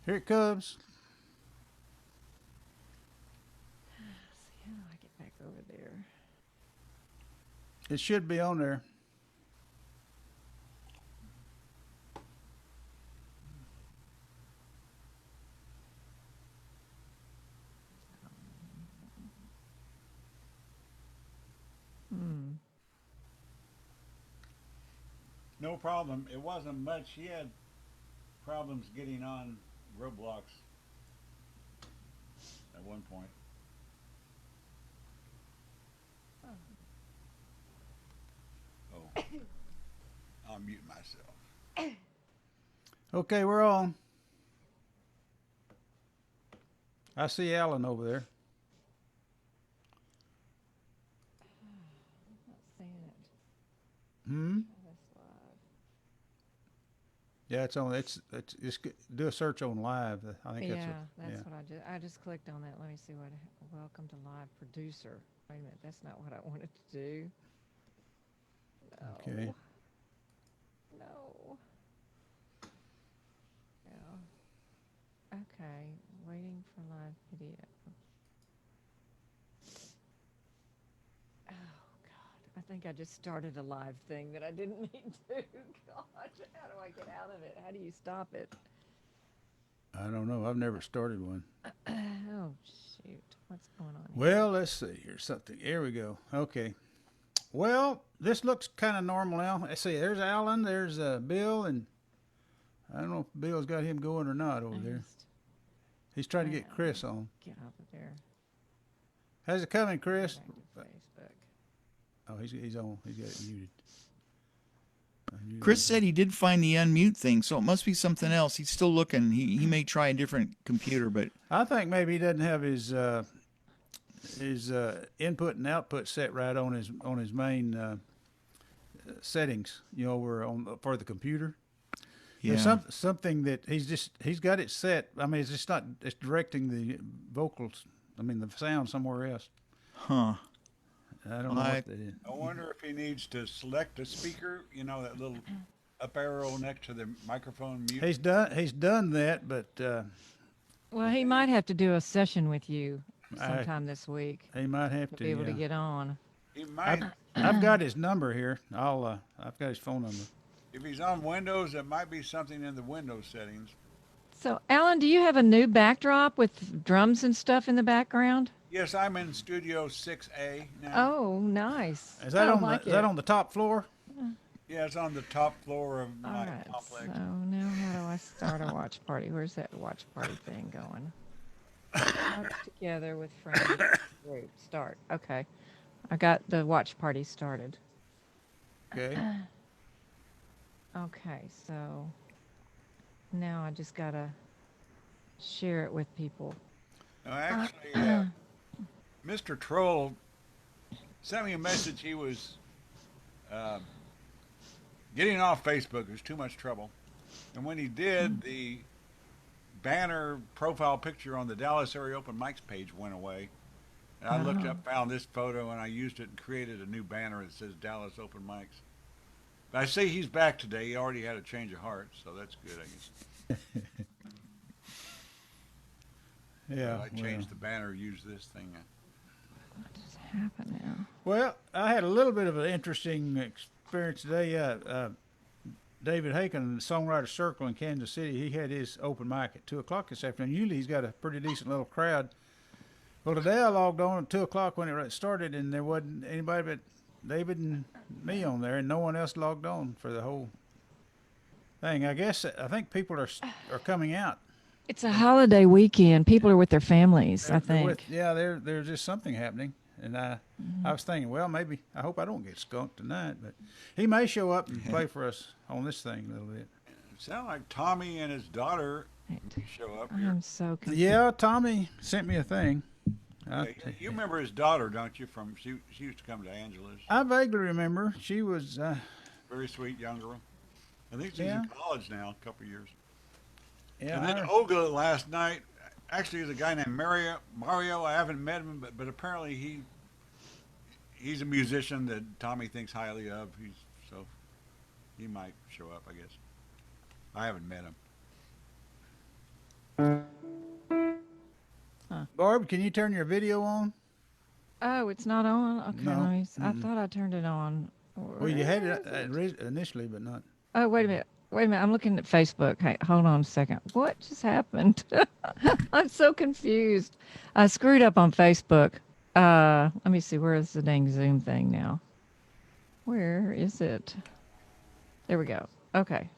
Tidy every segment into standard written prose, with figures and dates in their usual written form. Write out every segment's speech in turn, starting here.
Here it comes. See, how do I get back over there? It should be on there. Hmm. No problem. It wasn't much. He had problems getting on Roblox at one point. Oh, I'll mute myself. Okay, we're on. I see Alan over there. Not seeing it. Hmm. Oh, that's live. Yeah, it's on. It's just do a search on live. I think Yeah, that's that's yeah. what I just clicked on that. Let me see what. Welcome to live producer. Wait a minute, that's not what I wanted to do. Okay. No. No. Yeah. Okay. Waiting for live video. Oh God. I think I just started a live thing that I didn't mean to. God, how do I get out of it? How do you stop it? I don't know. I've never started one. Oh shoot. What's going on here? Well, let's see here. Something. Here we go. Okay. Well, this looks kind of normal now. Let's see. There's Alan. There's Bill, and I don't know if Bill's got him going or not over I there. just He's trying to Well, get Chris on. get out of there. How's it coming, Go Chris? back to Facebook. Oh, he's on. He's got it muted. Chris said he did find the unmute thing, so it must be something else. He's still looking. He may try a different computer, but I think maybe he doesn't have his input and output set right on his main settings. You know, where on for the computer. yeah. There's something that he's got it set. I mean, it's just not. It's directing the vocals. I mean, the sound somewhere else. Huh. I don't know what that is. I wonder if he needs to select a speaker. You know, that little up arrow next to the microphone mute. He's done that, but Well, he might have to do a session with you I- sometime this week he might have to to be able to yeah. get on. He might, I've got his number here. I've got his phone number. if he's on Windows, it might be something in the Windows settings. So, Alan, do you have a new backdrop with drums and stuff in the background? Yes, I'm in Studio 6A now. Oh, nice. Is that I on like the, is that it. on the top floor? Yeah, it's on the top floor of All my right. complex. So now how do I start a watch party? Where's that watch party thing going? Watch together with friends. Group. Start. Okay. I got the watch party started. Okay. Okay, so now I just gotta share it with people. No, actually, Mr. Troll sent me a message. He was uh, getting off Facebook. It was too much trouble. And when he did, the banner profile picture on the Dallas Area Open Mics page went away. And I looked up, found this photo, and I used it and created a new banner that says Dallas Open Mics. But I see he's back today. He already had a change of heart, so that's good, I guess. Yeah. I changed the banner, used this thing. What just happened now? Well, I had a little bit of an interesting experience today. David Haken, Songwriter Circle in Kansas City, he had his open mic at 2 o'clock this afternoon. Usually he's got a pretty decent little crowd. Well, today I logged on at 2 o'clock when it started, and there wasn't anybody but David and me on there, and no one else logged on for the whole thing. I think people are coming out. It's a holiday weekend. People are with their families, I think. There's just something happening. And I was thinking, well, maybe, I hope I don't get skunked tonight, but he may show up and play for us on this thing a little bit. It sounded like Tommy and his daughter show up here. I'm so confused. Yeah, Tommy sent me a thing. You remember his daughter, don't you? She used to come to Angela's. I vaguely remember. She was, Very sweet young girl. I think she's Yeah. in college now, a couple of years. yeah, And then Olga last night, actually, is a guy named Mario. I haven't met him, but apparently he's a musician that Tommy thinks highly of. So he might show up, I guess. I haven't met him. Barb, can you turn your video on? Oh, it's not on? Okay, No. let me, I thought I turned it on. Well, you had it initially, but not. Oh, wait a minute. Wait a minute. I'm looking at Facebook. Hey, hold on a second. What just happened? I'm so confused. I screwed up on Facebook. Let me see. Where is the dang Zoom thing now? Where is it? There we go. Okay.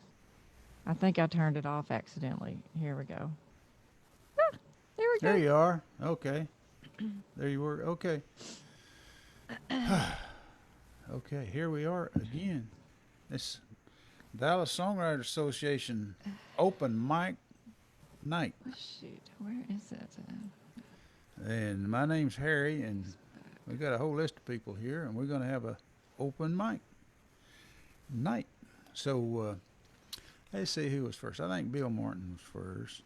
I think I turned it off accidentally. Here we go. Ah, there we go. There you are. Okay. There you were. Okay. Okay, here we are again. This Dallas Songwriters Association open mic night. Oh, shoot. Where is it? And my name's Harry, and we got a whole list of people here, and we're going to have a open mic night. So let's see who was first. I think Bill Martin was first.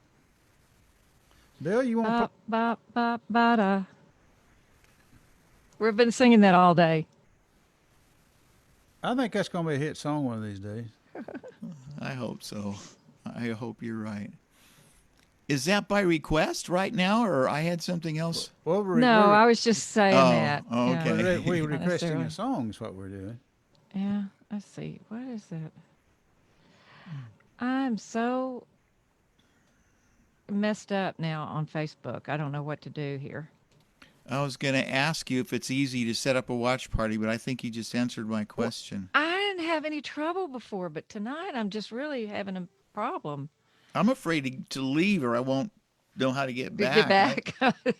Bill, you want to Ba, ba, ba, ba, da. We've been singing that all day. I think that's going to be a hit song one of these days. I hope so. I hope you're right. Is that by request right now, or I had something else? Well, No, I was just saying Oh, that. okay. we're Not requesting necessarily. a song is what we're doing. Yeah, let's see. What is it? I'm so messed up now on Facebook. I don't know what to do here. I was going to ask you if it's easy to set up a watch party, but I think you just answered my question. I didn't have any trouble before, but tonight I'm just really having a problem. I'm afraid to leave, or I won't know how to get To back. get back.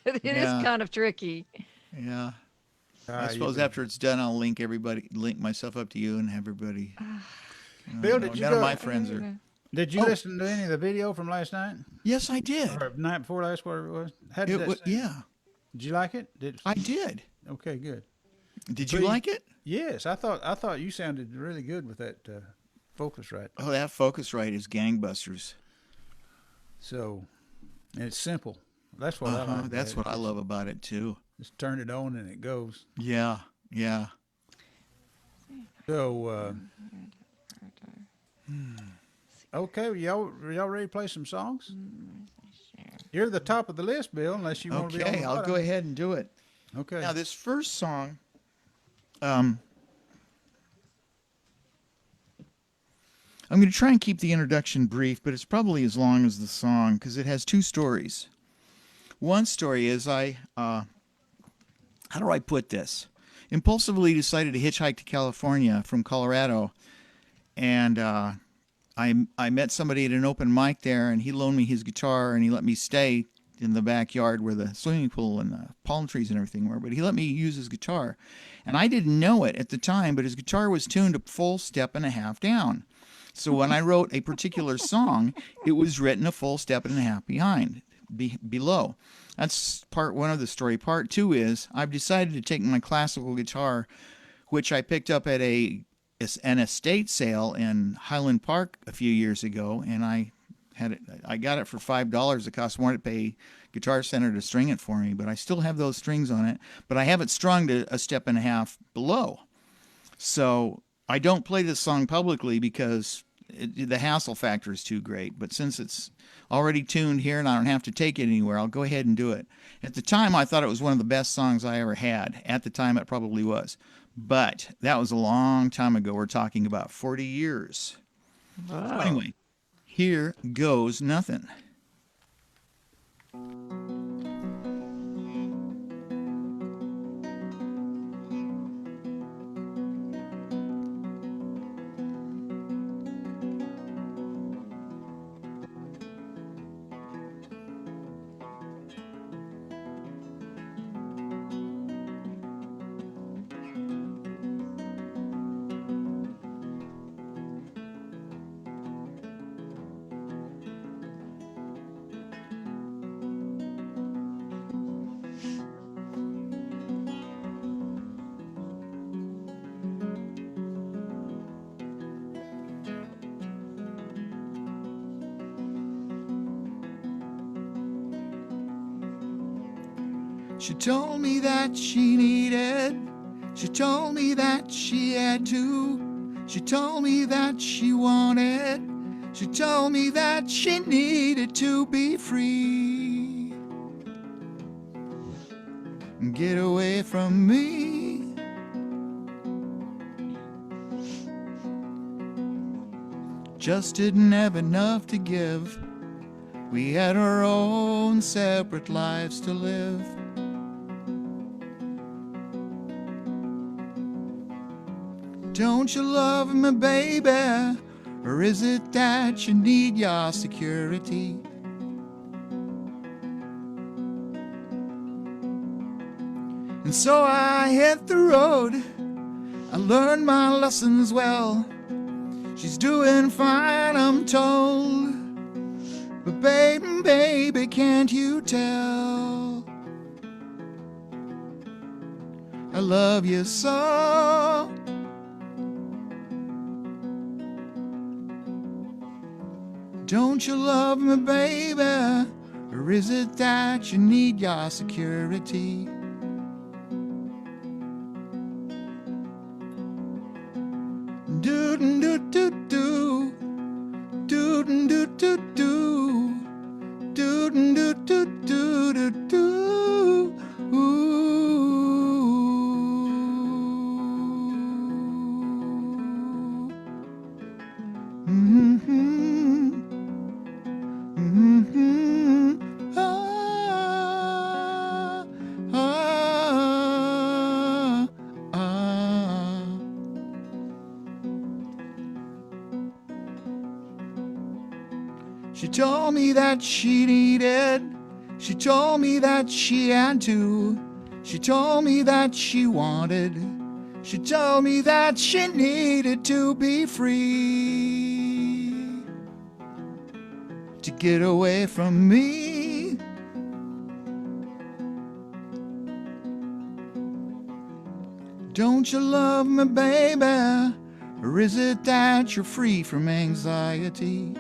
It is Yeah. kind of tricky. Yeah. I you suppose can- after it's done, I'll link myself up to you and have everybody. Bill, did you none of go- my friends are. Did you Oh. listen to any of the video from last night Yes, I did. or night before last, whatever it was? How did that sound? Yeah, Did you like it? I did. Okay, good. Did you Please. like it? Yes, I thought you sounded really good with that Focusrite. Oh, that Focusrite is gangbusters. So, and it's simple. That's what I like. That's what I love about it too. Just turn it on and it goes. Yeah, yeah. So, okay, y'all ready to play some songs? You're the top of the list, Bill, unless you want to be on Okay, the I'll bottom. go ahead and do it. Okay. Now, this first song, I'm going to try and keep the introduction brief, but it's probably as long as the song because it has two stories. One story is how do I put this? Impulsively decided to hitchhike to California from Colorado, and I met somebody at an open mic there, and he loaned me his guitar, and he let me stay in the backyard where the swimming pool and the palm trees and everything were, but he let me use his guitar. And I didn't know it at the time, but his guitar was tuned a full step and a half down. So when I wrote a particular song, it was written a full step and a half below. That's part one of the story. Part two is I've decided to take my classical guitar, which I picked up at an estate sale in Highland Park a few years ago, and I got it for $5. It cost more to pay Guitar Center to string it for me, but I still have those strings on it, but I have it strung to a step and a half below. So I don't play this song publicly because the hassle factor is too great, but since it's already tuned here and I don't have to take it anywhere, I'll go ahead and do it. At the time, I thought it was one of the best songs I ever had. At the time, it probably was. But that was a long time ago. We're talking about 40 years. Wow. So anyway, here goes nothing. She told me that she needed. She told me that she had to. She told me that she wanted. She told me that she needed to be free and get away from me. Just didn't have enough to give. We had our own separate lives to live. Don't you love me, baby? Or is it that you need your security? And so I hit the road. I learned my lessons well. She's doing fine, I'm told. But baby, baby, can't you tell? I love you so. Don't you love me, baby? Or is it that you need your security? Do do do do do do do do do do do do do do. She told me that she needed, she told me that she had to, she told me that she wanted, she told me that she needed to be free to get away from me. Don't you love me, baby? Or is it that you're free from anxiety?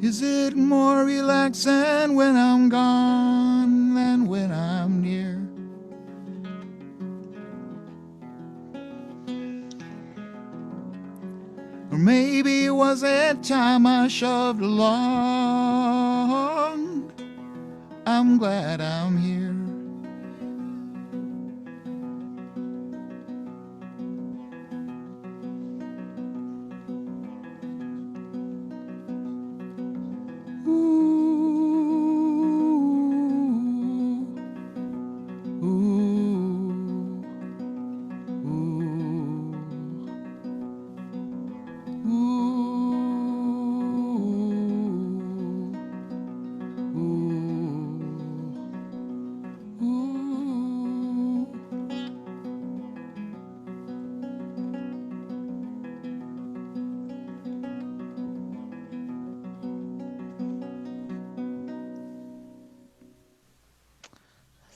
Is it more relaxing when I'm gone than when I'm near? Or maybe it was that time I shoved along. I'm glad I'm here.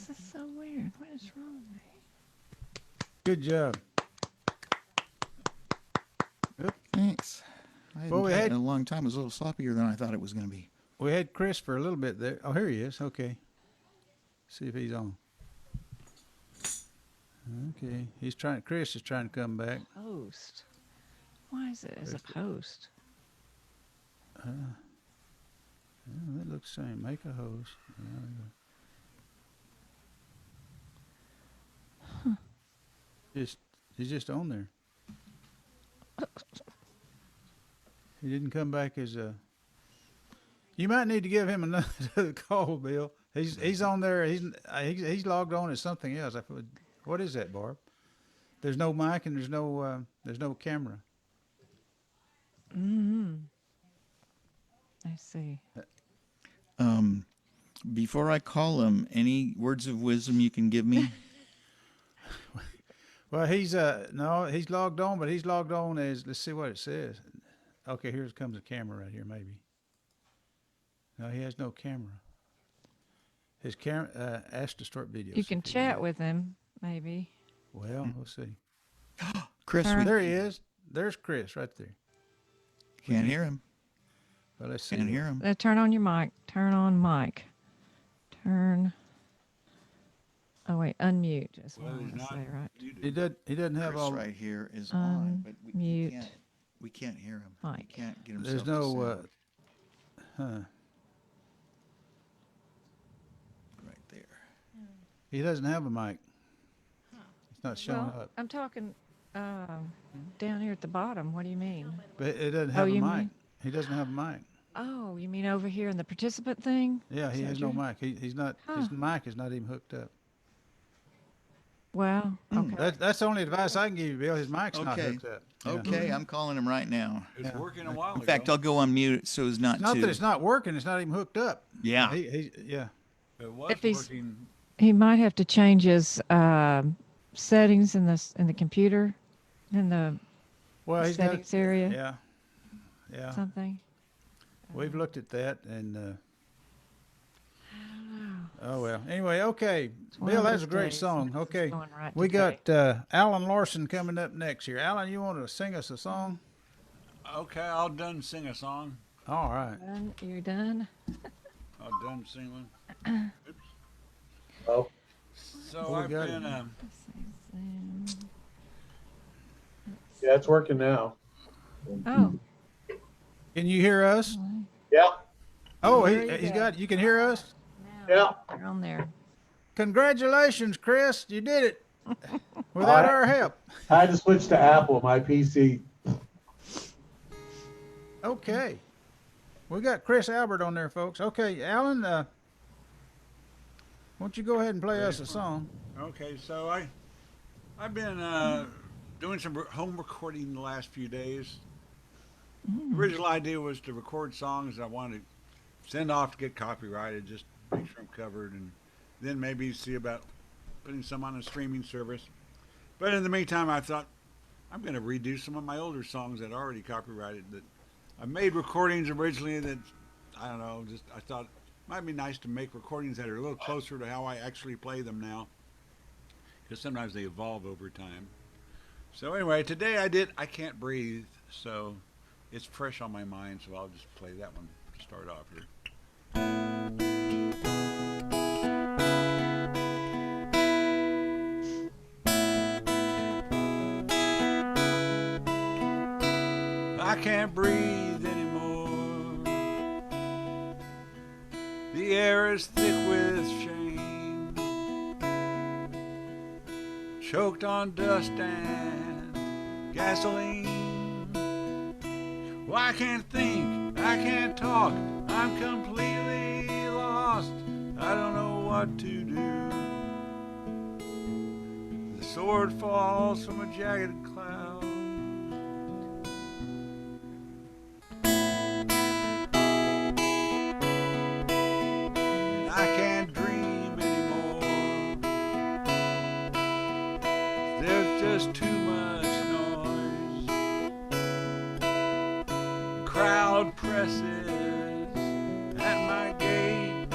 This is so weird. What is wrong with me? Good job. Thanks. I hadn't Well, we played had- in a long time. It was a little sloppier than I thought it was going to be. We had Chris for a little bit there. Oh, here he is. Okay. See if he's on. Okay. Chris is trying to come back. Post. Why is it as a post? Oh, that looks the same. Make a host. He's just on there. He didn't come back as a. You might need to give him another call, Bill. He's on there. He's logged on as something else. What is that, Barb? There's no mic and there's no camera. Mm-hmm. I see. Before I call him, any words of wisdom you can give me? Well, he's logged on, but he's logged on as, let's see what it says. Okay, here comes a camera right here, maybe. No, he has no camera. His camera, ask to start video. You can chat with him, maybe. Well, we'll see. Chris, Turn. we There he is. There's Chris right there. can't hear him. Well, let's see. Can't hear him. Turn on your mic. Turn on mic. Turn Oh wait, unmute. That's what Well, I he's want to not say, right? muted. He doesn't have Chris all. right here is on, but Unmute we can't hear him. He mic. can't get There's himself to no. sound. Right there. He doesn't have a mic. It's not showing Well, up. I'm talking down here at the bottom. What do you mean? But it doesn't Oh, have a you mic. mean- He doesn't have a mic. Oh, you mean over here in the participant thing? Yeah, he Is has that no true? mic. He's not. His mic is not even hooked up. Well, okay. That's the only advice I can give you, Bill. His mic's not Okay. hooked up. Yeah. Okay, I'm calling him right now. It's working a while In ago. fact, I'll go on mute so as not It's not to. that it's not working. It's not even hooked up. Yeah. Yeah. It was If he's- working. He might have to change his settings in the computer, in the Well, he's got. settings area, Yeah. Yeah. something. We've looked at that and. Oh well. Anyway, okay. one Bill, of that's a those great days. song. It's Okay. going right We today. got Alan Larson coming up next here. Alan, you want to sing us a song? Okay, I'll done sing a song. All right. Done? You're done? I'll done sing one. Oops. Oh, So we I've got been it. yeah, it's working now. Oh, Can you hear us? Yeah, Oh, There you he's go. got. You can hear us. yeah. you're on there. Congratulations, Chris. You did it without our help. I had to switch to Apple, my PC. Okay. We got Chris Albert on there, folks. Okay, Alan, why don't you go ahead and play us a song? Okay, so I've been doing some home recording the last few days. The original idea was to record songs I wanted to send off to get copyrighted, just make sure I'm covered, and then maybe see about putting some on a streaming service. But in the meantime, I thought I'm going to redo some of my older songs that are already copyrighted. That I made recordings originally that I don't know. Just I thought it might be nice to make recordings that are a little closer to how I actually play them now, because sometimes they evolve over time. So anyway, today I Can't Breathe, so it's fresh on my mind, so I'll just play that one to start off here. I can't breathe anymore. The air is thick with shame, choked on dust and gasoline. Well, I can't think, I can't talk, I'm completely lost. I don't know what to do. The sword falls from a jagged cloud. I can't dream anymore. There's just too much noise. The crowd presses at my gate.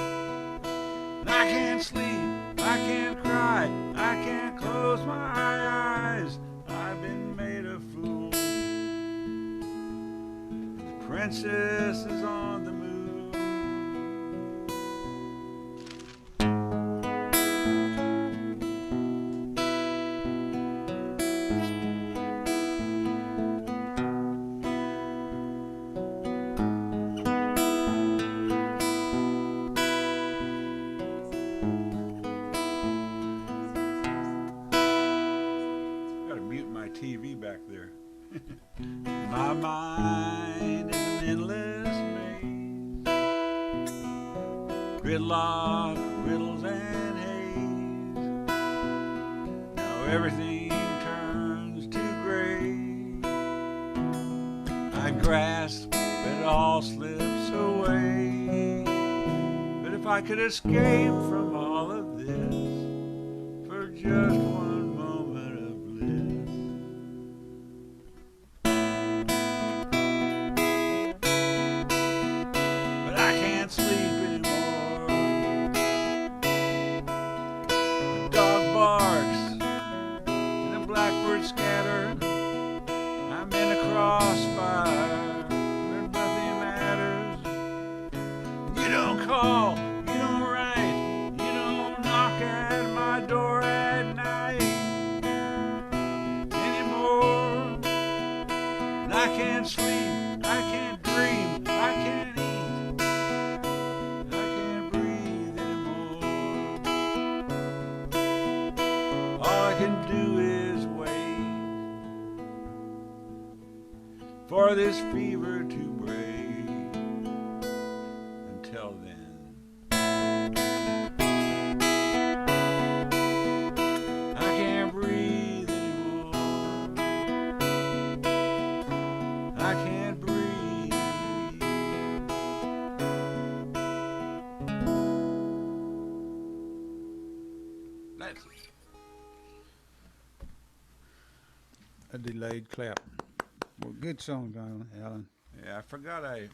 I can't sleep, I can't cry, I can't close my eyes. I've been made a fool. The princess is on the move. Gotta mute my TV back there. My mind is an endless maze, gridlock, riddles, and haze. Now everything turns to gray. I grasp, but it all slips away. But if I could escape from all of this for just one moment of bliss. But I can't sleep anymore. The dog barks and the blackbirds scatter. I'm in a crossfire where nothing matters. You don't call, you don't write, you don't knock at my door. I can't sleep, I can't dream, I can't eat, I can't breathe anymore. All I can do is wait for this fever to break. Until then, I can't breathe anymore. I can't breathe. That's it. A delayed clap. Well, good song, Alan. Yeah, I forgot my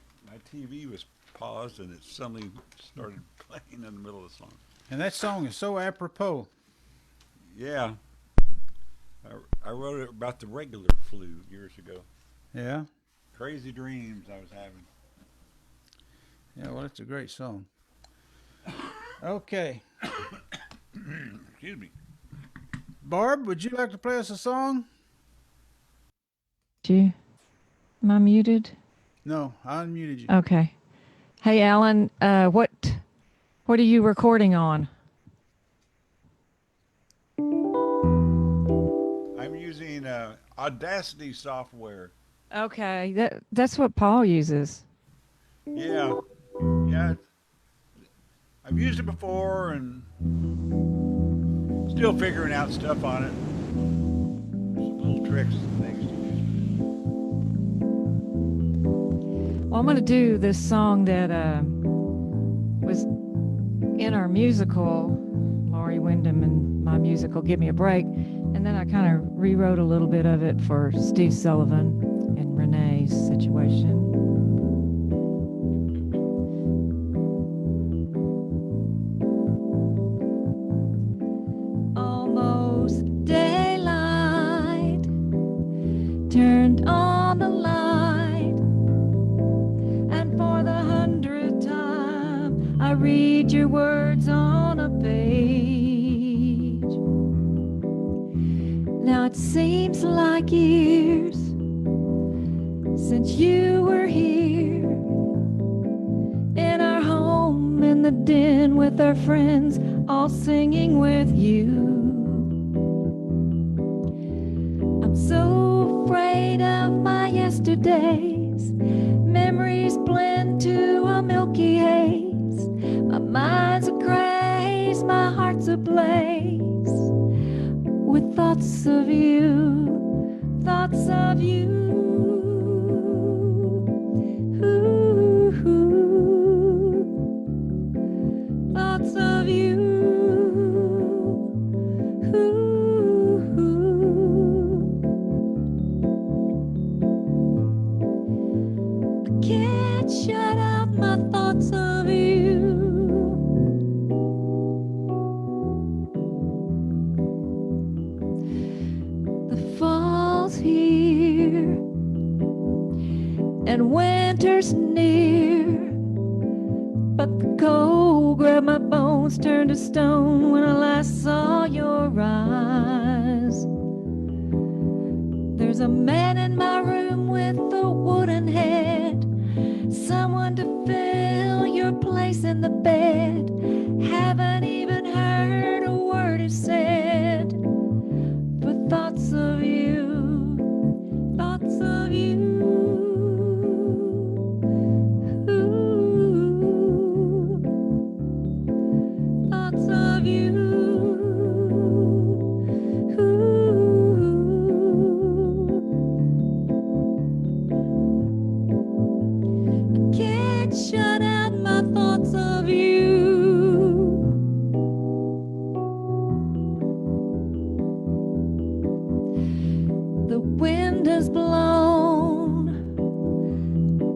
TV was paused and it suddenly started playing in the middle of the song. And that song is so apropos. Yeah. I wrote it about the regular flu years ago. Yeah? Crazy dreams I was having. Yeah, well, it's a great song. Okay. Excuse me. Barb, would you like to play us a song? Am I muted? No, I unmuted you. Okay. Hey, Alan, what are you recording on? I'm using Audacity software. Okay, that's what Paul uses. Yeah. Yeah. I've used it before and still figuring out stuff on it. Some little tricks and things to use. Well, I'm going to do this song that was in our musical, Laurie Wyndham and my musical, Give Me a Break. And then I kind of rewrote a little bit of it for Steve Sullivan and Renee's situation. Almost daylight, turned on the light, and for the 100th time I read your words on a page. Now it seems like years since you were here in our home in the den with our friends, all singing with you. I'm so afraid of my yesterdays. Memories blend to a milky haze. My mind's a craze, my heart's ablaze with thoughts of you, thoughts of you. Thoughts of you. I can't shut out my thoughts of you. The fall's here and winter's near, but the cold grabbed my bones, turned to stone when I last saw your eyes. There's a man in my room with a wooden head, someone to fill your place in the bed. Haven't even heard a word he said, but thoughts of you, thoughts of you. Thoughts of you. I can't shut out my thoughts of you. The wind has blown,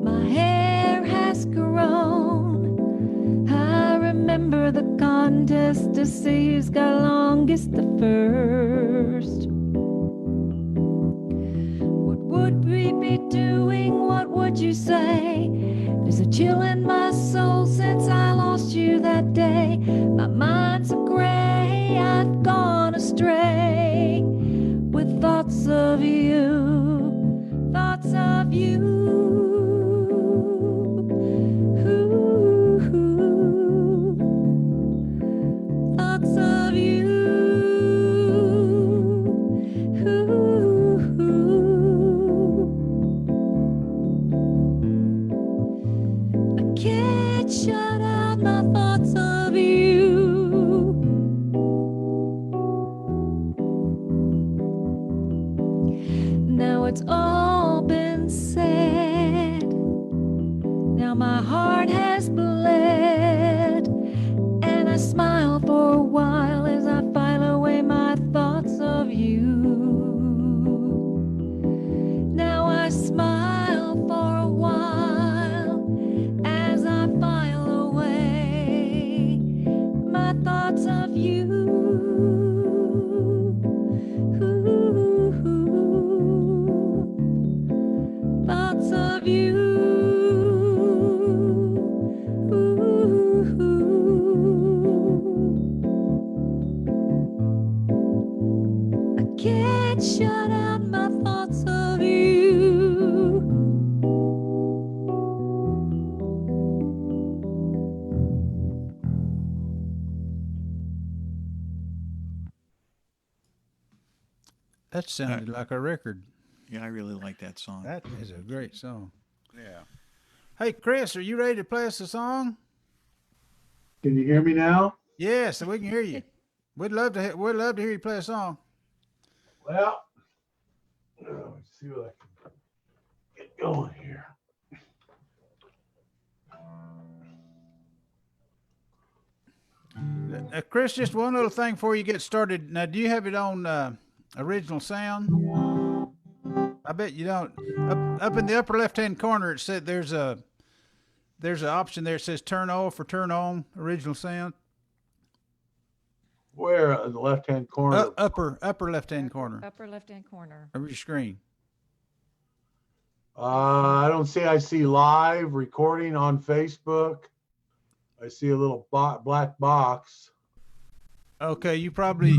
my hair has grown. I remember the contest to see who's got longest the first. What would we be doing? What would you say? There's a chill in my soul since I lost you that day. My mind's a gray, I've gone astray with thoughts of you, thoughts of shut out my thoughts of you. Now it's all been said. Now my heart has bled, and I smile for a while as I file away my thoughts of you. Now I smile for a while as I file away my thoughts of you. Thoughts of you. I can't shut out my thoughts of you. That sounded like a record. Yeah, I really like that song. That is a great song. Yeah. Hey, Chris, are you ready to play us a song? Can you hear me now? Yes, we can hear you. We'd love to hear you play a song. Well, let's see what I can get going here. Chris, just one little thing before you get started. Now, do you have it on original sound? I bet you don't. Up in the upper left-hand corner, it said there's an option there. It says turn off or turn on original sound. Where in the left-hand corner? Upper left-hand corner Upper left-hand corner. of your screen. I don't see. I see live recording on Facebook. I see a little black box. Okay, you probably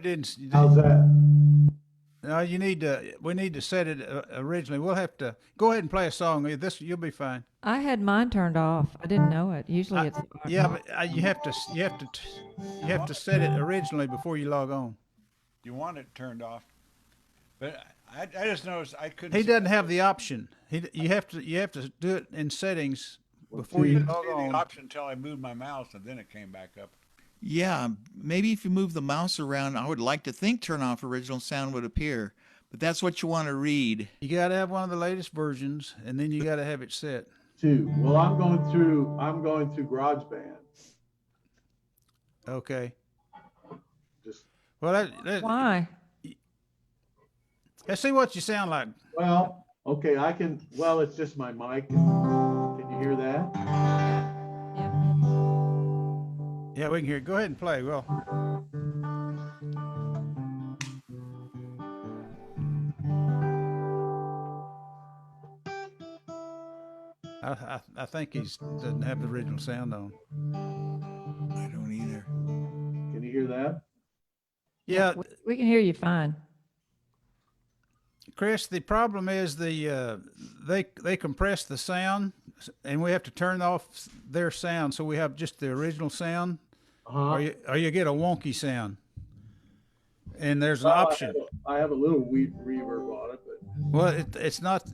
didn't. How's that? No, we need to set it originally. We'll have to go ahead and play a song. You'll be fine. I had mine turned off. I didn't know it. Usually it's Yeah, but you have to set it originally before you log on. You want it turned off. But I just noticed I couldn't. He see- doesn't have the option. You have to do it in settings before you couldn't log see the on. option until I moved my mouse, and then it came back up. Yeah, maybe if you move the mouse around, I would like to think turn off original sound would appear, but that's what you want to read. You got to have one of the latest versions, and then you got to have it set. Well, I'm going through GarageBand. Okay. Just Well, why? let's see what you sound like. well, okay. I can. Well, it's just my mic. Can you hear that? Yeah. Yeah, we can hear it. Go ahead and play. Well, I think he doesn't have the original sound on. I don't either. Can you hear that? Yeah, We can hear you fine. Chris, the problem is they compress the sound, and we have to turn off their sound, so we have just the original sound, or you get a wonky sound. And there's an option. I have a little reverb on it, but Well, it's not.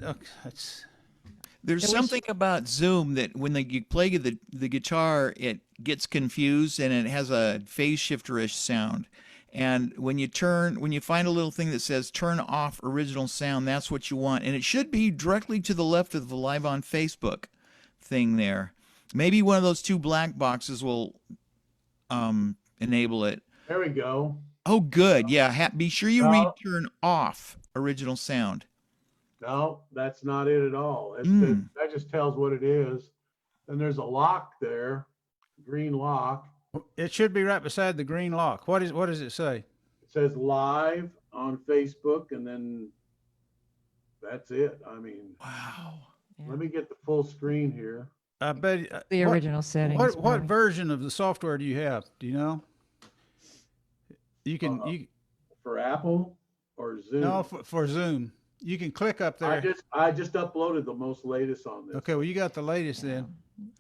There's something about Zoom that when you play the guitar, it gets confused and it has a phase shifter-ish sound. And when you find a little thing that says turn off original sound, that's what you want. And it should be directly to the left of the Live on Facebook thing there. Maybe one of those two black boxes will enable it. there we go. Oh, good. Yeah, be sure you read No. turn off original sound. No, that's not it at all. That just tells what it is. And there's a lock there, green lock. It should be right beside the green lock. What does it say? It says live on Facebook, and then that's it. I mean, Wow. let me get the full screen here. I bet The original settings. What probably. version of the software do you have? Do you know? You can For Apple or Zoom? no for Zoom. You can click up there. I just uploaded the most latest on this. Okay, well you got the latest then.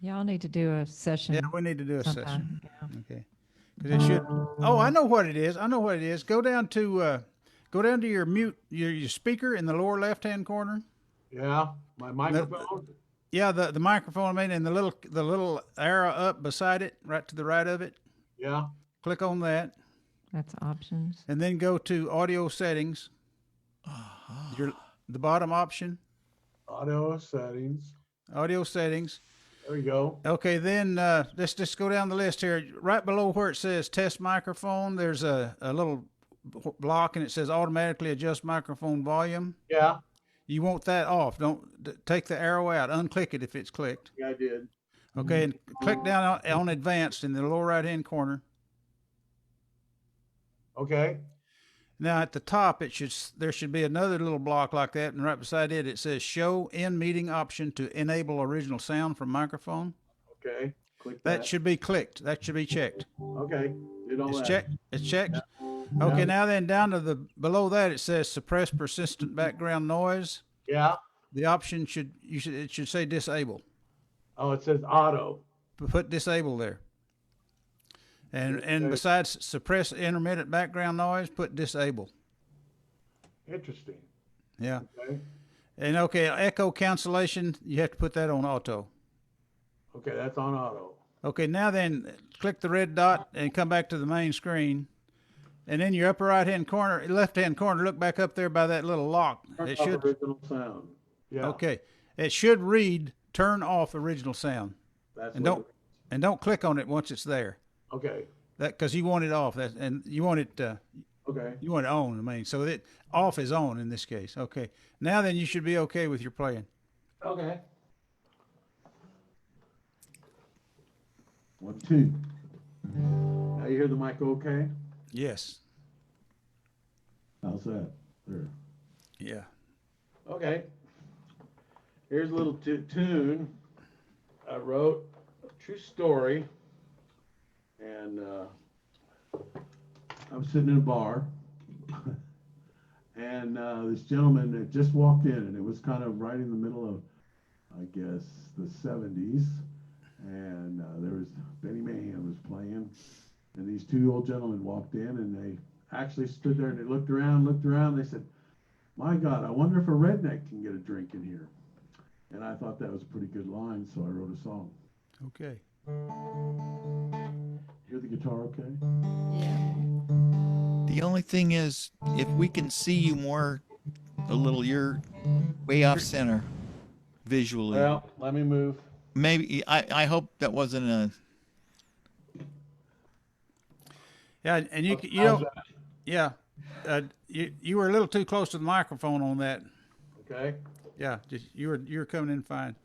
Y'all need to do a session. Yeah, we need to do a session. sometime. Yeah. Okay, because it should. Oh, I know what it is. I know what it is. Go down to your mute your speaker in the lower left hand corner. Yeah, my microphone. Yeah, the microphone, I mean, and the little arrow up beside it, right to the right of it. Yeah, Click on that, That's options. and then go to audio settings. Your the bottom option, audio settings. audio settings. There we go. Okay, then let's just go down the list here. Right below where it says test microphone, there's a little block, and it says automatically adjust microphone volume. Yeah, You want that off. Don't take the arrow out. Unclick it if it's clicked. yeah, I did. Okay, and click down on advanced in the lower right hand corner. Okay. Now at the top, there should be another little block like that, and right beside it, it says show in meeting option to enable original sound from microphone. Okay. Click That should be clicked. That should be checked. Okay. Did all It's that. checked. It's checked. Okay, now then down to the below that, it says suppress persistent background noise. Yeah. The option it should say disable. Oh, it says auto. Put disable there. And besides suppress intermittent background noise, put disable. Interesting. Yeah. Okay. And okay, echo cancellation, you have to put that on auto. Okay, that's on auto. Okay, now then click the red dot and come back to the main screen. And in your upper right hand corner, left hand corner, look back up there by that little lock. Turn It off should original sound. Yeah. okay. It should read turn off original sound. That's And what don't click on it once it's there. Okay. That because you want it off. And you want it Okay. you want it on. I mean, so that off is on in this case. Okay. Now then, you should be okay with your playing. Okay. 1, 2. Now you hear the mic okay? Yes. How's that? There. Yeah. Okay. Here's a little tune I wrote, a true story. And I was sitting in a bar, and this gentleman had just walked in, and it was kind of right in the middle of, I guess, the 70s. And there was Benny Mayhem was playing, and these two old gentlemen walked in, and they actually stood there and they looked around. They said, "My God, I wonder if a redneck can get a drink in here." And I thought that was a pretty good line, so I wrote a song. Okay. Hear the guitar okay? The only thing is, if we can see you more, you're way off center visually. Well, let me move. Maybe I hope that wasn't a. Yeah, and you How's don't. that? Yeah. You were a little too close to the microphone on that. Okay. Yeah, you were coming in fine.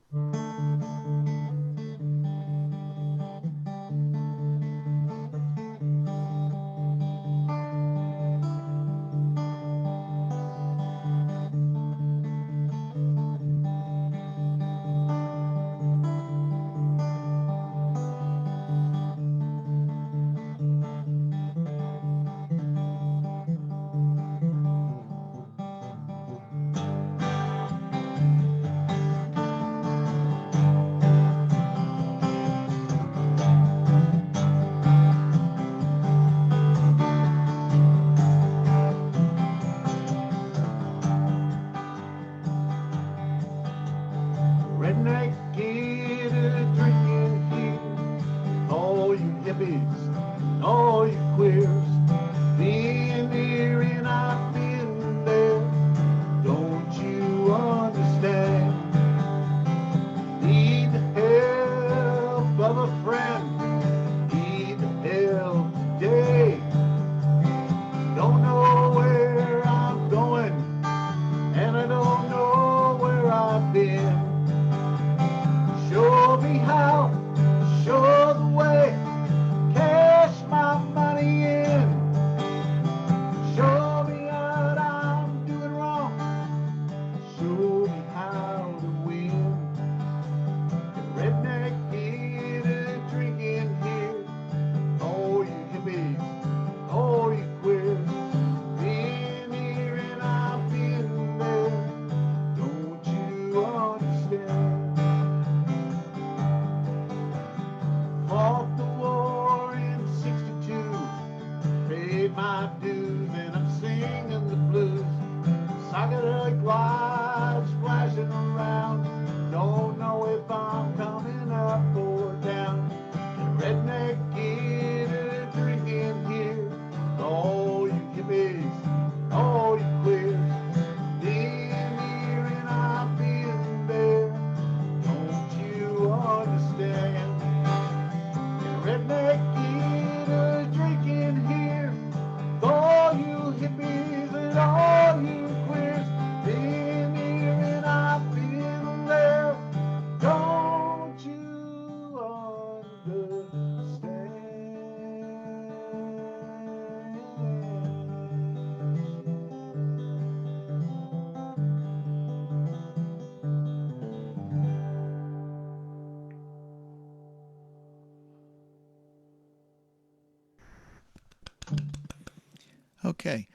Okay.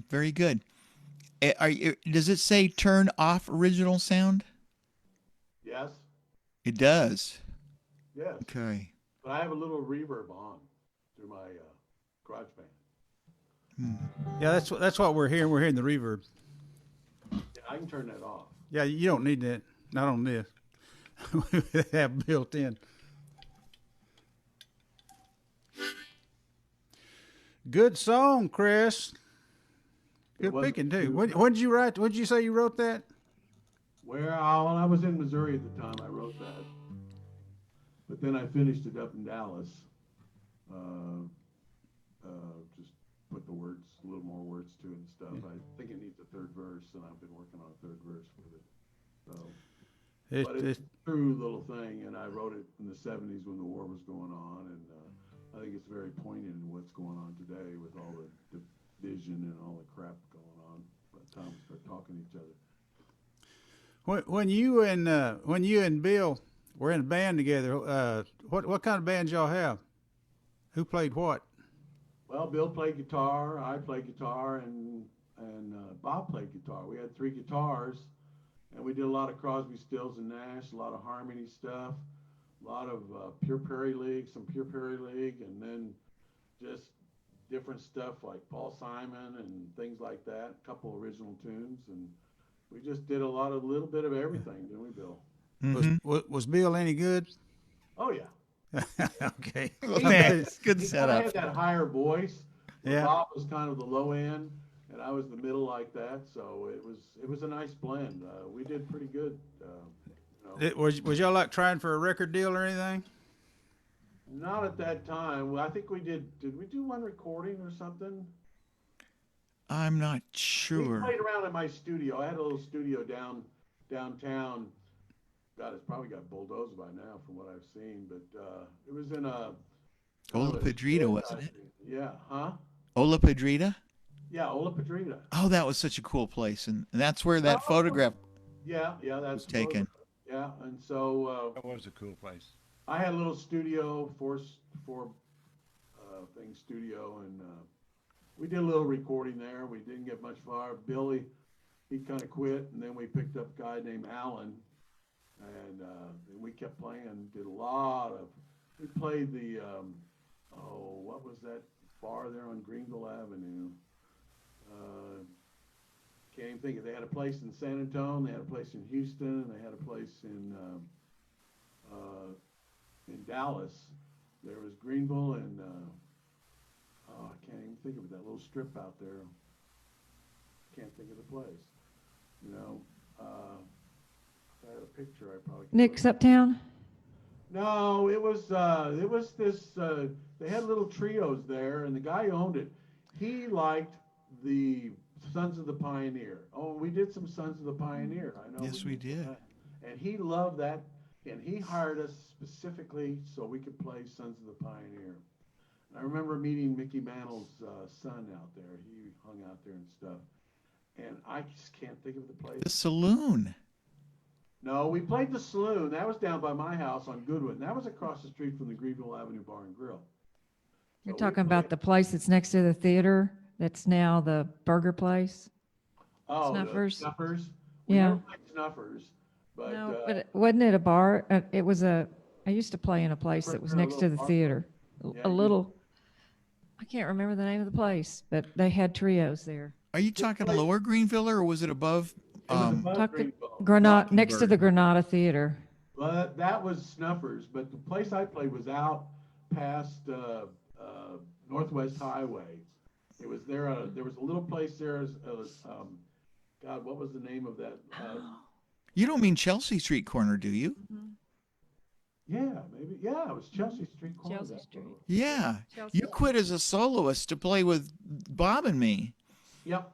Very good. Does it say turn off original sound? Yes, It does. yes. Okay. But I have a little reverb on through my GarageBand. Yeah, that's what we're hearing. We're hearing the reverb. Yeah, I can turn that off. Yeah, you don't need that. Not on this. We have built in. Good song, Chris. Good wasn't picking too. too When did you write? When did you say you wrote that? When I was in Missouri at the time, I wrote that. But then I finished it up in Dallas. Just put the words, a little more words to it and stuff. I think it needs a third verse, and I've been working on a third verse with it. So, but it's a true little thing, and I wrote it in the 70s when the war was going on, and I think it's very poignant in what's going on today with all the division and all the crap going on. By the time we start talking to each other. When you and Bill were in a band together, what kind of band y'all have? Who played what? Well, Bill played guitar, I played guitar, and Bob played guitar. We had 3 guitars, and we did a lot of Crosby, Stills, and Nash, a lot of harmony stuff, a lot of Pure Prairie League, some Pure Prairie League, and then just different stuff like Paul Simon and things like that, a couple original tunes, and we just did a little bit of everything, didn't we, Bill? Was Bill any good? Oh, yeah. Okay. That's good He setup. had that higher voice. Yeah. Bob was kind of the low end, and I was the middle like that. So it was a nice blend. We did pretty good. Was y'all like trying for a record deal or anything? Not at that time. Well, I think we did. Did we do one recording or something? I'm not We sure. played around in my studio. I had a little studio downtown. God, it's probably got bulldozed by now from what I've seen, but it was in a Ola Pedrita, wasn't it? Yeah, huh? Ola Pedrita? Yeah, Ola Pedrita. Oh, that was such a cool place, and that's where that photograph Yeah, that's was taken. Yeah, and so That was a cool place. I had a little studio, four thing studio, and we did a little recording there. We didn't get much far. Billy, he kind of quit, and then we picked up a guy named Alan, and we kept playing. Did a lot of. We played the what was that bar there on Greenville Avenue? Can't even think of. They had a place in San Antonio. They had a place in Houston. And they had a place in Dallas. There was Greenville and I can't even think of it. That little strip out there. Can't think of the place. You know, if I had a picture, I probably could. Nick's Uptown? No, it was this. They had little trios there, and the guy who owned it, he liked the Sons of the Pioneer. Oh, we did some Sons of the Pioneer. I know. Yes, we did. And he loved that, and he hired us specifically so we could play Sons of the Pioneer. And I remember meeting Mickey Mantle's son out there. He hung out there and stuff. And I just can't think of the place. The saloon. No, we played the Saloon. That was down by my house on Goodwin. That was across the street from the Greenville Avenue Bar and Grill. You're So talking about the place that's next to the theater? That's now the burger place? Snuffers? The Snuffers. We Yeah. never played Snuffers, but No, but wasn't it a bar? It was I used to play in a place that was We're in a next to little the bar. theater. Yeah, A little, I can't remember the name of the place, but they had trios there. Are you talking Lower Greenville, or was it above? it was above Talk to Greenville. Granada, next to Mockingbird. the Granada Theater. Well, that was Snuffers, but the place I played was out past Northwest Highway. It was there. There was a little place there. God, what was the name of that? You don't mean Chelsea Street corner, do you? Yeah, maybe. Yeah, it was Chelsea Street corner. Chelsea that's Street. what it was. Yeah. Chelsea. You quit as a soloist to play with Bob and me. Yep.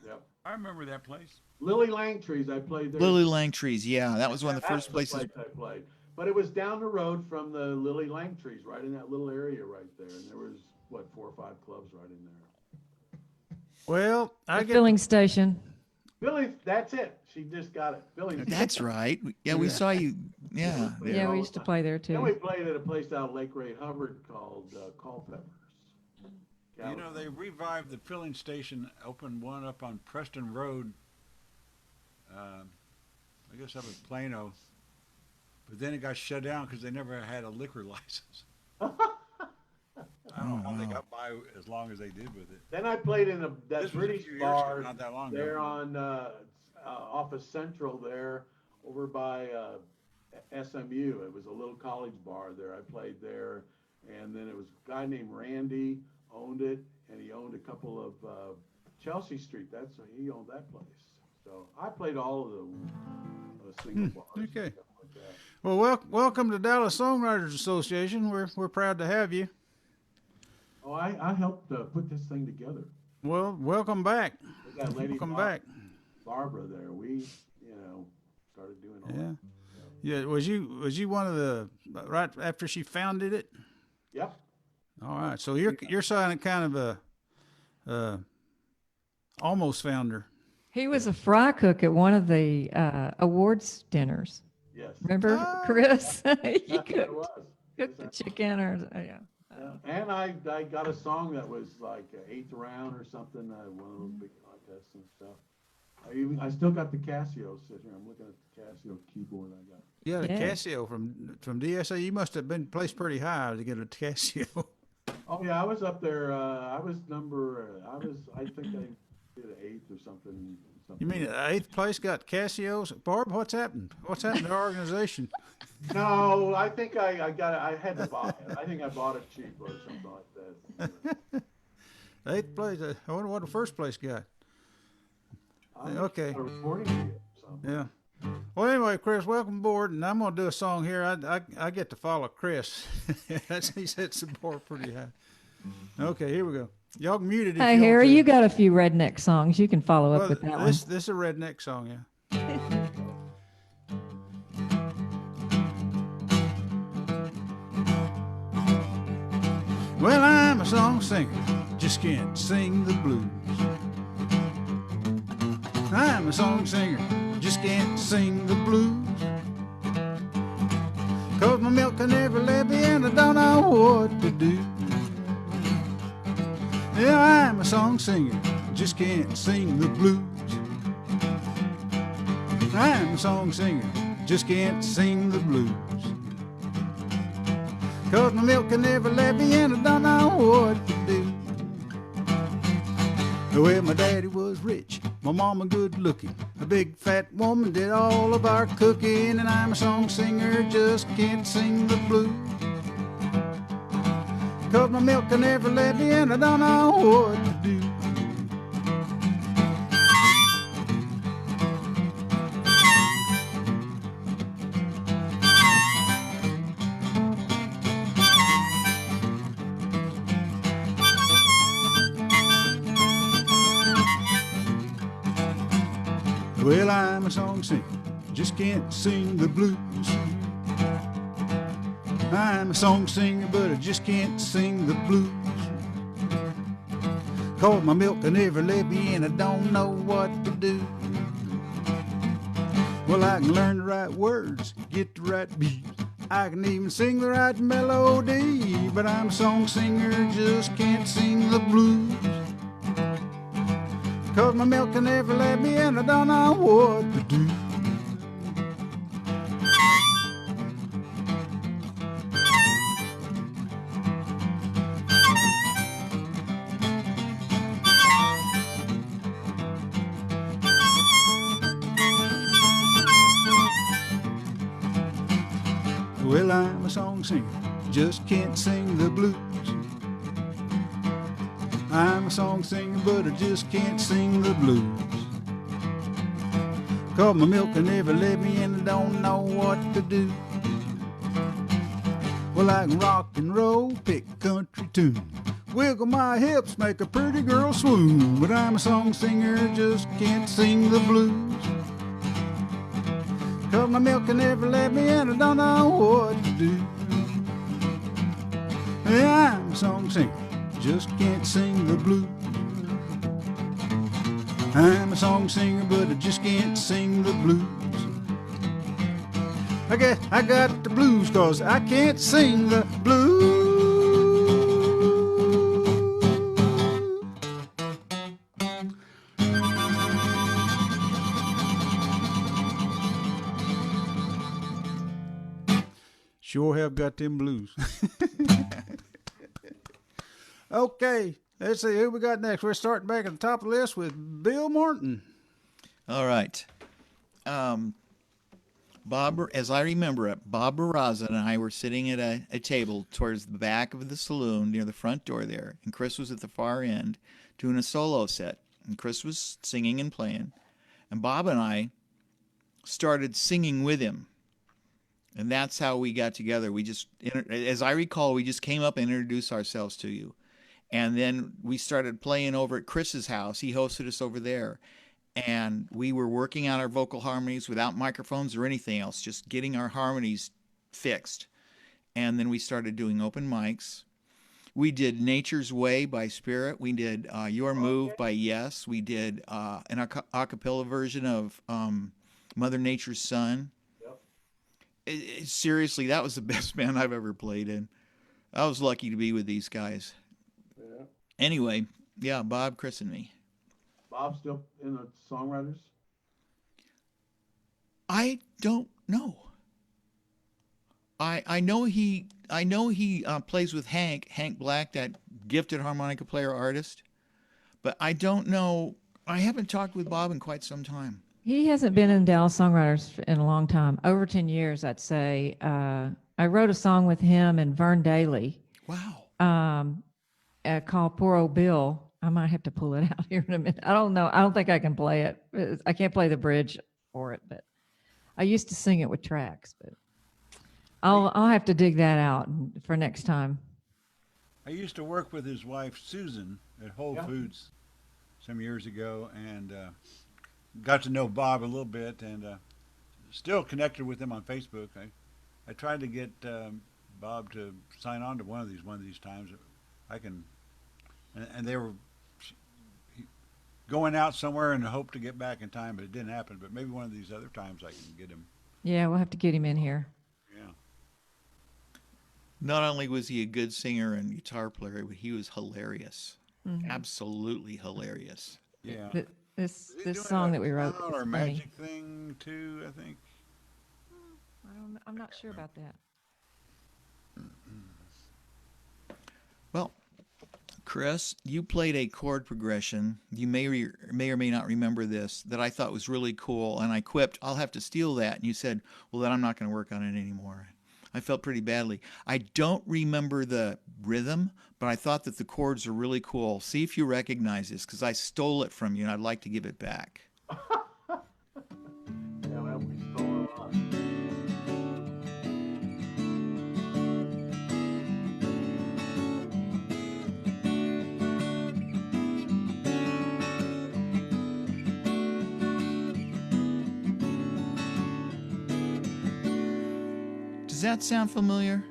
Yep. I remember that place. Lily Langtree's. I played there. Lily Langtree's, yeah. That was one of the That's first places. place I played. But it was down the road from the Lily Langtree's, right in that little area right there. And there was, 4 or 5 clubs right in there. Well, I The get filling station. Billy, that's it. She just got it. Billy. That's right. Yeah, we saw you. Yeah. Yeah. Yeah, all we the used to time. play there Then we too. played at a place out Lake Ray Hubbard called Culpepper's. You know, they revived the filling station, opened one up on Preston Road. I guess up at Plano. But then it got shut down because they never had a liquor license. I don't know how they got by as long as they did with it. Then I played in that This was a British few years ago, bar not that long there ago. on off of Central there, over by SMU. It was a little college bar there. I played there, and then it was a guy named Randy owned it, and he owned a couple of Chelsea Street. He owned that place. So I played all of the single bars. and okay. stuff like that. Well, welcome to Dallas Songwriters Association. We're proud to have you. Oh, I helped put this thing together. Well, welcome back. With that lady Welcome back. Barbara there. We, started doing all that. Yeah. Was you one of the right after she founded it? Yep. All right. So you're signing kind of a almost founder. He was a fry cook at one of the awards dinners. Yes. Remember, Ah. Chris? He That's what it cooked, was. cooked the chicken or yeah. Yeah. And I got a song that was like 8th round or something, one of those big contests and stuff. I still got the Casio sitting here. I'm looking at the Casio keyboard I got. Yeah, the Yeah. Casio from DSA. You must have been placed pretty high to get a Casio. Oh yeah, I was up there. I think I did an 8th or something. You mean 8th place got Casios? Barb, what's happened? What's happened to our organization? No, I think I had to buy it. I think I bought it cheap or something like that. 8th place. I wonder what the first place got. Okay. A recording kit or something. Yeah. Well, anyway, Chris, welcome aboard, and I'm gonna do a song here. I get to follow Chris. He sets the bar pretty high. Okay, here we go. Y'all can mute it. If Hey, you want Harry, to. you got a few redneck songs. You can follow up Well, with that this is a redneck song, yeah. Well, I'm a song singer, just can't sing the blues. I'm a song singer, just can't sing the blues. 'Cause my milk can never let me and I don't know what to do. Yeah, I'm a song singer, just can't sing the blues. I'm a song singer, just can't sing the blues. 'Cause my milk can never let me and I don't know what to do. Well, my daddy was rich, my mama good looking. A big fat woman did all of our cooking. And I'm a song singer, just can't sing the blues. 'Cause my milk can never let me and I don't know what to do. Well, I'm a song singer, just can't sing the blues. I'm a song singer, but I just can't sing the blues. 'Cause my milk can never let me and I don't know what to do. Well, I can learn the right words, get the right beat. I can even sing the right melody. But I'm a song singer, just can't sing the blues. 'Cause my milk can never let me and I don't know what to do. Well, I'm a song singer, just can't sing the blues. I'm a song singer, but I just can't sing the blues. 'Cause my milk can never let me and I don't know what to do. Well, I can rock and roll, pick country tune, wiggle my hips, make a pretty girl swoon. But I'm a song singer, just can't sing the blues. 'Cause my milk can never let me and I don't know what to do. Yeah, I'm a song singer, just can't sing the blues. I'm a song singer, but I just can't sing the blues. I got the blues 'cause I can't sing the blues. Sure have got them blues. Okay, let's see who we got next. We're starting back at the top of the list with Bill Martin. All right. Bob, as I remember it, Bob Barraza and I were sitting at a table towards the back of the saloon near the front door there, and Chris was at the far end doing a solo set. And Chris was singing and playing, and Bob and I started singing with him. And that's how we got together. We just, as I recall, we just came up and introduced ourselves to you. And then we started playing over at Chris's house. He hosted us over there. And we were working out our vocal harmonies without microphones or anything else, just getting our harmonies fixed. And then we started doing open mics. We did Nature's Way by Spirit. We did Your Move by Yes. We did an a cappella version of Mother Nature's Son. Seriously, that was the best band I've ever played in. I was lucky to be with these guys. Yeah. Anyway, yeah, Bob, Chris, and me. Bob's still in the songwriters? I don't know. I know he plays with Hank Black, that gifted harmonica player artist, but I don't know. I haven't talked with Bob in quite some time. He hasn't been in Dallas Songwriters in a long time, over 10 years, I'd say. I wrote a song with him and Vern Daly. Wow. Called Poor Old Bill. I might have to pull it out here in a minute. I don't know. I don't think I can play it. I can't play the bridge for it, but I used to sing it with tracks, but I'll have to dig that out for next time. I used to work with his wife Susan at Whole Yeah. Foods some years ago, and got to know Bob a little bit, and still connected with him on Facebook. I tried to get Bob to sign on to one of these times. I can, and they were going out somewhere and hope to get back in time, but it didn't happen. But maybe one of these other times I can get him. Yeah, we'll have to get him in here. Yeah. Not only was he a good singer and guitar player, but he was hilarious. Absolutely hilarious. Yeah. This Is he doing song a that we wrote clown is or funny. magic thing too, I think. I'm not sure about that. Well, Chris, you played a chord progression. You may or may not remember this, that I thought was really cool, and I quipped, "I'll have to steal that." And you said, "Well, then I'm not going to work on it anymore." I felt pretty badly. I don't remember the rhythm, but I thought that the chords are really cool. See if you recognize this, because I stole it from you, and I'd like to give it back. Yeah, well, we stole a lot. Does that sound familiar?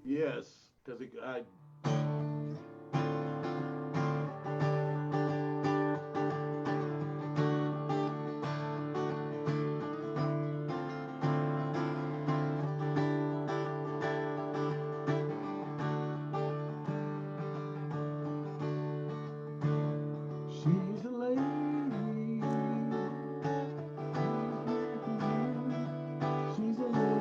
Yes, because I. She's a lady. She's a lady.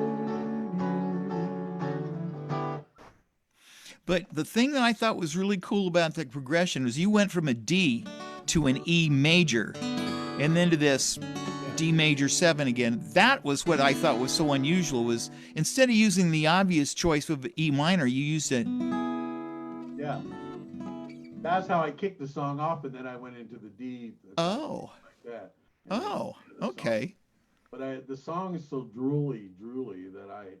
But the thing that I thought was really cool about the progression was you went from a D to an E major and then to this D major 7 again. That was what I thought was so unusual, was instead of using the obvious choice of E minor, you used it. Yeah. That's how I kicked the song off, and then I went into the D. Oh, Like that. And then oh, the song. okay. But the song is so drooly that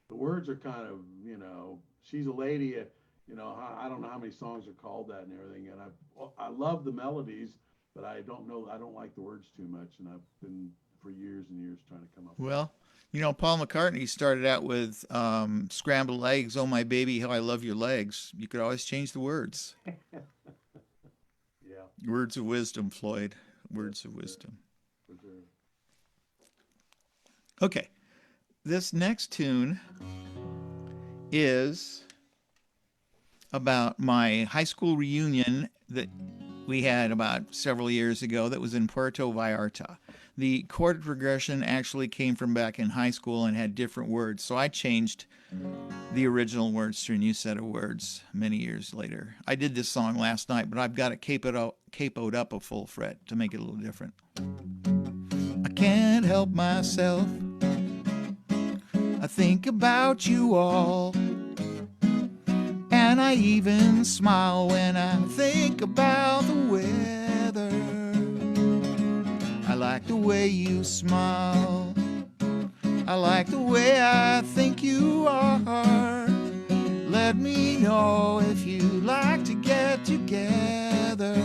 the words are kind of, she's a lady, I don't know how many songs are called that and everything. And I love the melodies, but I don't like the words too much. And I've been for years and years trying to come up with Well, Paul McCartney started out with scrambled eggs, oh my baby, how I love your legs. You could always change the words. Yeah, Words of wisdom, Floyd. Words of wisdom. for sure. Okay. This next tune is about my high school reunion that we had about several years ago that was in Puerto Vallarta. The chord progression actually came from back in high school and had different words, so I changed the original words to a new set of words many years later. I did this song last night, but I've got it capoed up a full fret to make it a little different. I can't help myself, I think about you all, and I even smile when I think about the weather. I like the way you smile, I like the way I think you are. Let me know if you like to get together,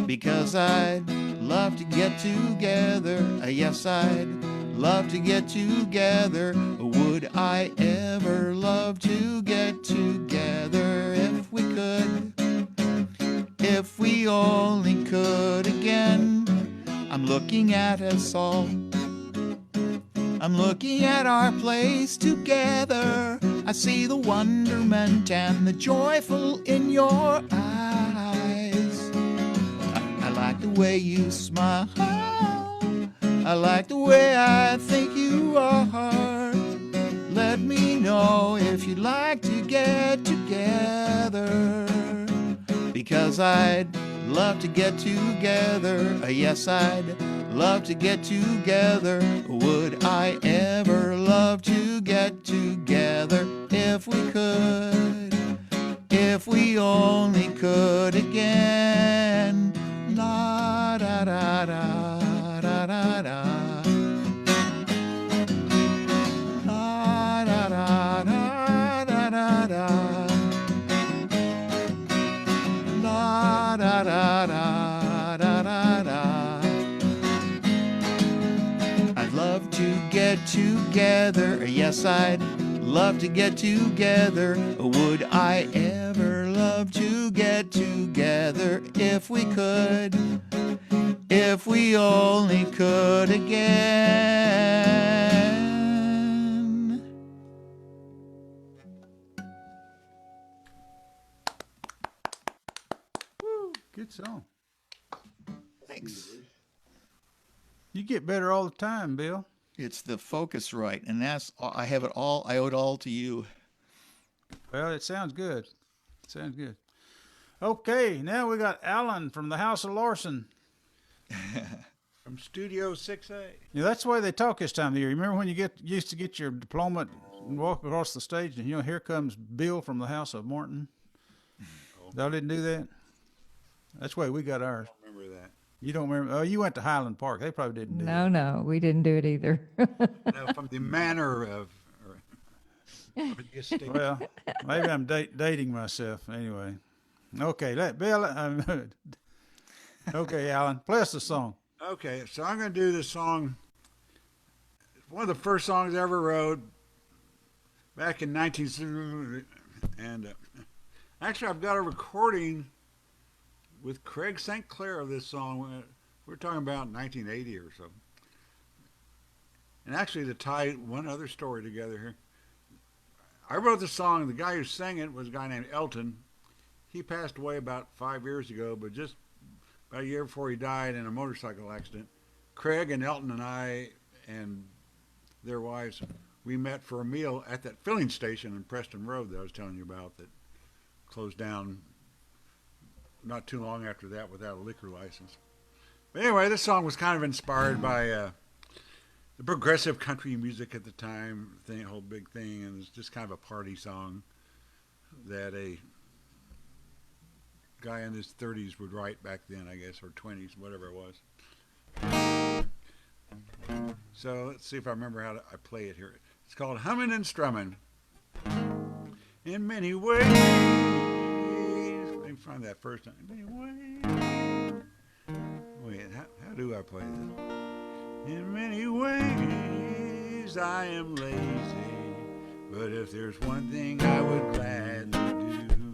because I'd love to get together. Yes, I'd love to get together. Would I ever love to get together if we could? If we only could again. I'm looking at us all, I'm looking at our place together. I see the wonderment and the joyful in your eyes. I like the way you smile, I like the way I think you are. Let me know if you'd like to get together, because I'd love to get together. Yes, I'd love to get together. Would I ever love to get together if we could? If we only could again. La da da da da da da. La da da da da da da. La da da da da da da. I'd love to get together. Yes, I'd love to get together. Would I ever love to get together if we could? If we only could again. Good song. Thanks. You get better all the time, Bill. It's the focus right, and that's I have it all. I owe it all to you. Well, it sounds good. Sounds good. Okay, now we got Alan from the House of Larson. From Studio 6A. Yeah, that's the way they talk this time of the year. Remember when you used to get your diploma and walk across the stage, and here comes Bill from the House of Martin. Y'all didn't do that? That's the way we got ours. I don't remember that. You don't remember? Oh, you went to Highland Park. They probably didn't do that. No, we didn't do it either. No, from the manner of. Well, maybe I'm dating myself. Anyway, okay, let Bill. Okay, Alan, play us the song. Okay, so I'm going to do this song. One of the first songs I ever wrote back in 1960, and actually I've got a recording with Craig St. Clair of this song. We're talking about 1980 or so. And actually, to tie one other story together here, I wrote the song. The guy who sang it was a guy named Elton. He passed away about 5 years ago, but just about a year before he died in a motorcycle accident, Craig and Elton and I and their wives, we met for a meal at that filling station in Preston Road that I was telling you about that closed down not too long after that without a liquor license. But anyway, this song was kind of inspired by the progressive country music at the time, whole big thing, and it's just kind of a party song that a guy in his 30s would write back then, I guess, or 20s, whatever it was. So let's see if I remember how I play it here. It's called Hummin' and Strummin'. In many ways, let me find that first time. In many ways. Wait, how do I play this? In many ways, I am lazy, but if there's one thing I would gladly do,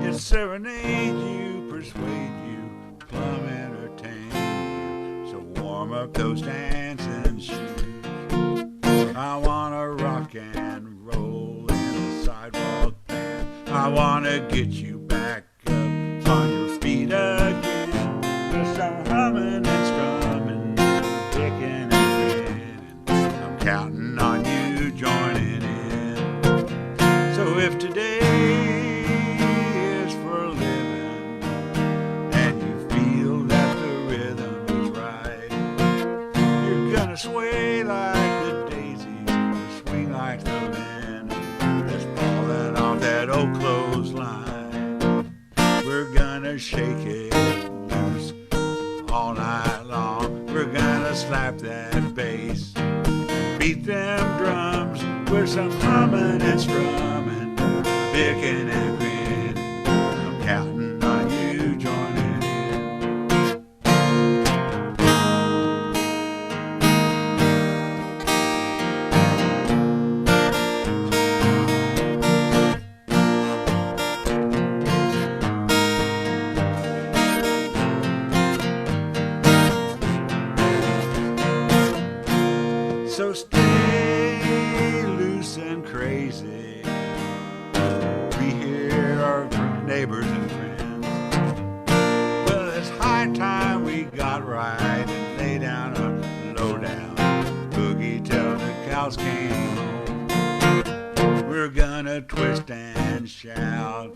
it's serenade you, persuade you, plumb entertain you. So warm up those dancing shoes. I wanna rock and roll in a sidewalk band. I wanna get you back up on your I'm humming and strumming, picking and grinning. I'm counting on you joining in. So if today is for living and you feel that the rhythm is right, you're gonna sway like the daisies, swing like the linen that's falling off that old clothesline. We're gonna shake it loose all night long. We're gonna slap that bass, beat them drums with some humming and strumming, picking and grinning. I'm counting on you joining in. So stay loose and crazy. We here are neighbors and friends. Well, it's high time we got right and lay down a low down boogie till the cows came home. We're gonna twist and shout,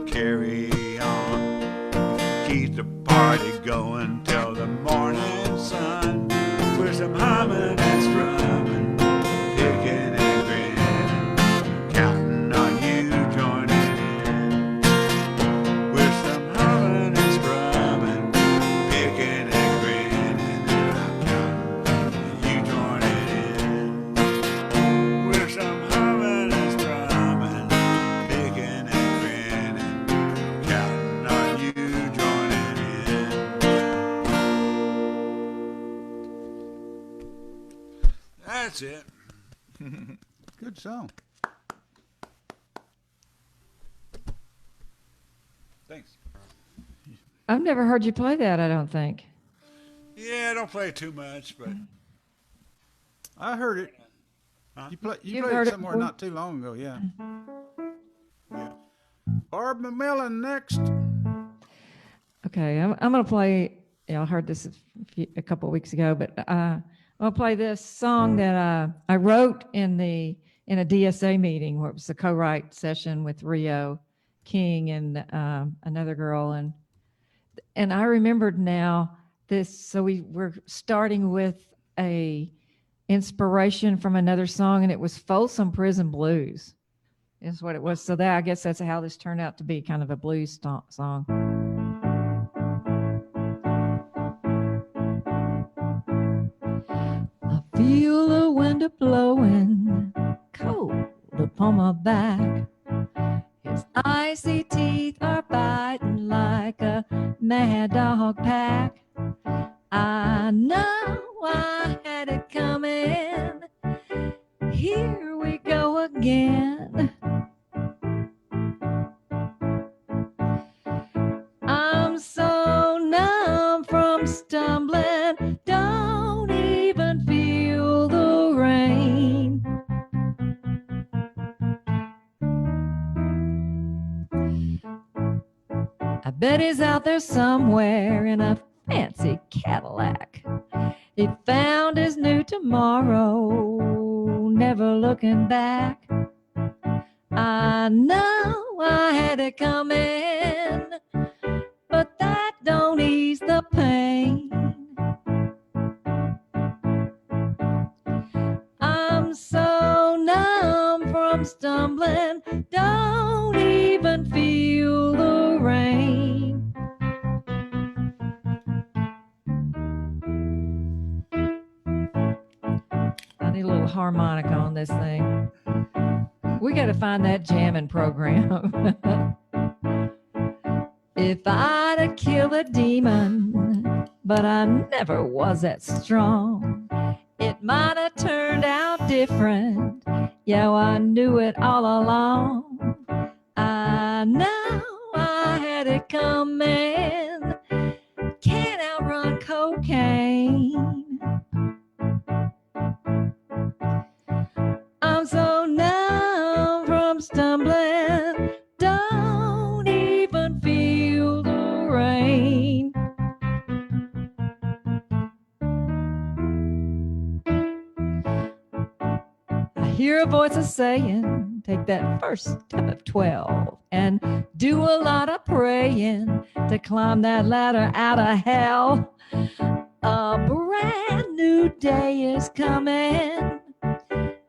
carry on, keep the party going till the morning sun. With some humming and strumming, picking and grinning, counting on you joining in. With some humming and strumming, picking and grinning, I'm counting on you joining in. With some humming and strumming, picking and grinning, I'm counting on you joining in. That's it. Good song. Thanks. I've never heard you play that, I don't think. Yeah, I don't play too much, but I heard it. Huh? You You've played heard it it somewhere before? not too long ago, yeah. yeah. Barb McMillan next. Okay, I'm going to play. Yeah, I heard this a couple of weeks ago, but I'm going to play this song that I wrote in a DSA meeting where it was a co-write session with Rio King and another girl, and I remembered now this. So we're starting with a inspiration from another song, and it was Folsom Prison Blues, is what it was. So that I guess that's how this turned out to be, kind of a blues song. I feel the wind blowing cold upon my back. His icy teeth are biting like a mad dog pack. I know I had it coming. Here we go again. I'm so numb from stumbling, don't even feel the rain. I bet he's out there somewhere in a fancy Cadillac. He found his new tomorrow, never looking back. I know I had it coming, but that don't ease the pain. I'm so numb from stumbling, don't even feel the rain. I need a little harmonica on this thing. We got to find that jamming program. If I'd have killed a demon, but I never was that strong, it might have turned out different. Yeah, I knew it all along. I know I had it coming. Can't outrun cocaine. I'm so numb from stumbling, don't even feel the rain. hear a voice a saying, take that first step of 12 and do a lot of praying to climb that ladder out of hell. A brand new day is coming.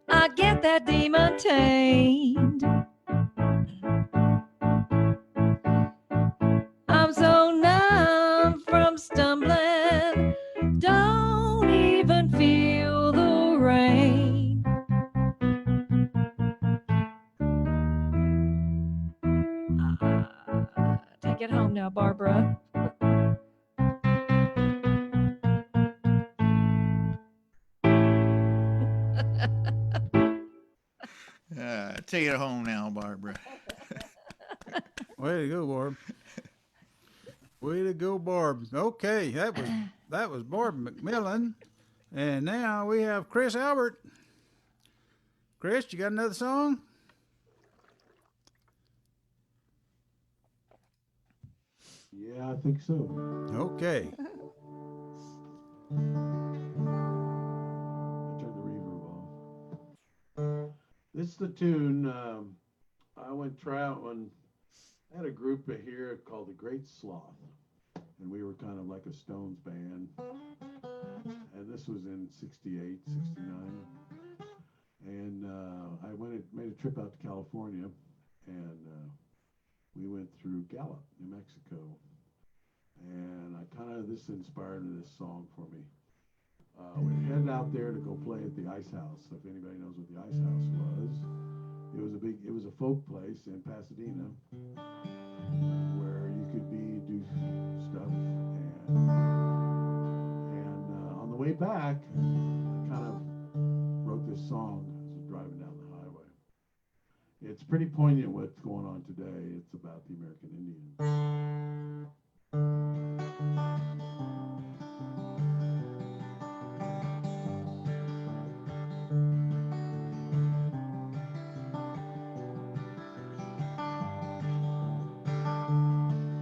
I get that demon tamed. I'm so numb from stumbling, don't even feel the rain. Take it home now, Barbara. Take it home now, Barbara. Way to go, Barb. Way to go, Barb. Okay, that was Barb McMillan, and now we have Chris Albert. Chris, you got another song? Yeah, I think so. Okay. Turn the reverb off. This is the tune I went try out when I had a group here called the Great Sloth, and we were kind of like a Stones band. And this was in '68, '69. And I made a trip out to California, and we went through Gallup, New Mexico. And this inspired this song for me. We headed out there to go play at the Ice House. If anybody knows what the Ice House was, it was a folk place in Pasadena where you could do stuff. And on the way back, I kind of wrote this song as I was driving down the highway. It's pretty poignant what's going on today. It's about the American Indian.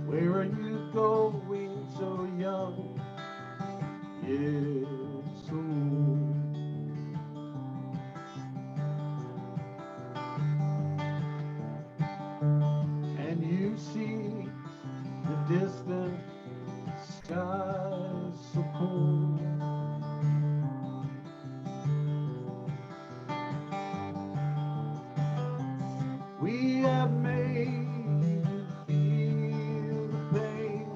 Where are you going so young, yet so old? Can you see the distant sky so cold? We have made you feel the pain.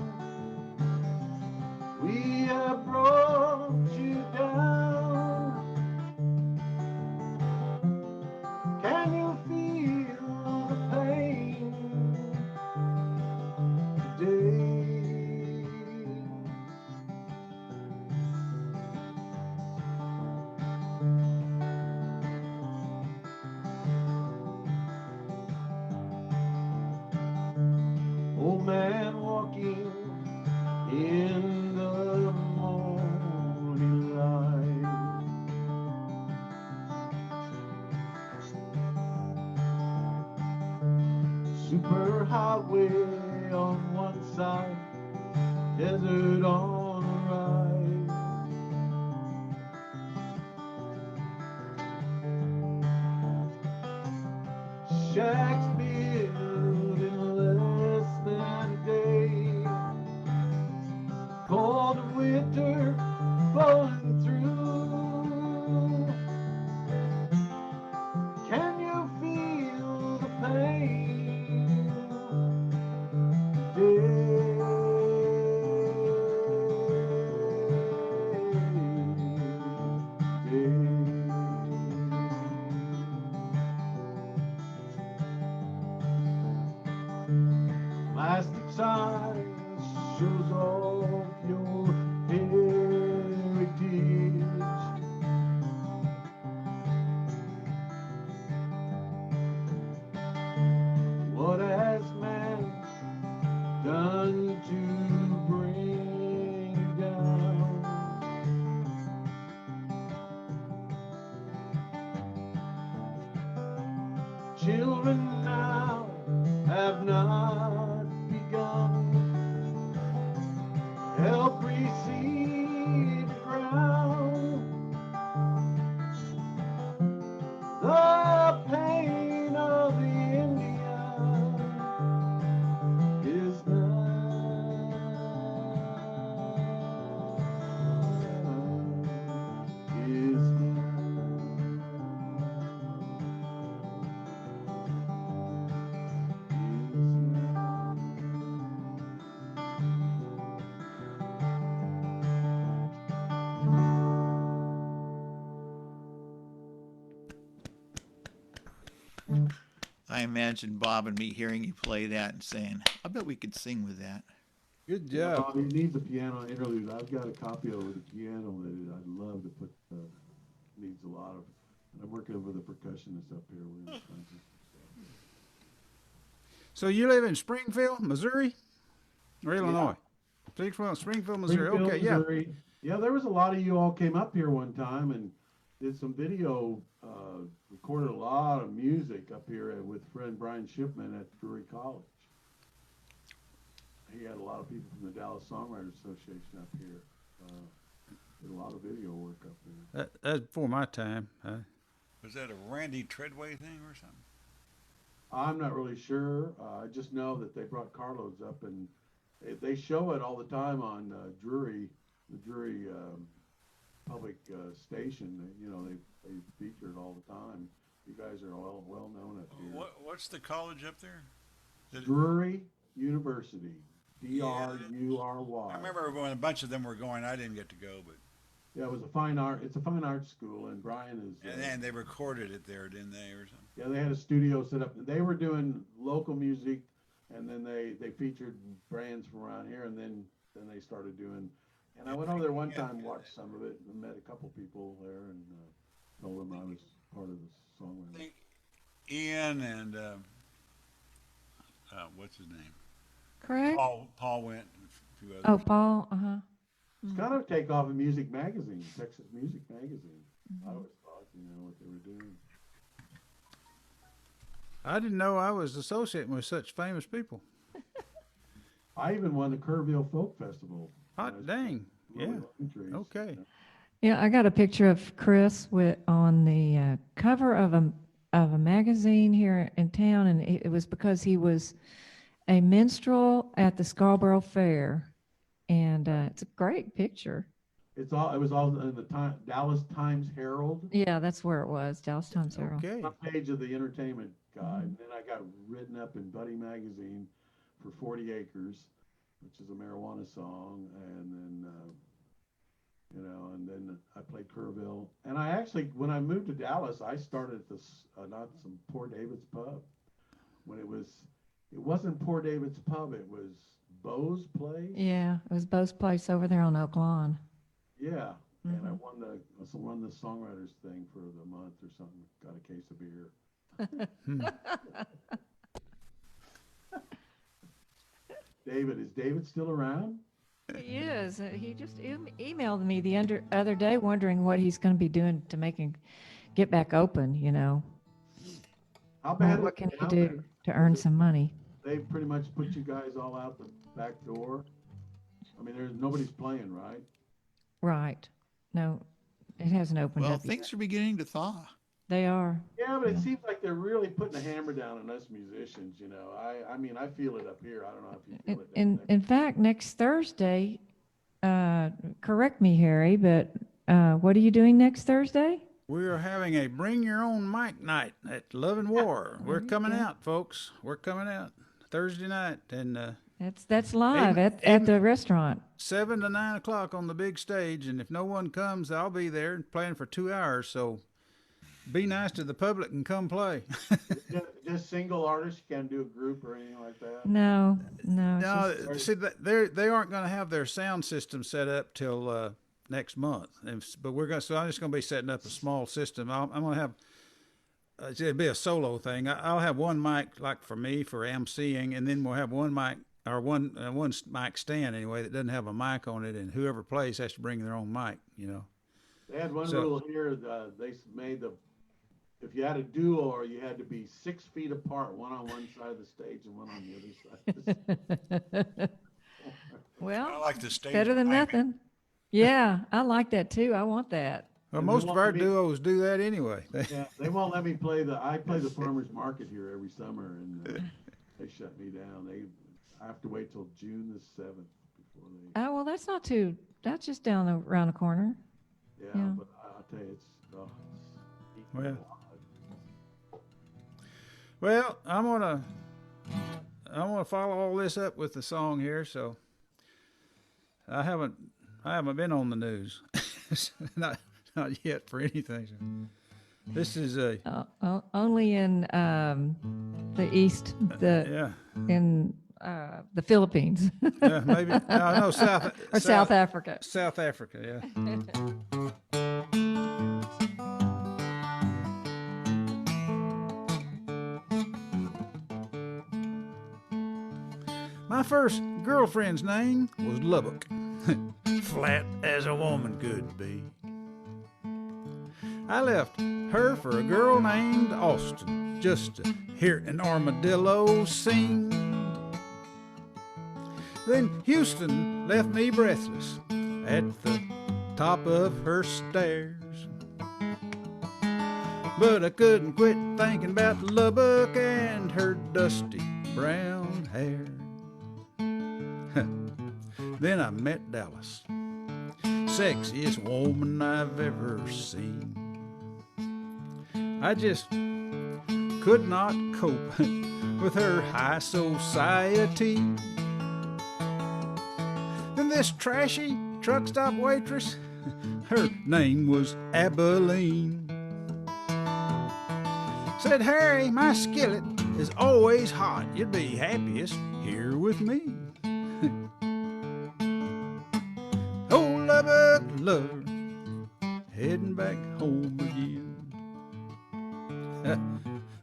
We have brought you down. Can you feel the pain today? Old man walking in the morning light. Superhighway on one side, desert on the right. Shacks built in less than a day. Cold winter blowing through. Can you feel the pain today? I imagine Bob and me hearing you play that and saying, I bet we could sing with that. Good Yeah, job. he needs a piano interlude. I've got a copy of the piano that I'd love to put. Needs a lot of. And I'm working with a percussionist up here. We're gonna find some- So you live in Springfield, Missouri, or Illinois? Springfield, Missouri. Springfield, Okay, yeah. Missouri. Yeah, there was a lot of you all came up here one time and did some video, recorded a lot of music up here with friend Brian Shipman at Drury College. He had a lot of people from the Dallas Songwriters Association up here. Did a lot of video work up there. That's before my time. Was that a Randy Treadway thing or something? I'm not really sure. I just know that they brought carloads up and they show it all the time on Drury, the Drury public station. You know, they feature it all the time. You guys are well known up here. What's the college up there? Drury University, D-R-U-R-Y. I remember when a bunch of them were going. I didn't get to go, but Yeah, it was a fine art. It's a fine arts school, and Brian is. and they recorded it there, didn't they, or something? Yeah, they had a studio set up. They were doing local music, and then they featured bands from around here, and then they started doing. And I went over there one time, watched some of it, and met a couple people there, and told them I was part of the I songwriting. think Ian and what's his name? Correct? Paul went. And a few others. Oh, Paul. Uh-huh. It's kind of a takeoff of Music Magazine, Texas Music Magazine. I always thought, what they were doing. I didn't know I was associating with such famous people. I even won the Kerrville Folk Festival. Hot dang. Yeah. Countries. Okay. Yeah, I got a picture of Chris on the cover of a magazine here in town, and it was because he was a minstrel at the Scarborough Fair, and it's a great picture. It was all in the Dallas Times Herald. Yeah, that's where it was, Dallas Times Herald. Okay. Front page of the entertainment guide, and then I got written up in Buddy Magazine for 40 Acres, which is a marijuana song, and then and then I played Kerrville. And I actually, when I moved to Dallas, I started at this not some Poor David's Pub. When it wasn't Poor David's Pub, it was Bo's Place. Yeah, it was Bo's Place over there on Oak Lawn. Yeah, and I won the songwriters thing for the month or something. Got a case of beer. Is David still around? He is. He just emailed me the other day wondering what he's going to be doing to get back open, How bad What is can it he down do there? to earn some money? They pretty much put you guys all out the back door. I mean, nobody's playing, right? Right. No, it hasn't opened Well, up yet. things are beginning to thaw. They are. Yeah, but it seems like they're really putting a hammer down on us musicians. I mean, I feel it up here. I don't know if you feel it down there. In fact, next Thursday, correct me, Harry, but what are you doing next Thursday? We are having a bring your own mic night at Love and War. We're coming out, folks. We're coming out Thursday night, and That's live Even- at the restaurant. 7 to 9 o'clock on the big stage. And if no one comes, I'll be there and playing for 2 hours. So be nice to the public and come play. Just single artists, you can't do a group or anything like that. No. It's No, just- see, they aren't going to have their sound system set up till next month. But so I'm just going to be setting up a small system. I'm going to have it'll be a solo thing. I'll have one mic like for me for emceeing, and then we'll have one mic or one mic stand anyway that doesn't have a mic on it, and whoever plays has to bring their own mic. They had one So- rule here. They made if you had a duo, or you had to be 6 feet apart, one on one side of the stage and one on the other side of the stage. I Well, like the stage. better than behind me. nothing. Yeah, I like that too. I want that. Well, And they most of want our me- duos do that anyway. Yeah, they won't let me play I play the farmer's market here every summer, and they shut me down. I have to wait till June the 7th before they. Oh, well, that's just around the corner. Yeah, yeah. but I'll tell you, it's Well. Well, I'm gonna follow all this up with the song here. So I haven't been on the news, not yet for anything. This is a Only in the East, yeah, in the Philippines yeah, maybe no South or South Africa. South Africa, yeah. My first girlfriend's name was Lubbock, flat as a woman could be. I left her for a girl named Austin, just to hear an armadillo sing. Then Houston left me breathless at the top of her stairs. But I couldn't quit thinking about Lubbock and her dusty brown hair. Then I met Dallas, sexiest woman I've ever seen. I just could not cope with her high society. Then this trashy truck stop waitress, her name was Abilene, said, "Harry, my skillet is always hot. You'd be happiest here with me." Oh, Lubbock lover, heading back home again.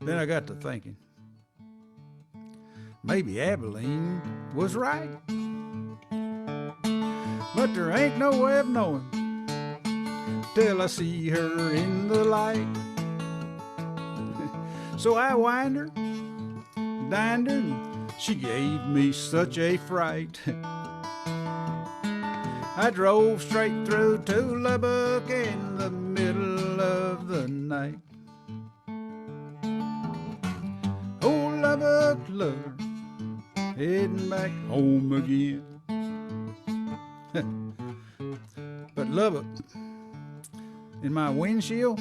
Then I got to thinking, maybe Abilene was right, but there ain't no way of knowing till I see her in the light. So I wined her, dined her, and she gave me such a fright. I drove straight through to Lubbock in the middle of the night. Oh, Lubbock lover, heading back home again. But Lubbock, in my windshield,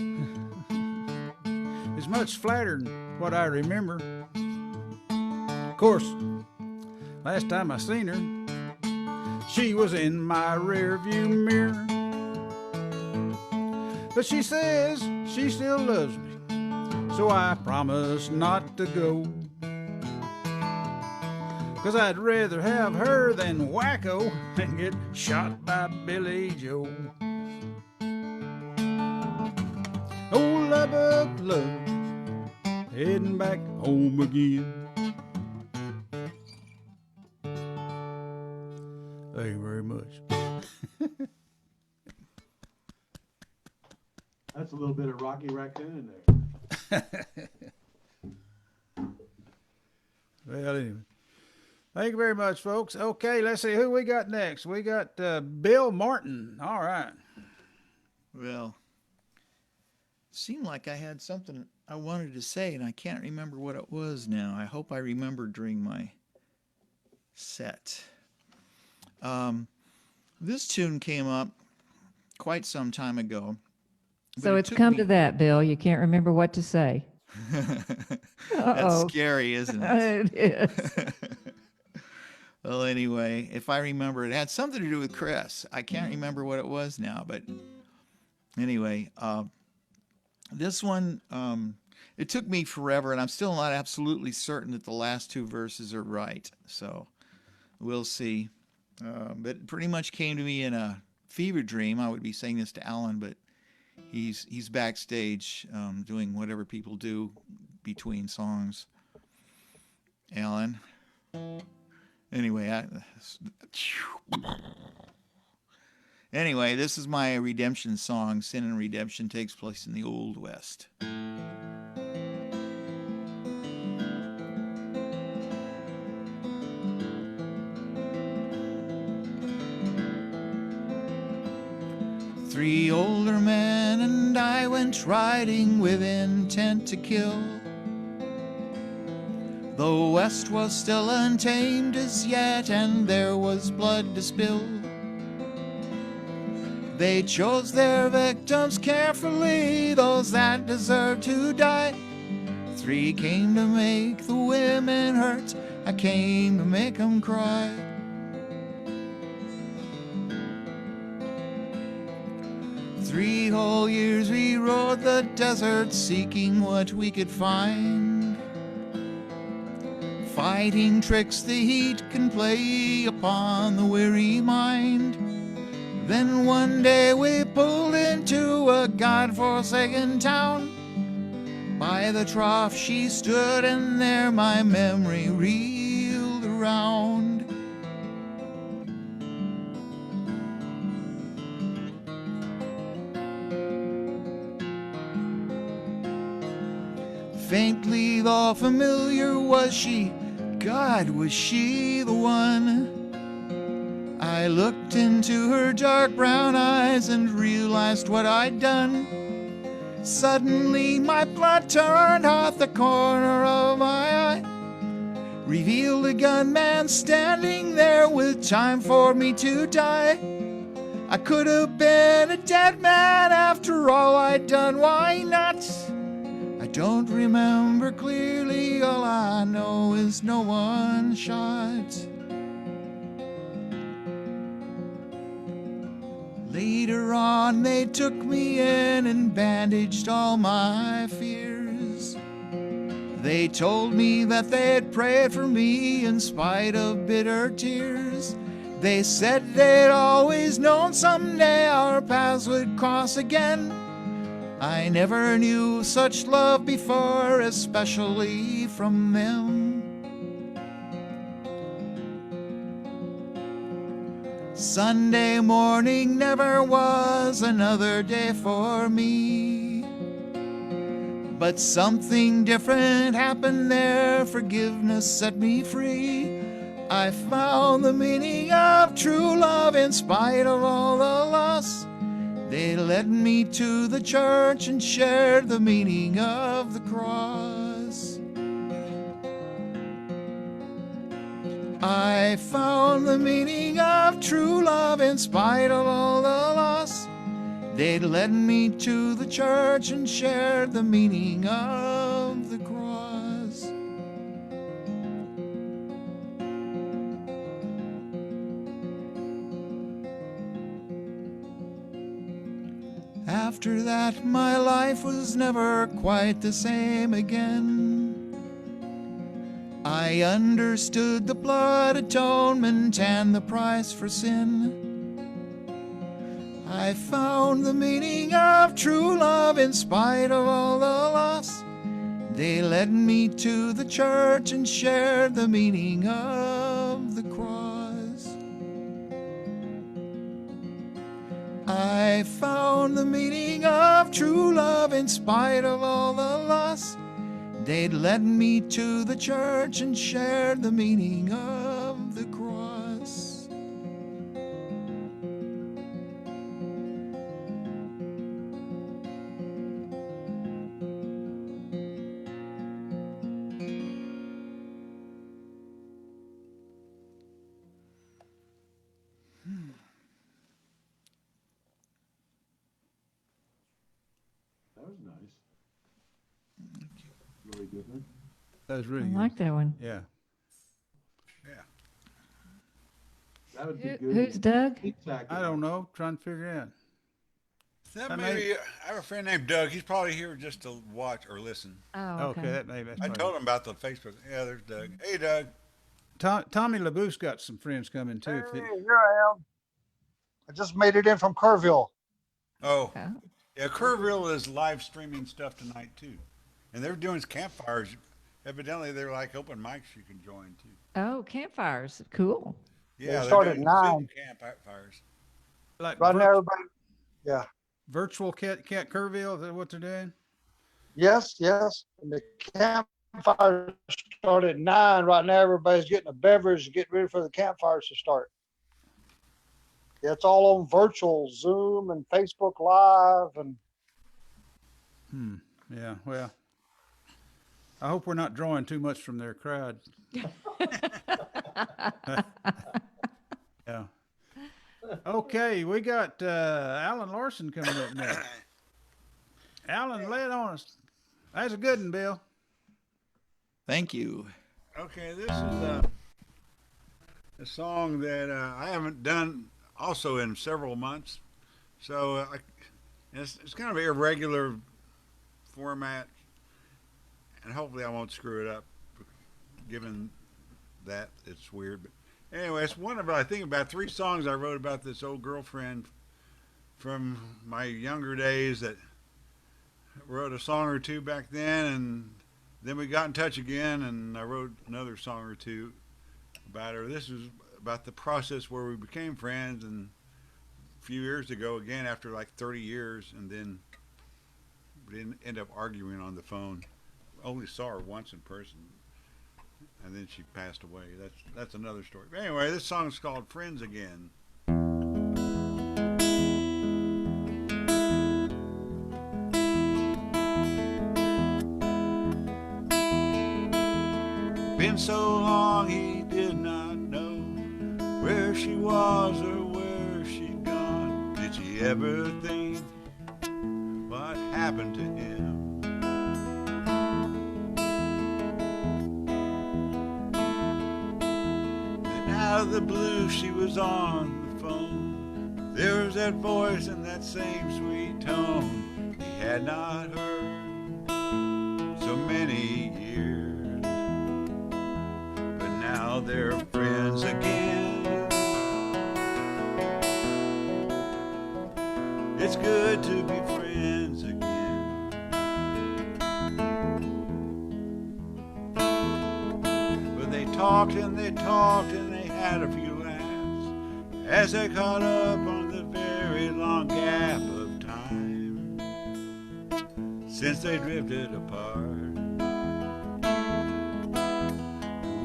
is much flatter than what I remember. Of course, last time I seen her, she was in my rearview mirror. But she says she still loves me, so I promise not to go. 'Cause I'd rather have her than wacko and get shot by Billy Joe. Oh, Lubbock love, heading back home again. Thank you very much. That's a little bit of Rocky Raccoon in there. Well, anyway. Thank you very much, folks. Okay, let's see who we got next. We got Bill Martin. All right. Well, seemed like I had something I wanted to say, and I can't remember what it was now. I hope I remember during my set. This tune came up quite some time ago. So it's come to that, Bill. You can't remember what to say. That's scary, isn't it? It is. Well, anyway, if I remember, it had something to do with Chris. I can't remember what it was now, but anyway, this one, it took me forever, and I'm still not absolutely certain that the last two verses are right. So we'll see. But it pretty much came to me in a fever dream. I would be saying this to Alan, but he's backstage doing whatever people do between songs. Alan. Anyway, anyway, this is my redemption song. Sin and Redemption takes place in the Old West. 3 older men and I went riding with intent to kill. The West was still untamed as yet, and there was blood to spill. They chose their victims carefully, those that deserved to die. 3 came to make the women hurt, I came to make them cry. 3 whole years we rode the desert seeking what we could find, fighting tricks the heat can play upon the weary mind. Then one day we pulled into a God-forsaken town. By the trough she stood, and there my memory reeled around. Faintly though familiar was she, God, was she the one? I looked into her dark brown eyes and realized what I'd done. Suddenly my blood turned hot, the corner of my eye revealed a gunman standing there with time for me to die. I could have been a dead man after all I'd done, why not? I don't remember clearly, all I know is no one shot. Later on they took me in and bandaged all my fears. They told me that they'd prayed for me in spite of bitter tears. They said they'd always known someday our paths would cross again. I never knew such love before, especially from them. Sunday morning never was another day for me, but something different happened there. Forgiveness set me free. I found the meaning of true love in spite of all the loss. They led me to the church and shared the meaning of the cross. I found the meaning of true love in spite of all the loss. They led me to the church and shared the meaning of the cross. After that, my life was never quite the same again. I understood the blood atonement and the price for sin. I found the meaning of true love in spite of all the loss. They led me to the church and shared the meaning of the cross. I found the meaning of true love in spite of all the loss. They'd led me to the church and shared the meaning of the cross. That was nice. Really different. That was really I good. like that one. Yeah. That would be good. Who's Doug? I don't know. Trying to figure it out. That That maybe I have a friend named Doug. He's probably here just to watch or listen. Oh, Okay, that maybe. That's I part told of him about the Facebook. Yeah, there's Doug. Hey, Doug. it. Tommy LaBousse got some friends coming too. Hey, here I am. I just made it in from Kerrville. Oh, Oh. yeah. Kerrville is live streaming stuff tonight too, and they're doing campfires. Evidently, they're like open mics you can join too. Oh, campfires. Cool. Yeah, They start they're at doing 9. campfires. Like Right now, everybody. Yeah. virtual cat Kerrville. Is that what they're doing? Yes, yes. And the campfire start at 9. Right now, everybody's getting a beverage to get ready for the campfires to start. Yeah, it's all on virtual Zoom and Facebook Live, and Yeah. Well, I hope we're not drawing too much from their crowd. Yeah. Okay, we got Alan Larson coming up next. Alan, lay it on us. That's a good one, Bill. Thank you. Okay, this is a song that I haven't done also in several months. So And it's kind of an irregular format, and hopefully I won't screw it up, given that it's weird. But anyway, it's one of, I think, about 3 songs I wrote about this old girlfriend from my younger days that wrote a song or 2 back then, and then we got in touch again, and I wrote another song or 2 about her. This was about the process where we became friends, and a few years ago, again, after like 30 years, and then we didn't end up arguing on the phone. Only saw her once in person, and then she passed away. That's another story. But anyway, this song is called Friends Again. Been so long he did not know where she was or where she'd gone. Did she ever think what happened to him? Then out of the blue she was on the phone. There was that voice and that same sweet tone he had not heard so many years. Now they're friends again. It's good to be friends again. But they talked and they talked and they had a few laughs as they caught up on the very long gap of time since they drifted apart.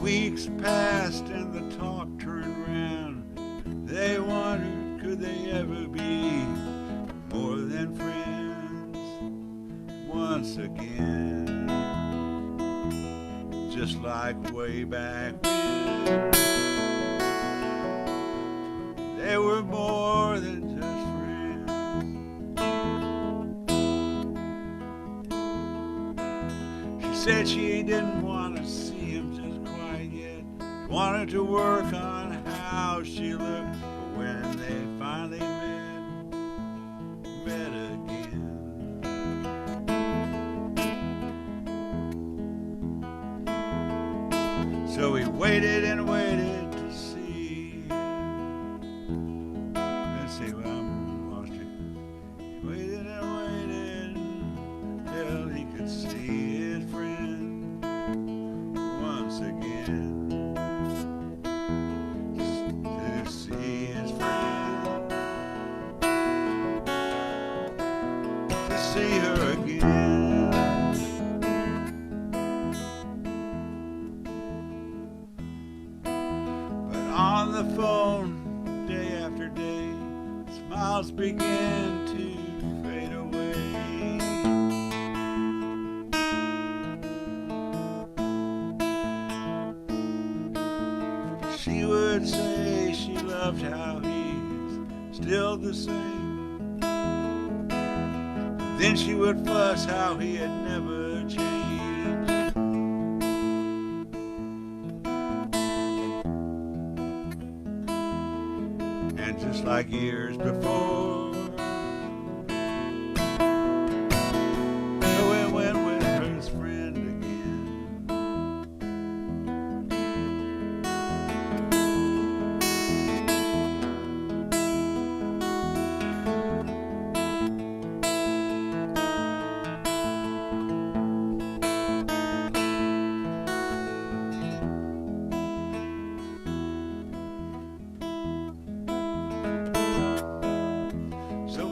Weeks passed and the talk turned round. They wondered, could they ever be more than friends once again? Just like way back when they were more than just friends. She said she didn't want to see him just wanted to work on how she looked, but when they finally met again. So he waited and waited to see. Let's see, well, I'm lost you. He waited and waited till he could see his friend once again. See her again. But on the phone, day after day, smiles begin to fade away. She would say she loved how he's still the same. Then she would fuss how he had never changed. And just like years before, so he went with his friend again.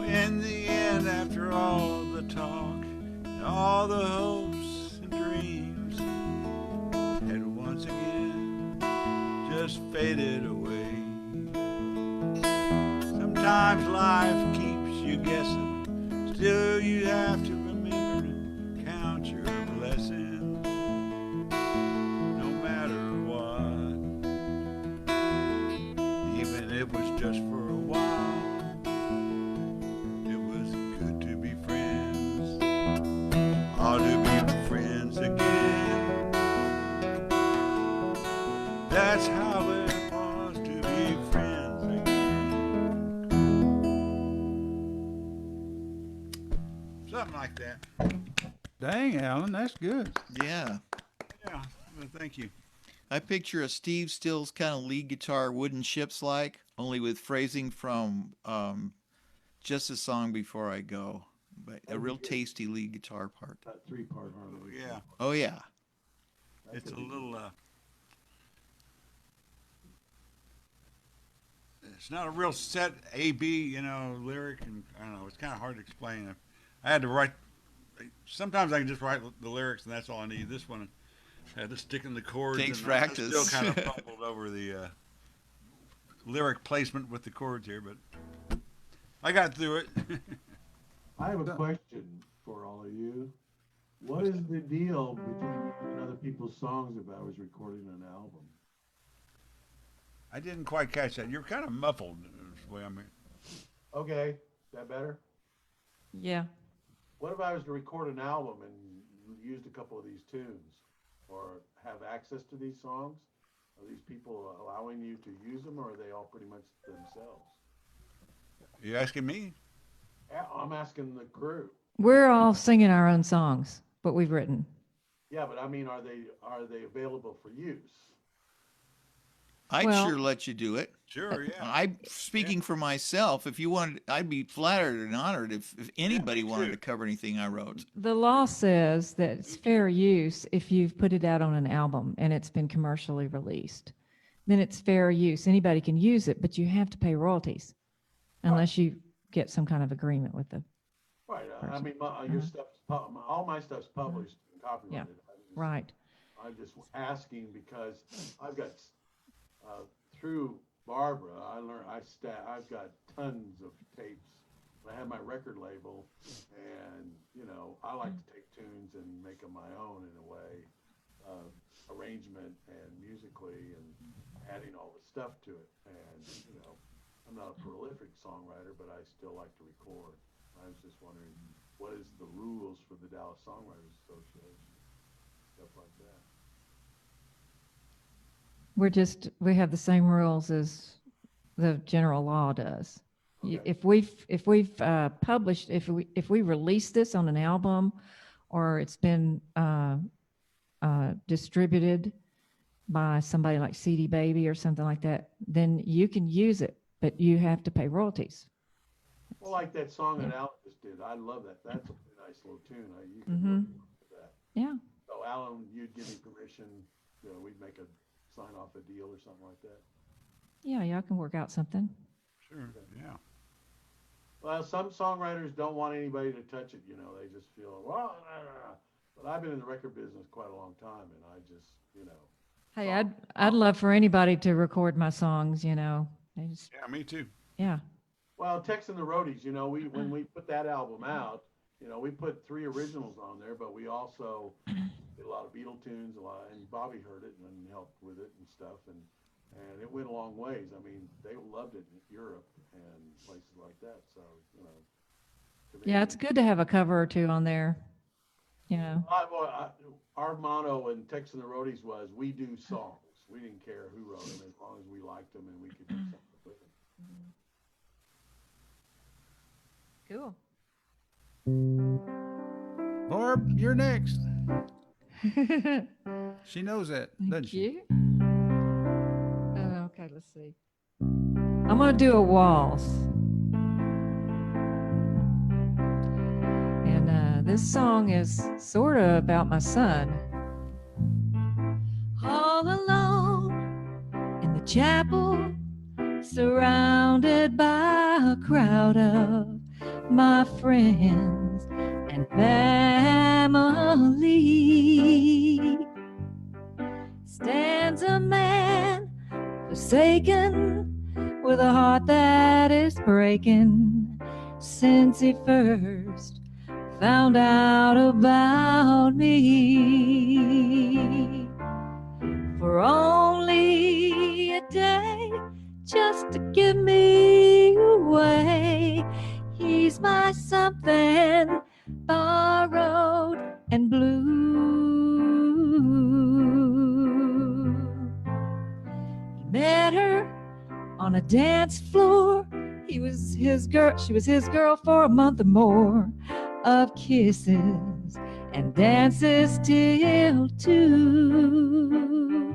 In the end, after all the talk and all the hopes and dreams had once again just faded away. Sometimes life keeps you guessing, still you have to remember to count your blessings, no matter what, even if it was just for a while. To be friends again. That's how it was to be friends again. something like that. Dang, Alan, that's good. Yeah. Yeah, well, thank you. I picture a Steve Stills kind of lead guitar, Wooden Ships like, only with phrasing from Just a Song Before I Go. But a real tasty lead guitar part. That 3-part harmony. Yeah, Oh, yeah. it's a little. It's not a real set A B, lyric, and I don't know. It's kind of hard to explain. I had to write. Sometimes I can just write the lyrics, and that's all I need. This one, I had to stick in the chords. Takes and practice. I still kind of fumbled over the lyric placement with the chords here, but I got through it. I have a question for all of you. What is the deal between you and other people's songs if I was recording an album? I didn't quite catch that. You're kind of muffled. Is the way I'm here. Okay, is that better? Yeah. What if I was to record an album and used a couple of these tunes or have access to these songs? Are these people allowing you to use them, or are they all pretty much themselves? You asking me? Yeah, I'm asking the crew. We're all singing our own songs, what we've written. Yeah, but I mean, are they available for use? I'd Well- sure let you do it. Sure, yeah. Speaking for myself, if you wanted, I'd be flattered and honored if anybody me wanted too. to cover anything I wrote. The law says that it's fair use if you've put it out on an album and it's been commercially released. Then it's fair use. Anybody can use it, but you have to pay royalties unless you get some kind of agreement with them. Right. I mean, your stuff's all my stuff's published and copyrighted. Right. I'm just asking because I've got through Barbara, I've got tons of tapes. I have my record label, and I like to take tunes and make them my own in a way, arrangement and musically, and adding all the stuff to it. And I'm not a prolific songwriter, but I still like to record. I was just wondering, what is the rules for the Dallas Songwriters Association, stuff like that. We have the same rules as the general law does. Okay. If we've published, if we release this on an album, or it's been distributed by somebody like CD Baby or something like that, then you can use it, but you have to pay royalties. Well, like that song that Alan just did, I love that. That's a nice little tune. You can Mhm. work with that. Yeah. So Alan, you'd give me permission, we'd make a sign off a deal or something like that. Yeah, y'all can work out something. Sure, yeah. Well, some songwriters don't want anybody to touch it, they just feel, well, nah. But I've been in the record business quite a long time, and I just, Hey, I'd love for anybody to record my songs, They just, Yeah, me too. yeah. Well, Tex and the Roadies, when we put that album out, we put 3 originals on there, but we also did a lot of Beatle tunes, and Bobby heard it and helped with it and stuff, and it went a long ways. I mean, they loved it in Europe and places like that. So, to me, Yeah, it's good to have a cover or two on there, our motto in Tex and the Roadies was, we do songs. We didn't care who wrote them as long as we liked them and we could do something with them. Cool. Barb, you're next. She knows that, doesn't Thank she? you. Okay, let's see. I'm going to do a waltz. And this song is sort of about my son. All alone in the chapel, surrounded by a crowd of my friends and family, stands a man forsaken with a heart that is breaking since he first found out about me. For only a day, just to give me away, he's my something borrowed and blue. He met her on a dance floor. He was his girl, she was his girl for a month or more. of kisses and dances till 2.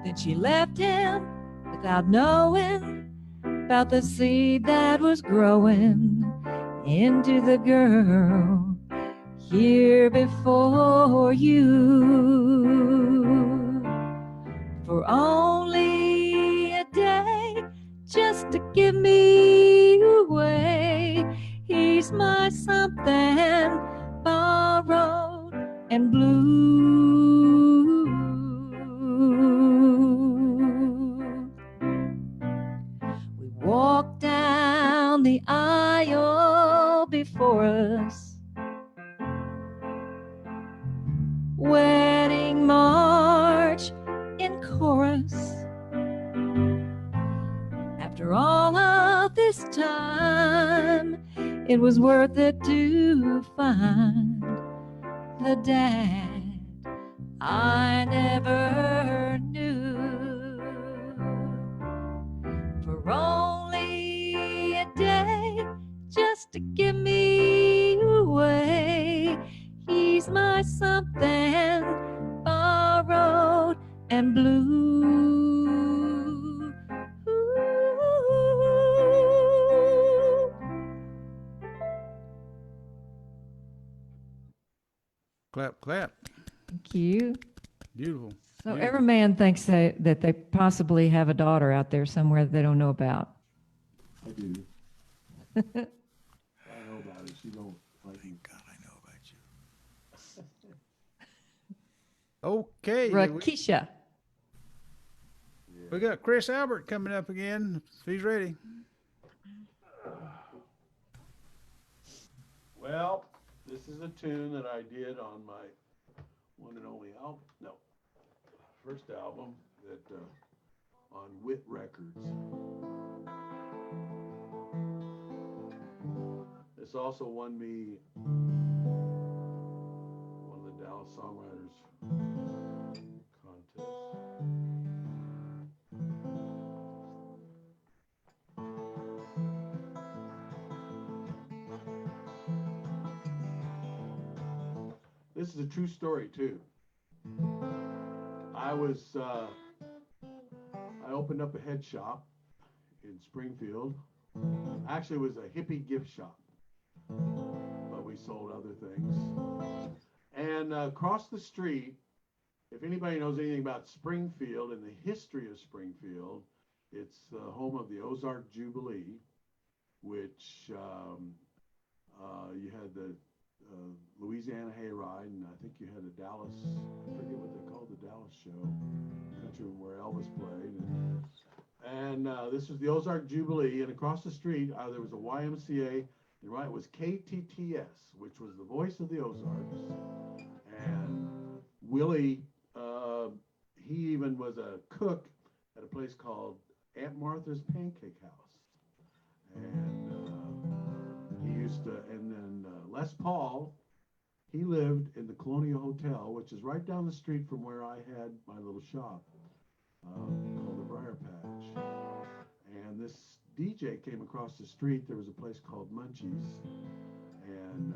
Then she left him without knowing about the seed that was growing into the girl here before you. For only a day, just to give me away, he's my something borrowed and blue. We walked down the aisle before us, wedding march in chorus. After all of this time, it was worth it to find the dad I never knew. For only a day, just to give me away, he's my something borrowed and blue. Clap, clap. Thank you. Beautiful. So Beautiful. every man thinks that they possibly have a daughter out there somewhere that they don't know about. I do. I know about it. She don't like me. God, I know about you. Okay. Rakisha. We got Chris Albert coming up again, if he's ready. Well, this is a tune that I did on my one and only album. No, first album that on Wit Records. This also won me one of the Dallas Songwriters contests. This is a true story too. I opened up a head shop in Springfield. Actually, it was a hippie gift shop, but we sold other things. And across the street, if anybody knows anything about Springfield and the history of Springfield, it's the home of the Ozark Jubilee, which you had the Louisiana Hayride, and I think you had a Dallas, I forget what they called the Dallas show, country where Elvis played. And this was the Ozark Jubilee, and across the street there was a YMCA, and right was KTTS, which was the voice of the Ozarks. And Willie, he even was a cook at a place called Aunt Martha's Pancake House. And he used to, and then Les Paul, he lived in the Colonial Hotel, which is right down the street from where I had my little shop called the Briar Patch. And this DJ came across the street. There was a place called Munchies, and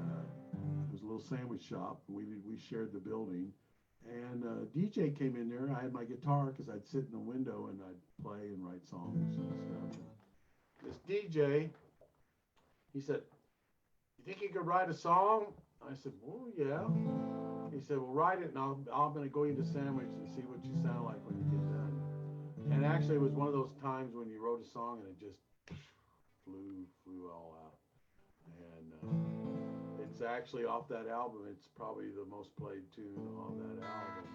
it was a little sandwich shop. We shared the building, and DJ came in there. I had my guitar because I'd sit in the window and I'd play and write songs and stuff. And this DJ, he said, "You think you could write a song?" I said, "Well, yeah." He said, "Well, write it, and I'm going to go eat a sandwich and see what you sound like when you get done." And actually, it was one of those times when you wrote a song and it just flew all out. And it's actually off that album. It's probably the most played tune on that album.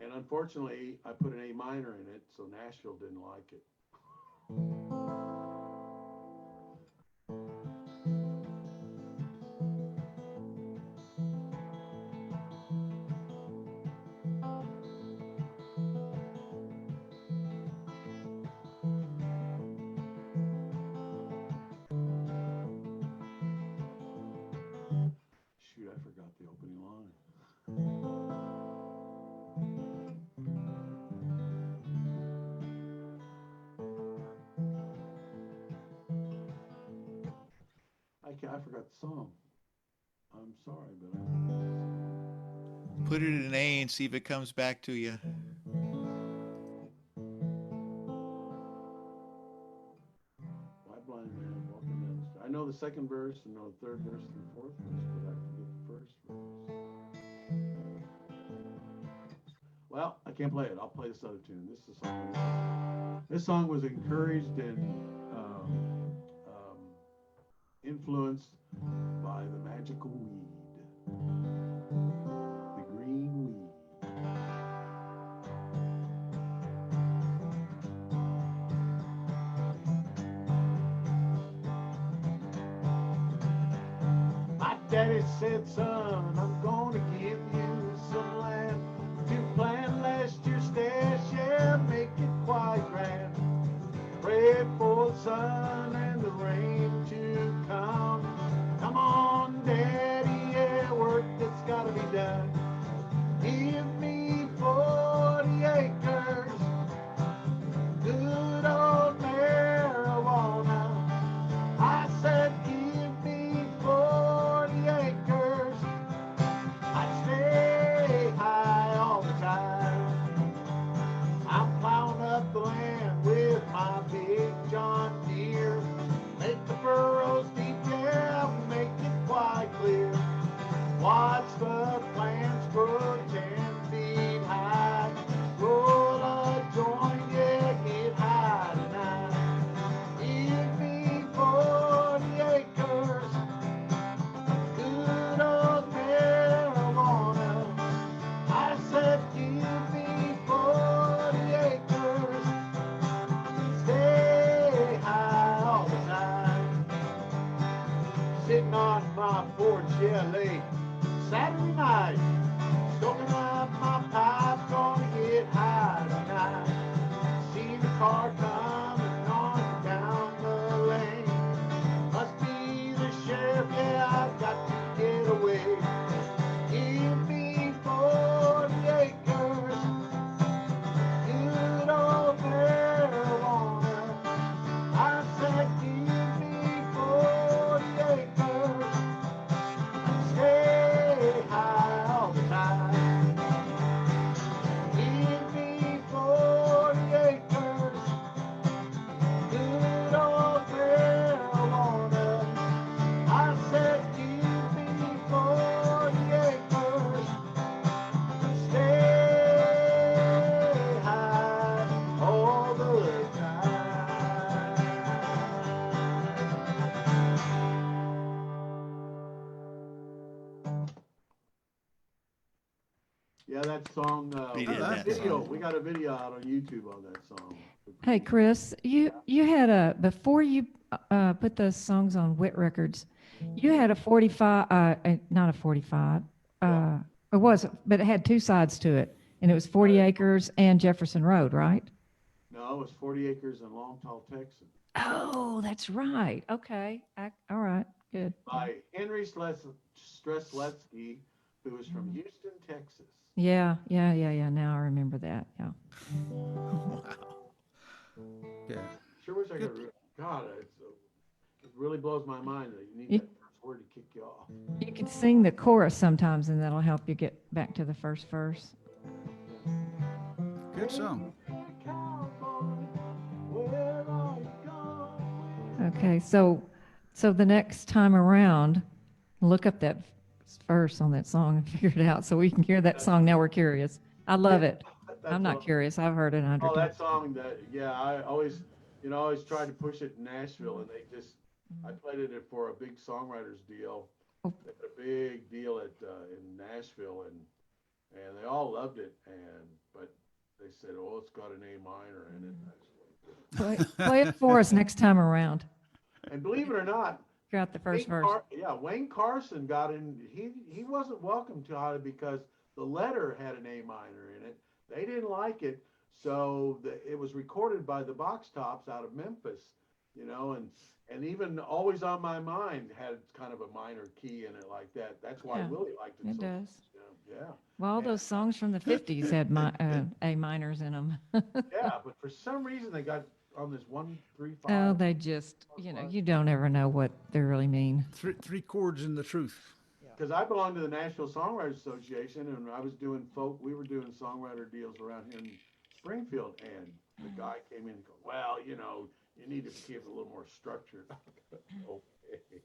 And unfortunately, I put an A minor in it, so Nashville didn't like it. Shoot, I forgot the opening line. can't. I forgot the song. I'm sorry, but Put it in A and see if it comes back to you. why blind man walking down the street? I know the second verse, and know the third verse and the fourth verse, but I forget the first verse. Well, I can't play it. I'll play this other tune. This is a song. This song was encouraged and influenced by the magical weed, the green weed. My daddy said, son, I'm gonna give you some land to plant last year's stash, yeah, make it quite grand. Pray for the sun and the rain to come. Come on, daddy, yeah, work that's gotta be done. Give me 40 acres, good old marijuana. I said, give me 40 acres, I'd stay high all the time. I'm plowing up the land with my big John Deere. Make the furrows deep, yeah, make it quite clear. Watch the plants grow 10 feet high. Roll a joint, yeah, get high tonight. Give me 40 acres, good old marijuana. I said, give me 40 acres, stay high all the time. Sitting on my porch, yeah, late Saturday night, smoking up my pipe, gonna get high tonight. See the car coming on down the lane. Must be the sheriff, yeah, I've got to get away. Give me 40 acres, good old marijuana. I said, give me 40 acres, stay high all the time. Give me 40 acres, good old marijuana. I said, give me 40 acres, stay high all the time. Yeah, that song. He did that video. song. We got a video out on YouTube on that song. Hey, Chris, you had a before you put those songs on Wit Records, you had a 45, not a 45. It was, but it had two sides to it, and it was 40 acres and Jefferson Road, right? No, it was 40 acres in Longtall, Texas, Oh, that's right. Okay, all right, good. by Henry Stresletsky, who was from Houston, Texas. Yeah. Now I remember that. Yeah. Yeah. Sure wish I could. God, it really blows my mind that you need You- that first word to kick you off. You can sing the chorus sometimes, and that'll help you get back to the first verse. Good song. Okay, so the next time around, look up that verse on that song and figure it out so we can hear that song. Now we're curious. I love it. I'm not curious. I've heard it 100 Oh, that times. song, I always, always tried to push it in Nashville, and I played it for a big songwriters deal. Oh. They had a big deal in Nashville, and they all loved it, but they said, oh, it's got an A minor in it. Play it for us next time around. And believe it or not, Figure out the first verse. Wayne Carson got in. He wasn't welcome to it because the letter had an A minor in it. They didn't like it, so it was recorded by the Box Tops out of Memphis, and even Always on My Mind had kind of a minor key in it like that. That's why Yeah, Willie liked it. it so does. much. Yeah. Well, all those songs from the 50s had A minors in them. Yeah, but for some reason they got on this 1-3-5. Oh, they just, you don't ever know what they really mean. Three chords in the truth. Because I belong to the National Songwriters Association, and I was doing we were doing songwriter deals around here in Springfield, and the guy came in and goes, well, you need to keep it a little more structured. Okay.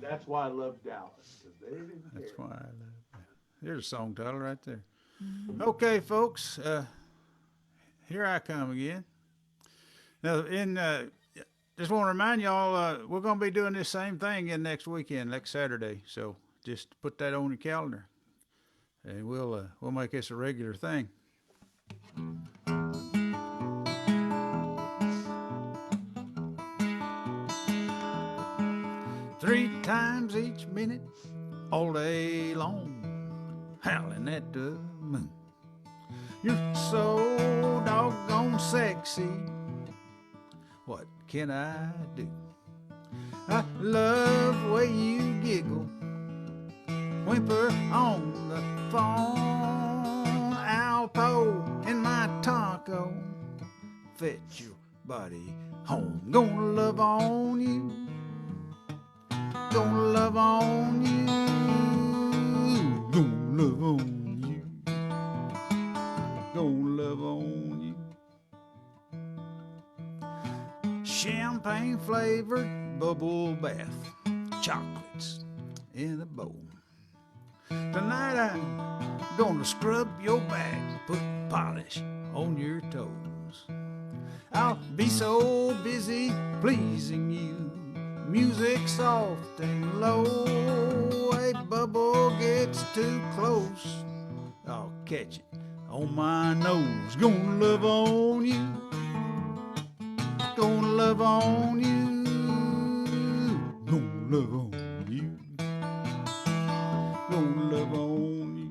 That's why I love Dallas, because they didn't care. That's why I love that. There's a song title right there. Okay, folks, here I come again. Now, just want to remind y'all, we're going to be doing this same thing in next weekend, next Saturday. So just put that on your calendar, and we'll make this a regular thing. Three times each minute, all day long, howling at the moon. You're so doggone sexy. What can I do? I love the way you giggle, whimper on the phone. Alpo in my taco, fetch your body home. Gonna love on you, gonna love on you, gonna love on you, gonna love on you. Champagne flavored bubble bath, chocolates in a bowl. Tonight I'm gonna scrub your back, put polish on your toes. I'll be so busy pleasing you, music soft and low. A bubble gets too close, I'll catch it on my nose. Gonna love on you, gonna love on you, gonna love on you, gonna love on you.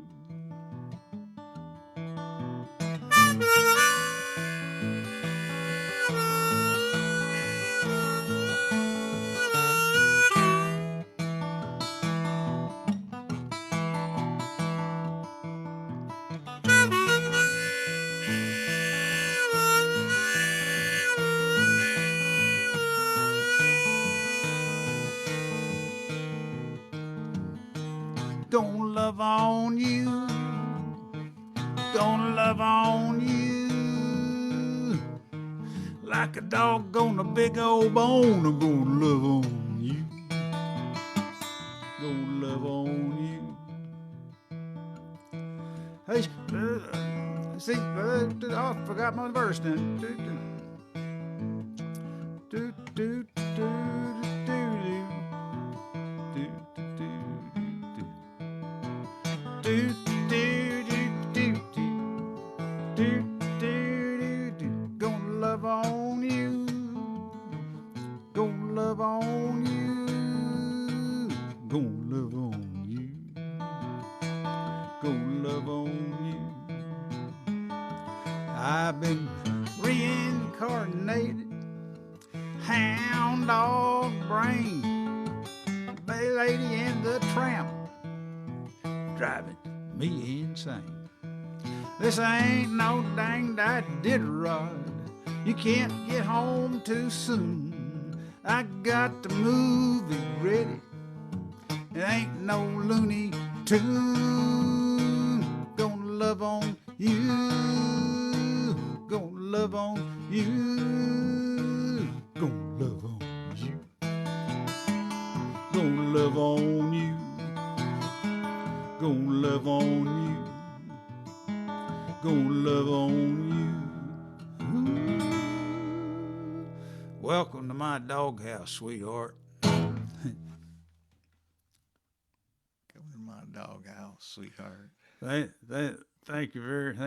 Gonna love on you, gonna love on you, like a dog on a big old bone. I'm gonna love on you, gonna love on you. Hey, see, I forgot my verse now. Do, do, do, do, do, do, do, do, do, do, do, do, do. Gonna love on you, gonna love on you, gonna love on you, gonna love on you. I've been reincarnated, hound dog brain, bay lady and the tramp, driving me insane. This ain't no dang Iditarod. You can't get home too soon. I got the movie ready. It ain't no Looney Tune. Gonna love on you, gonna love on you, gonna love on you, gonna love on you, gonna love on you, gonna love on you. Ooh. Welcome to my doghouse, sweetheart. Come to my doghouse, sweetheart. Thank you very much.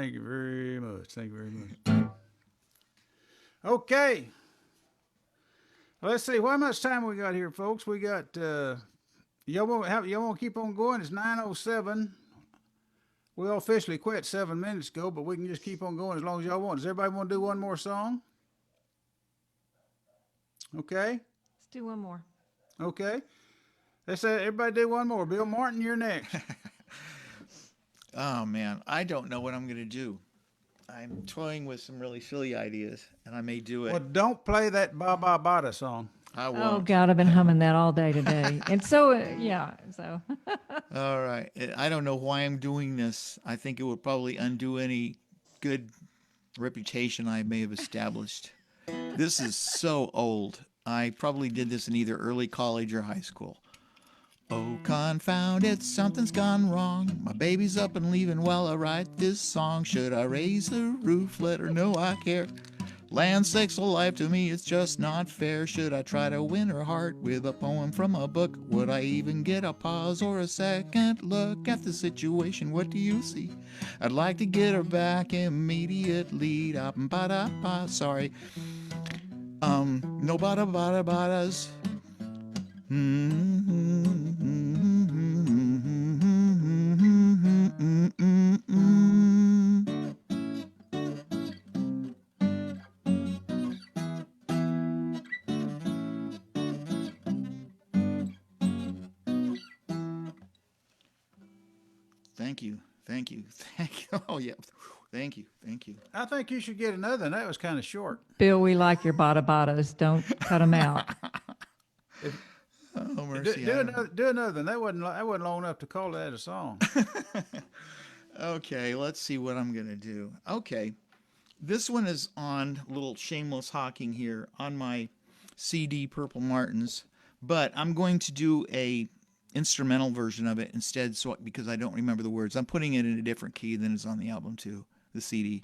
Thank you very much. Okay. Let's see. How much time we got here, folks? We got. Y'all want to keep on going? It's 9:07. We officially quit 7 minutes ago, but we can just keep on going as long as y'all want. Does everybody want to do one more song? Okay. Let's do one more. Okay. Let's say everybody do one more. Bill Martin, you're next. Oh man, I don't know what I'm gonna do. I'm toying with some really silly ideas, and I may do it. Well, don't play that Ba Ba Bada song. I Oh won't. God, I've been humming that all day today, and so yeah, so All right. I don't know why I'm doing this. I think it would probably undo any good reputation I may have established. This is so old. I probably did this in either early college or high school. Oh, confound it, something's gone wrong. My baby's up and leaving while I write this song. Should I raise the roof, let her know I care? Land sakes alive, to me it's just not fair. Should I try to win her heart with a poem from a book? Would I even get a pause or a second look at the situation? What do you see? I'd like to get her back immediately. Ba-da-ba, sorry. No bada-bada-badas. Thank you. Thank you. Thank you. Oh, yeah. Thank you. Thank you. I think you should get another one. That was kind of short. Bill, we like your bada badas. Don't cut them out. Oh, Do, mercy. do another. Do another one. That wasn't long enough to call that a song. Okay, let's see what I'm going to do. Okay. This one is on little shameless hawking here on my CD Purple Martins, but I'm going to do a instrumental version of it instead because I don't remember the words. I'm putting it in a different key than is on the album too, the CD.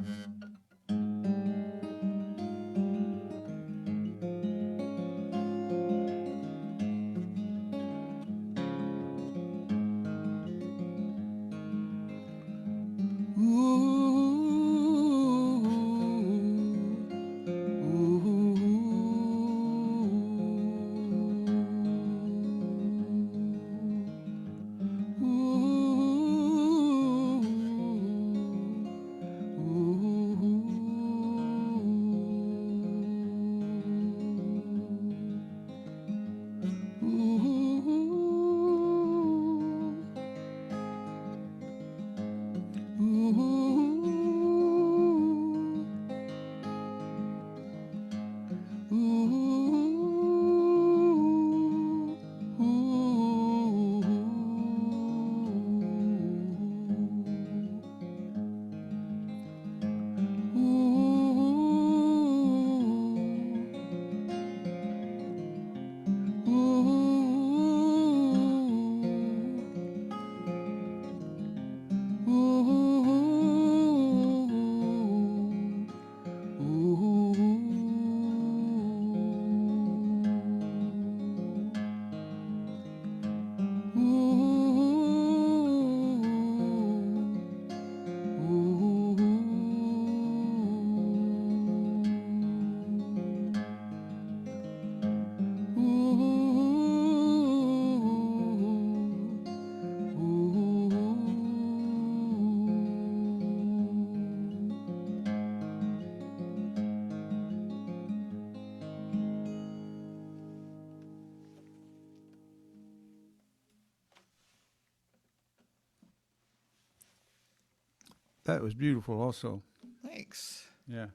That was beautiful, also. Thanks. Yeah.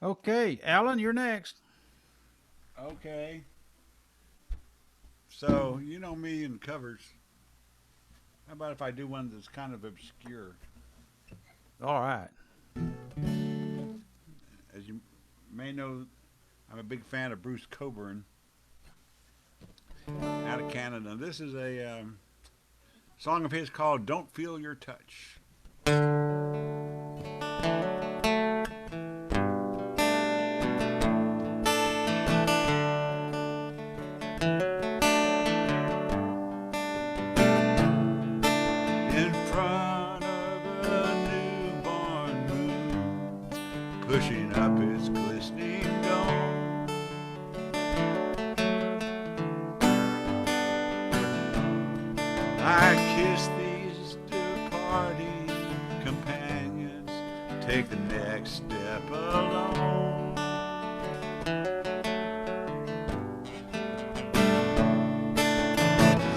Okay, Alan, you're next. Okay. So, you know me and covers. How about if I do one that's kind of obscure? All right. As you may know, I'm a big fan of Bruce Coburn out of Canada. This is a song of his called Don't Feel Your Touch. In front of a newborn moon, pushing up its glistening dome, I kiss these departing companions, take the next step alone.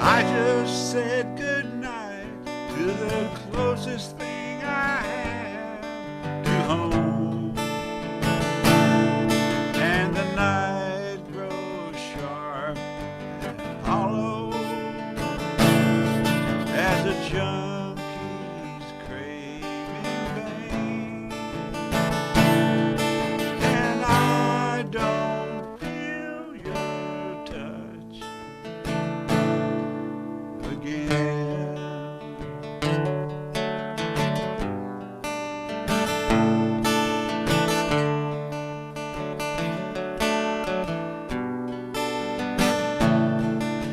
I just said goodnight to the closest thing I have to home. And the night grows sharp and hollow as a junkie's craving pain. And I don't feel your touch again.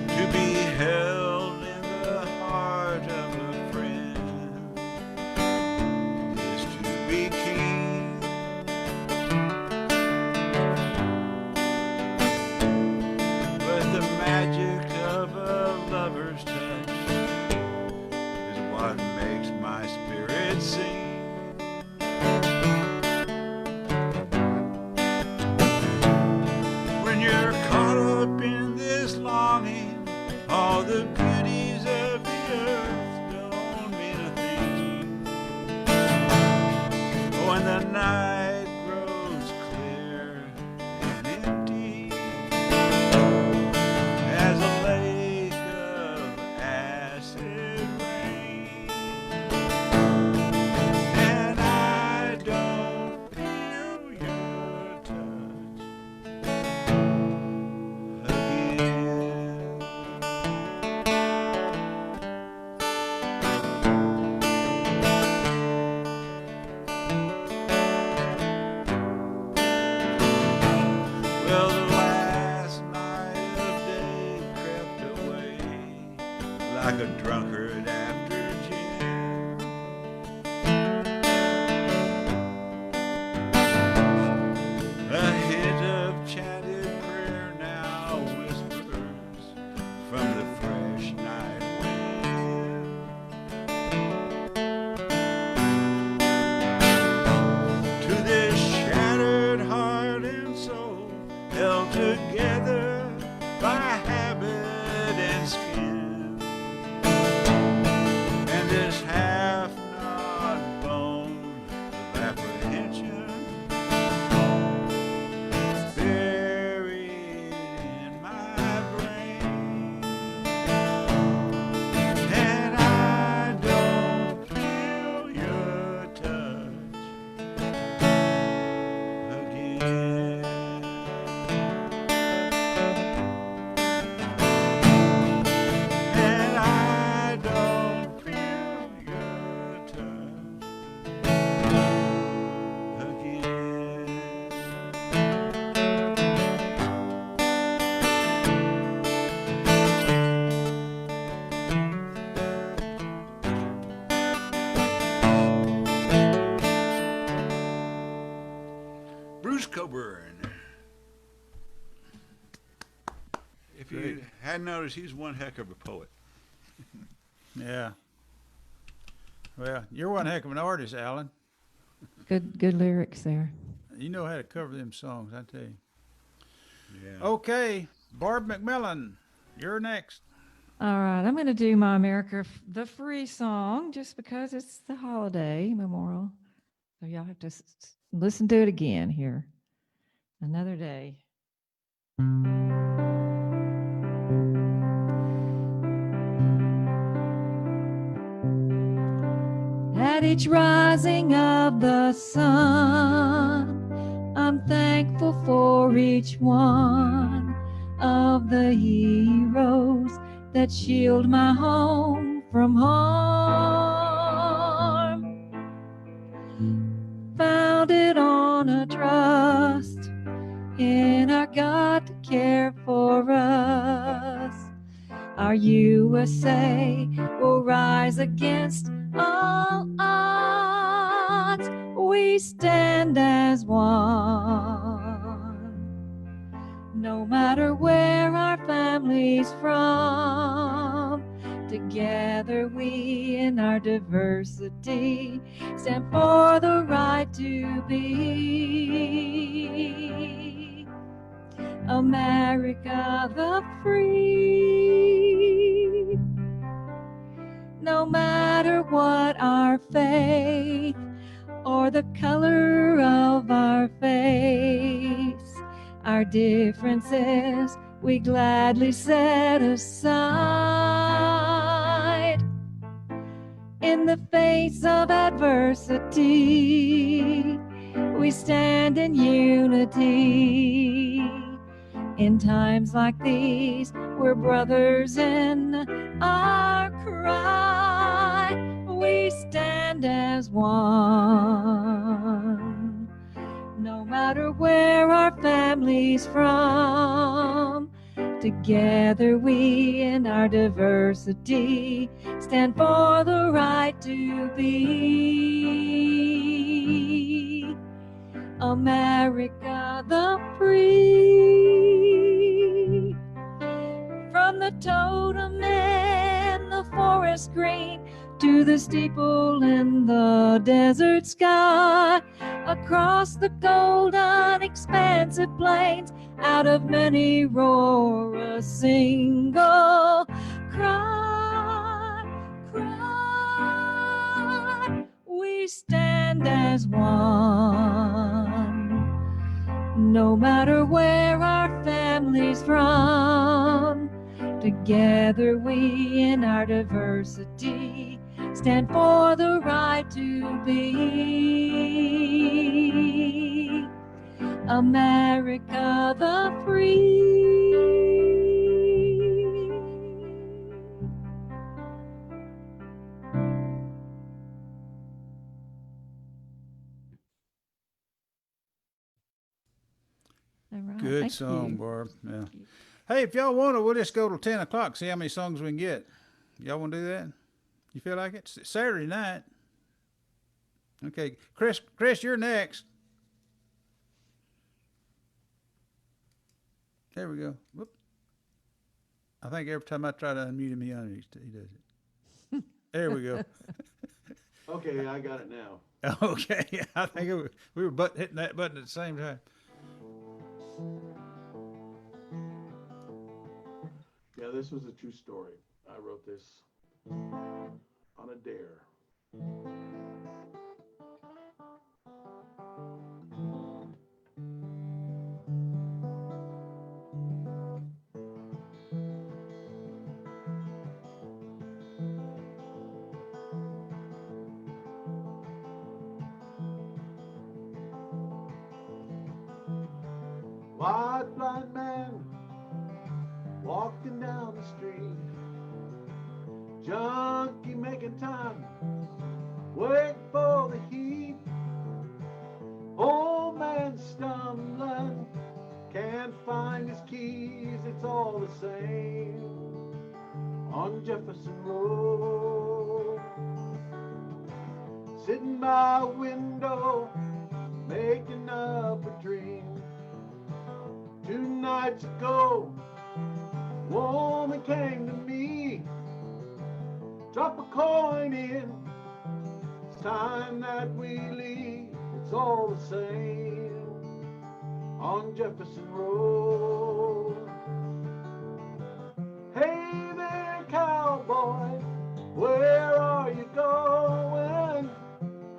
To be held in the heart of a friend is to be king. But the magic of a lover's touch is what makes my spirit sing. When you're caught up in this longing, all the beauties of the earth don't mean a thing. When the night grows clear and empty as a lake of acid rain, and I don't feel your touch again. Well, the last night of day crept away like a drunkard after gin. A hint of chanted prayer now whispers from the fresh night wind. To this shattered heart and soul, held together by habit and skin, and this half-gnawed bone of apprehension buried in my brain, and I don't feel your touch again. And I don't feel your touch again. Bruce Coburn. If you hadn't noticed, he's one heck of a poet. Yeah. Well, you're one heck of an artist, Alan. Good lyrics there. You know how to cover them songs, I tell you. Yeah. Okay, Barb McMillan, you're next. All right, I'm going to do my the Free song just because it's the holiday memorial. So y'all have to listen to it again here. Another day. At each rising of the sun, I'm thankful for each one of the heroes that shield my home from harm. Founded on a trust in our God to care for us, our USA will rise against all odds. We stand as one, no matter where our family's from. Together we in our diversity stand for the right to be America the free. No matter what our faith or the color of our face. Our differences we gladly set aside. In the face of adversity, we stand in unity. In times like these, we're brothers in our cry. We stand as one. No matter where our family's from, together we in our diversity stand for the right to be America the free. From the totem in the forest green to the steeple in the desert sky, across the golden expansive plains, out of many roar a single cry, cry. We stand as one, no matter where our family's from. Together we in our diversity stand for the right to be America the free. All right, Good thank song, you. Barb. Yeah. Hey, if y'all want to, we'll just go till 10 o'clock, see how many songs we can get. Y'all want to do that? You feel like it? It's Saturday night. Okay, Chris, you're next. There we go. Whoop. I think every time I try to unmute him, he does it. There we go. Okay, I got it now. Okay, I think we were hitting that button at the same time. Yeah, this was a true story. I wrote this on a dare. White blind man walking down the street, junkie making time, wait for the heat. Old man stumbling, can't find his keys, it's all the same on Jefferson Road. Sitting by a window, making up a dream. 2 nights ago, woman came to me, drop a coin in, it's time that we leave, it's all the same on Jefferson Road. Hey there, cowboy, where are you going?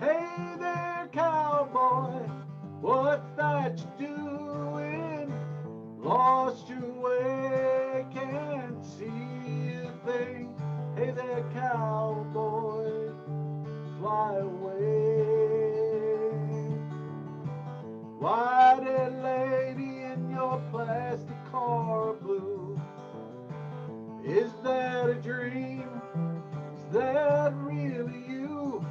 Hey there, cowboy, what's that you doing? Lost your way, can't see a thing. Hey there, cowboy, fly away. White-haired lady in your plastic car blue, is that a dream? Is that really you?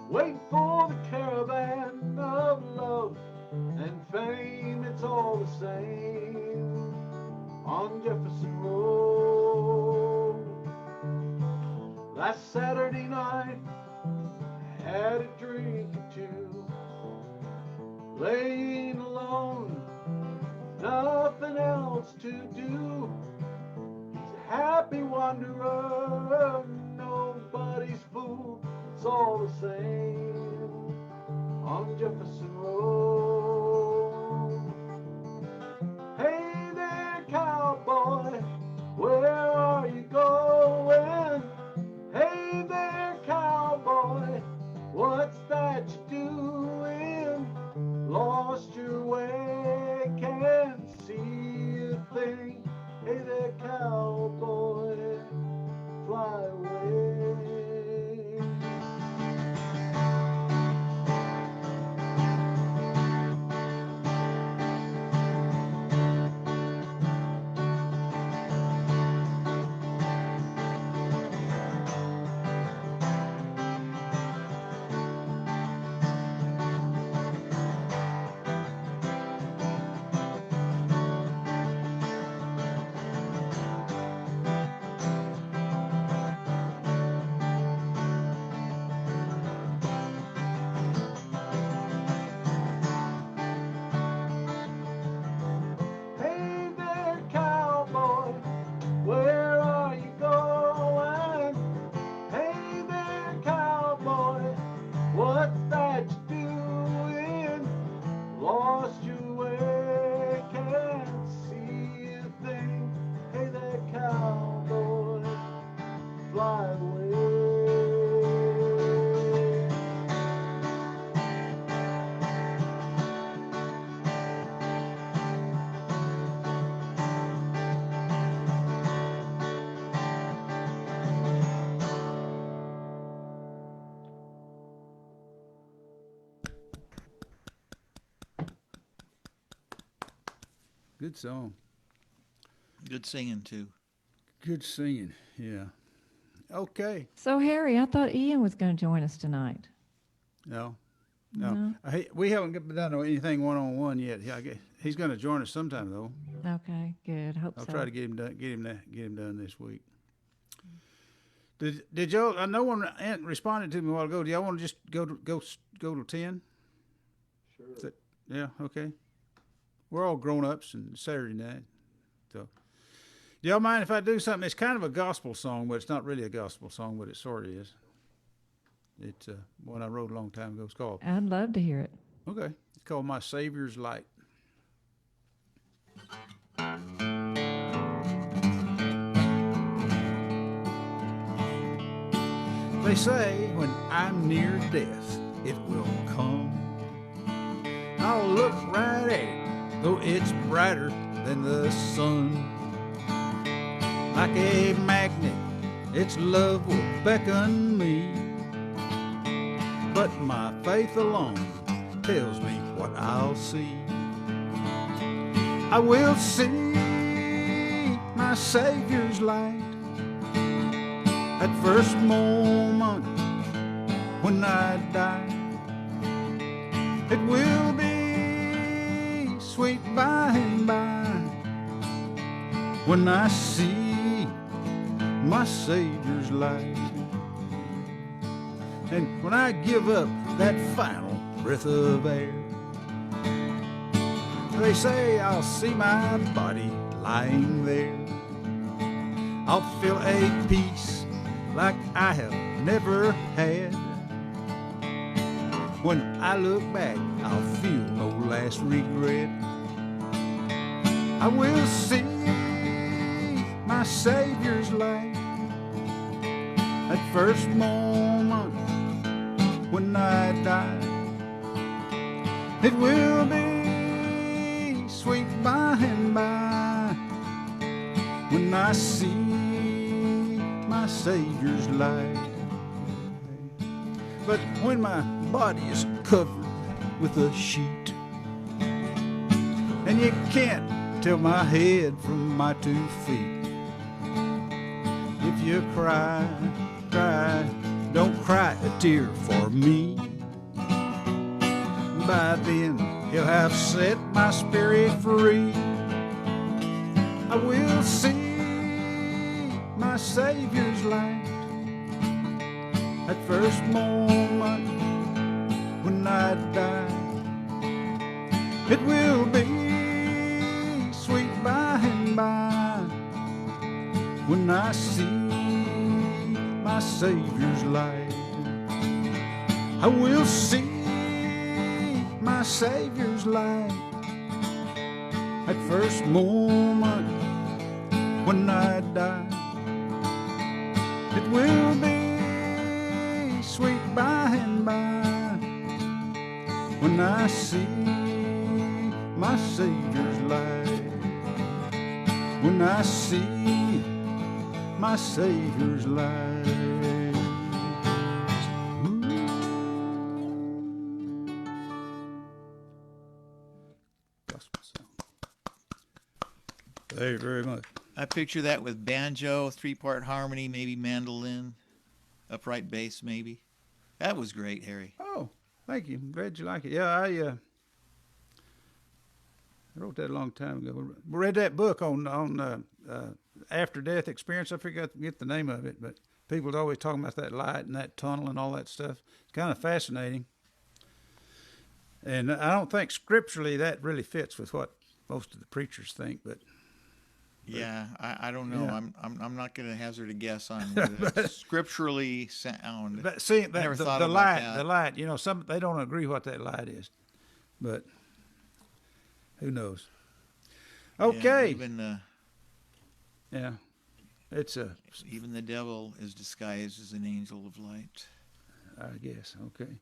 Wait for the caravan of love and fame, it's all the same on Jefferson Road. Last Saturday night, had a drink or two, laying alone, nothing else to do. He's a happy wanderer, nobody's fool, it's all the same on Jefferson Road. Hey there, cowboy, where are you going? Hey there, Good song. Good singing too. Good singing. Yeah. Okay. So, Harry, I thought Ian was going to join us tonight. No. No. No? We haven't done anything one-on-one yet. He's going to join us sometime, though. Okay, good. Hope I'll so. try to get him done this week. Did y'all? No one responded to me a while ago. Do y'all want to just go to 10? Sure. Yeah. Okay. We're all grown ups and Saturday night. So, do y'all mind if I do something? It's kind of a gospel song, but it's not really a gospel song, but it sort of is. It's one I wrote a long time ago. It's called. I'd love to hear it. Okay. It's called My Savior's Light. They say when I'm near death, it will come. I'll look right at it, though it's brighter than the sun. Like a magnet, its love will beckon me. But my faith alone tells me what I'll see. I will see my Savior's light. That first moment when I die, it will be sweet by and by when I see my Savior's light. And when I give up that final breath of air, they say I'll see my body lying there. I'll feel a peace like I have never had. When I look back, I'll feel no last regret. I will see my Savior's light. That first moment when I die, it will be sweet by and by when I see my Savior's light. But when my body is covered with a sheet and you can't tell my head from my 2 feet, if you cry, don't cry a tear for me. By then he'll have set my spirit free. I will see my Savior's light. That first moment when I die, it will be sweet by and by when I see my Savior's light. I will see my Savior's light. That first moment when I die, it will be sweet by and by when I see my Savior's light. When I see my Savior's light. Gospel song. Thank you very much. I picture that with banjo, 3-part harmony, maybe mandolin, upright bass, maybe. That was great, Harry. Oh, thank you. I'm glad you like it. Yeah, I wrote that a long time ago. We read that book on after death experience. I forgot to get the name of it, but people are always talking about that light and that tunnel and all that stuff. It's kind of fascinating. And I don't think scripturally that really fits with what most of the preachers think, but Yeah, I don't know. Yeah. I'm not going to hazard a guess on whether it's scripturally sound. But see, I never the thought the about light, that. the light. You know, some they don't agree what that light is, but who knows? Yeah, Okay, even it's a, even the devil is disguised as an angel of light. I guess. Okay.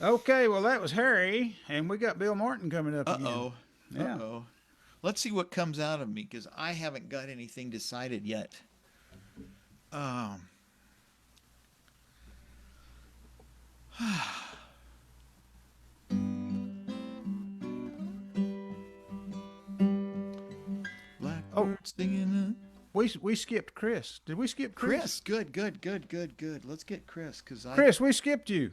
Okay. Well, that was Harry, and we got Bill Martin coming up again. Uh-oh. Yeah. Uh-oh. Let's see what comes out of me, because I haven't got anything decided yet. Oh, singing. we skipped Chris. Did we skip Chris? Chris, good. Let's get Chris, cause Chris, we skipped you.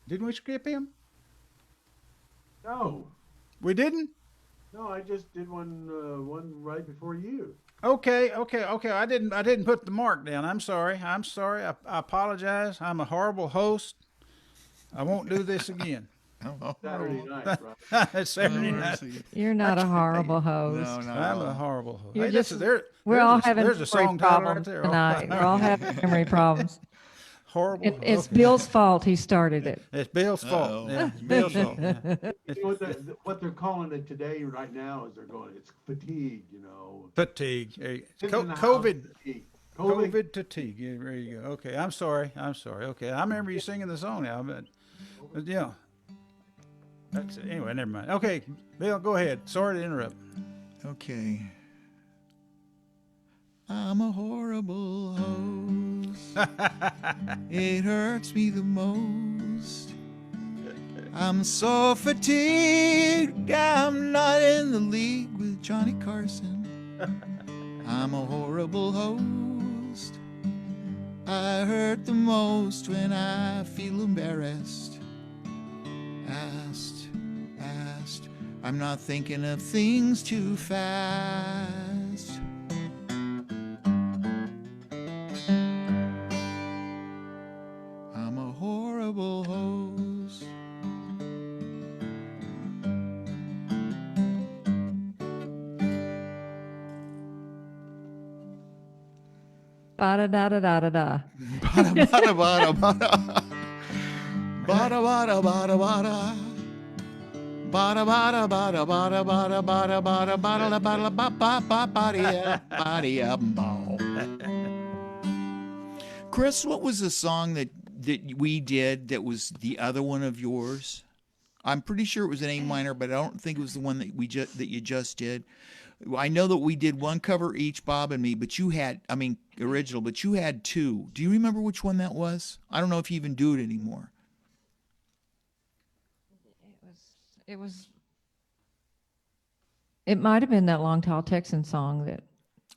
Didn't we skip him? No, We didn't? no, I just did one right before you. Okay. I didn't put the mark down. I'm sorry. I apologize. I'm a horrible host. I won't do this again. Saturday night, right? It's Saturday night. You're not a horrible host. No, I'm a horrible host. You're Hey, just- there's We're all a, having there's a memory song title right problems there. tonight. We're all having memory problems. Horrible. It's okay. Bill's fault. He started it. It's Bill's fault. Uh-oh. Yeah, it's Bill's fault. Yeah. You know what they're calling it today, right now, is it's fatigue. Fatigue. There you go. Sitting in the house, COVID. fatigue. COVID fatigue. Yeah, there you go. Okay, I'm sorry. Okay, I remember you singing the song now, but yeah. That's it. Anyway, never mind. Okay, Bill, go ahead. Sorry to interrupt. Okay. I'm a horrible host. It hurts me the most. I'm so fatigued. I'm not in the league with Johnny Carson. I'm a horrible host. I hurt the most when I feel embarrassed. Asked. I'm not thinking of things too fast. I'm a horrible host. Ba da da da da da da. Bada bada bada bada. Bada bada bada bada. Bada bada bada bada bada bada bada bada bada bada bada bada bada. Chris, what was the song that we did that was the other one of yours? I'm pretty sure it was an A minor, but I don't think it was the one that you just did. I know that we did one cover each, Bob and me, but you had, original, but you had two. Do you remember which one that was? I don't know if you even do it anymore. It might have been that Long Tall Texan song that.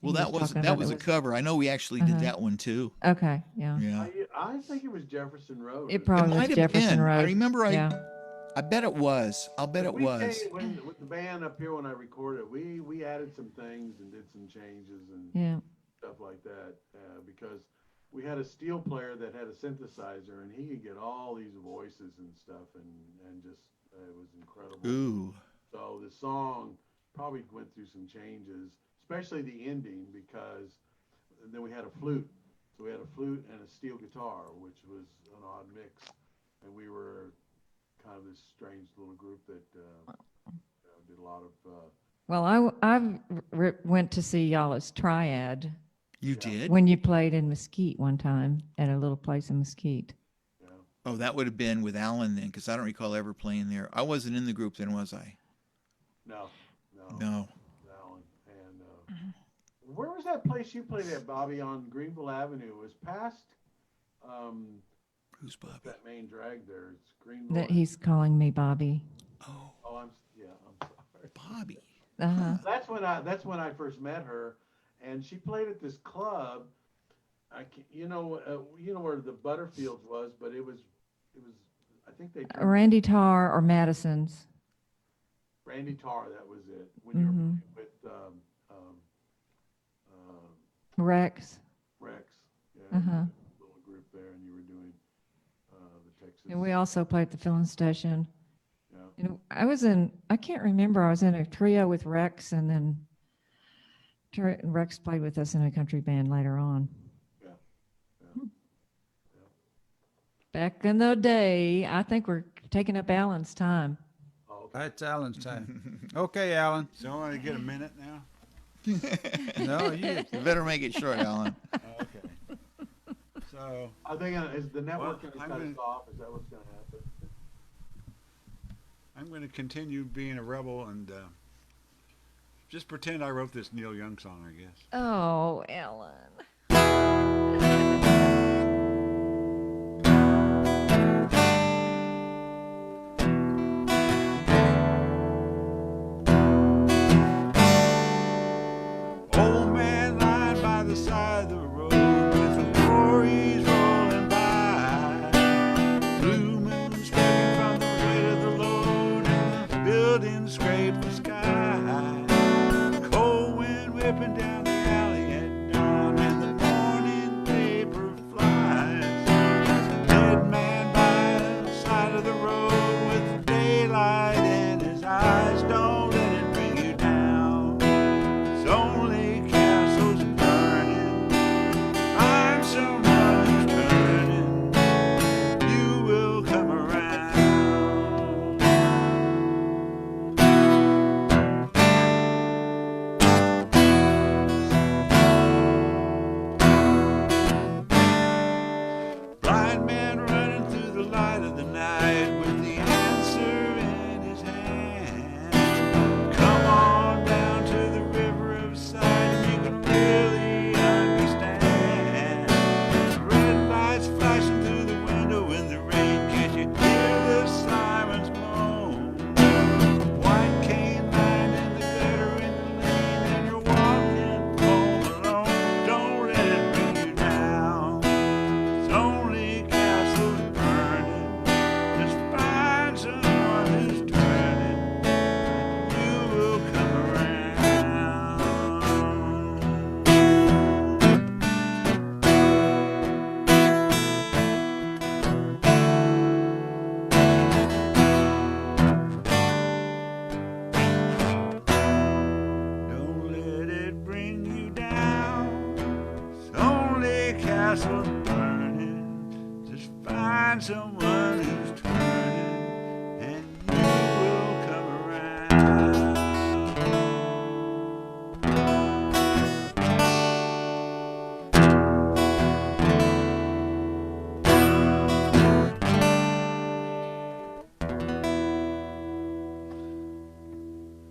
Well, that was a cover. I know we actually did that one too. Okay, yeah. Yeah. I think it was Jefferson Road. It probably was might have Jefferson been. Road. I remember Yeah. I bet it was. I'll bet it was. With the band up here when I recorded, we added some things and did some changes and Yeah. stuff like that because we had a steel player that had a synthesizer and he could get all these voices and stuff and just it was incredible. Ooh. So the song probably went through some changes, especially the ending because then we had a flute. So we had a flute and a steel guitar, which was an odd mix, and we were kind of this strange little group that did a lot of. Well, I went to see y'all as Triad You did? when you played in Mesquite one time at a little place in Mesquite. Oh, that would have been with Alan then, because I don't recall ever playing there. I wasn't in the group then, was I? No. No. Alan. And where was that place you played at, Bobby, on Greenville Avenue? It was past Who's Bobby? that main drag there. It's Greenville. That he's calling me Bobby. Oh, I'm sorry. Bobby. Uh-huh. That's when I first met her, and she played at this club. You know where the Butterfields was, but it was. I think they. Randy Tarr or Madison's. Randy Tarr, that was it. When you were playing with Rex. Rex, yeah, little group there, and you were doing the Texas. And we also played at the filling station. Yeah. And I can't remember, I was in a trio with Rex, and then Rex played with us in a country band later on. Yeah. Back in the day, I think we're taking up Alan's time. Oh, okay. That's Alan's time. Okay, Alan. So I want to get a minute now. No, you. You better make it short, Alan. Okay. So I think is the network Well, going I'm to cut gonna- us off? Is that what's going to happen? I'm going to continue being a rebel and just pretend I wrote this Neil Young song, I guess. Oh, Alan. the side of the road with the lorries rolling by. Blue moon streaming from the weight of the load, and the buildings scrape the sky. Cold wind whipping down the alley at dawn, and the morning paper flies. Dead man by the side of the road with the daylight in his eyes. Don't let it bring you down. It's only castles burning. I'm someone who's turning. You will come around. Blind man running through the light of the night with the answer in his hand. Come on down to the river of sight and you can really understand. Red lights flashing through the window in the rain. Can't you hear the sirens moan? White cane lying in the gutter in the lane, and you're walking home alone. Don't let it bring you down. It's only castles burning. Just find someone who's turning, and you will come around. Don't let it bring you down. It's only castles burning. Just find someone who's turning, and you will come around.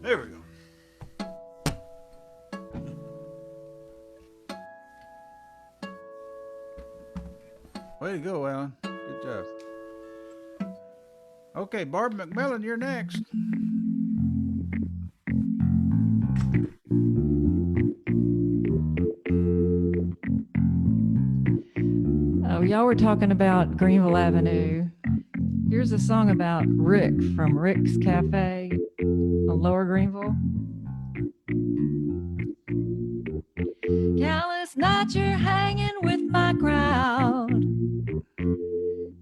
There we go. Way to go, Alan. Good job. Okay, Barb McMillan, you're next. Oh, y'all were talking about Greenville Avenue. Here's a song about Rick from Rick's Cafe on Lower Greenville. Callous nights you're hanging with my crowd.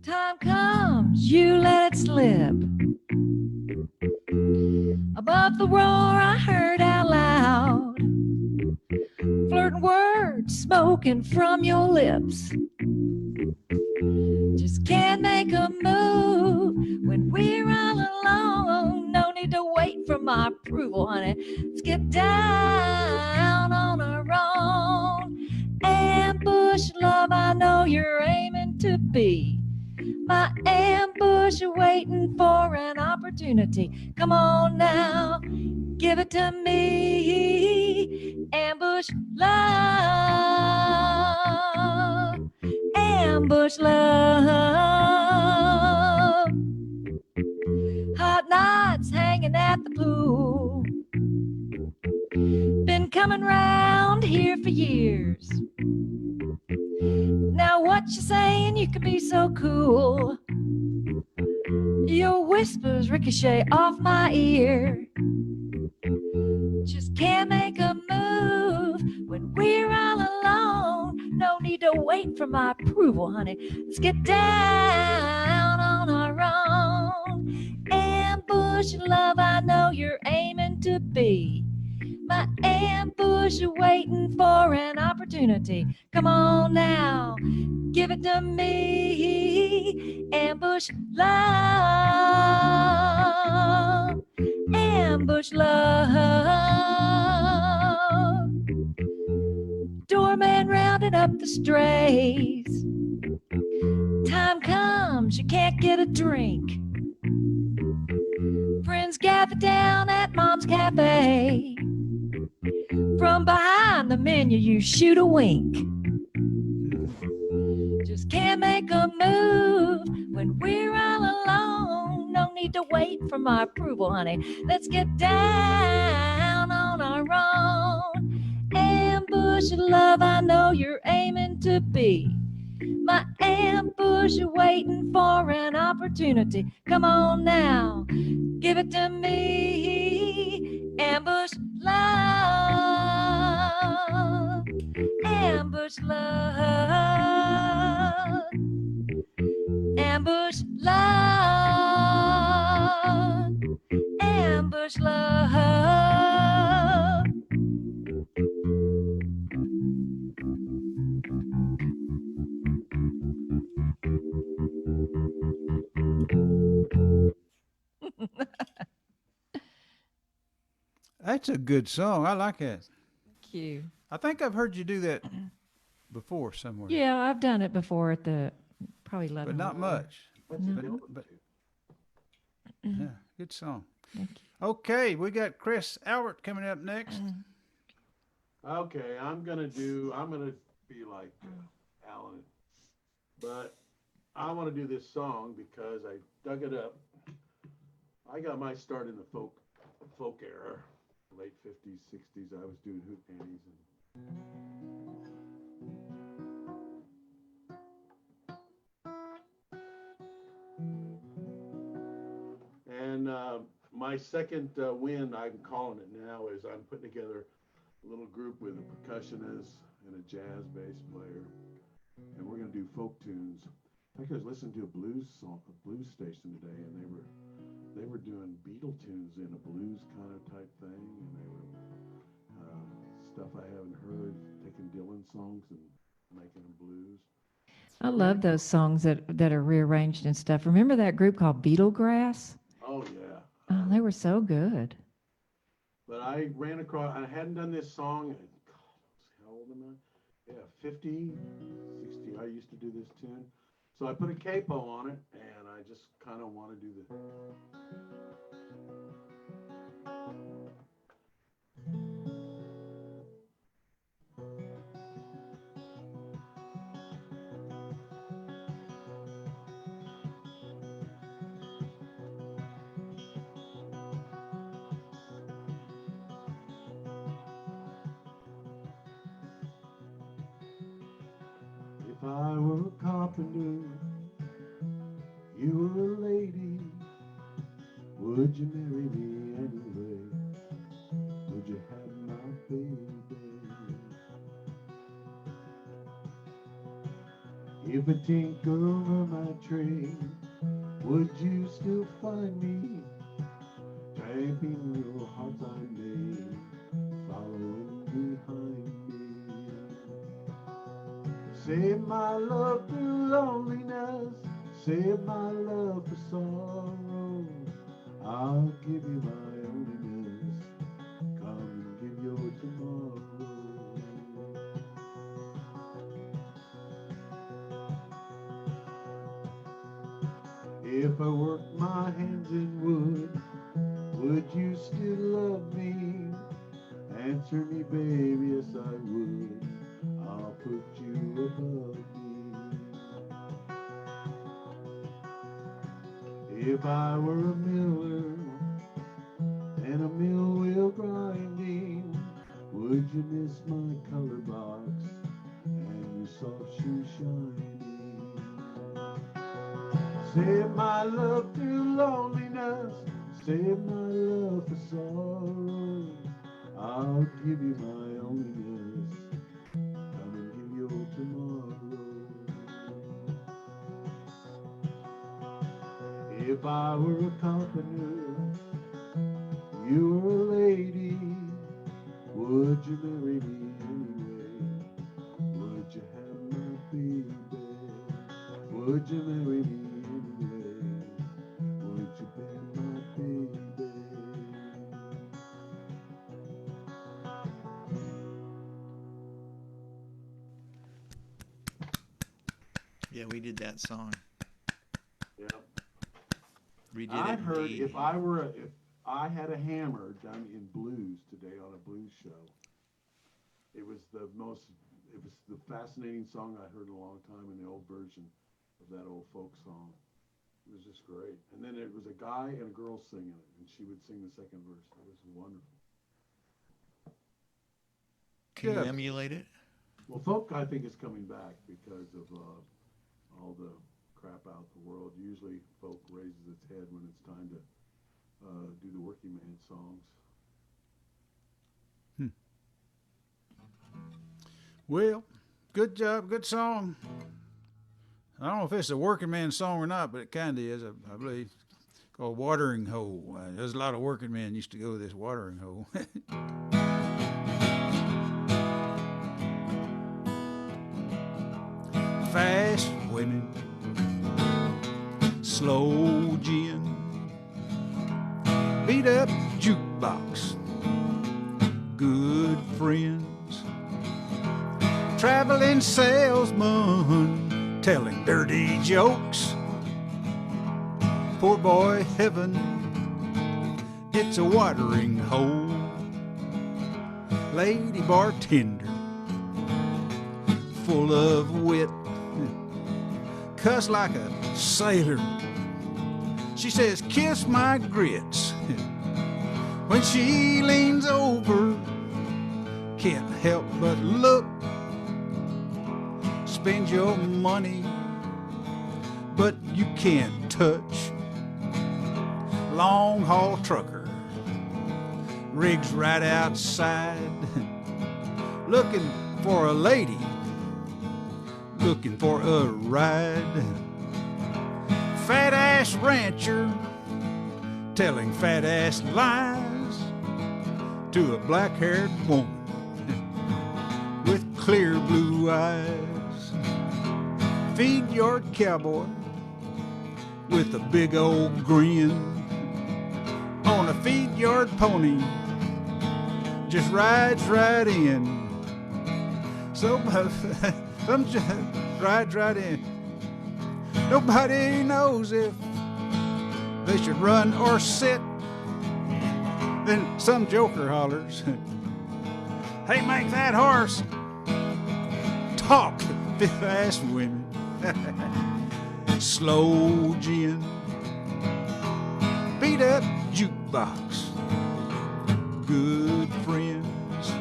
Time comes, you let it slip. Above the roar I heard out loud, flirting words smoking from your lips. Just can't make a move when we're all alone. No need to wait for my approval, honey. Let's get down on our own. Ambush love, I know you're aiming to be my ambush, waiting for an opportunity. Come on now, give it to me. Ambush love, ambush love. Hot nights hanging at the pool, been coming round here for years. Now what you saying, you can be so cool. Your whispers ricochet off my ear. Just can't make a move when we're all alone. No need to wait for my approval, honey. Let's get down on our own. Ambush love, I know you're aiming to be my ambush, waiting for an opportunity. Come on now, give it to me. Ambush love, ambush love. Doorman rounding up the strays. Time comes, you can't get a drink. Friends gather down at Mom's Cafe. From behind the menu, you shoot a wink. Just can't make a move when we're all alone. No need to wait for my approval, honey. Let's get down on our own. Ambush ambush of love I know you're aiming to be. My ambush waiting for an opportunity. Come on now, give it to me. Ambush love, ambush love, ambush love, ambush love. That's a good song. I like that. Thank you. I think I've heard you do that before somewhere. Yeah, I've done it before at the probably But 11. not much. What's No. the deal with But- it? Yeah, good song. Thank you. Okay, we got Chris Albert coming up next. Okay, I'm gonna be like Alan, but I want to do this song because I dug it up. I got my start in the folk era, late 50s, 60s. I was doing hoop panties and my second win, I'm calling it now, is I'm putting together a little group with a percussionist and a jazz bass player, and we're going to do folk tunes. I was listening to a blues station today, and they were doing Beatle tunes in a blues kind of type thing, and they were stuff I haven't heard, taking Dylan songs and making them blues. I love those songs that are rearranged and stuff. Remember that group called Beetlegrass? Oh yeah. Oh, they were so good. But I ran across, I hadn't done this song, and God, how old am I? Yeah, 50, 60, I used to do this tune. So I put a capo on it, and I just kind of want to do the... If I were a carpenter, you were a lady, would you marry me anyway? Would you have my baby? If a tinker were my trade, would you still find me tramping your hearts I made, following behind me? Save my love through loneliness, save my love for sorrow. I'll give you my loneliness, come and give your tomorrow. If I worked my hands in wood, would you still love me? Answer me, baby, yes I would. I'll put you above me. If I were a miller and a mill wheel grinding, would you miss my color box and your soft shoe shining? Save my love through loneliness, save my love for sorrow. I'll give you my loneliness, come and give your tomorrow. If I were a carpenter, you were a lady, would you marry me anyway? Would you have my baby? Would you marry me anyway? Would you be my baby? Yeah, we did that song. Yeah. Redid I it. heard indeed. if I had a hammer done in blues today on a blues show, it was the fascinating song I heard in a long time, in the old version of that old folk song. It was just great. And then it was a guy and a girl singing it, and she would sing the second verse. It was wonderful. Can you Good. emulate it? Well, folk, I think, is coming back because of all the crap out the world. Usually, folk raises its head when it's time to do the working man songs. Well, good job, good song. I don't know if it's a working man song or not, but it kind of is, I believe. Called Watering Hole. There's a lot of working men used to go to this watering hole. Fast women, slow gin, beat up jukebox, good friends, traveling salesman, telling dirty jokes. Poor boy heaven, it's a watering hole. Lady bartender, full of wit, cuss like a sailor. She says, kiss my grits. When she leans over, can't help but look. Spend your money, but you can't touch. Long haul trucker, rigs right outside, looking for a lady, looking for a ride. Fat ass rancher, telling fat ass lies to a black haired woman with clear blue eyes. Feed your cowboy with a big old grin. On a feed yard pony, just rides right in. So some just rides right in. Nobody knows if they should run or sit. Then some joker hollers, hey, make that horse talk, fast women. Slow gin, beat up jukebox, good friends,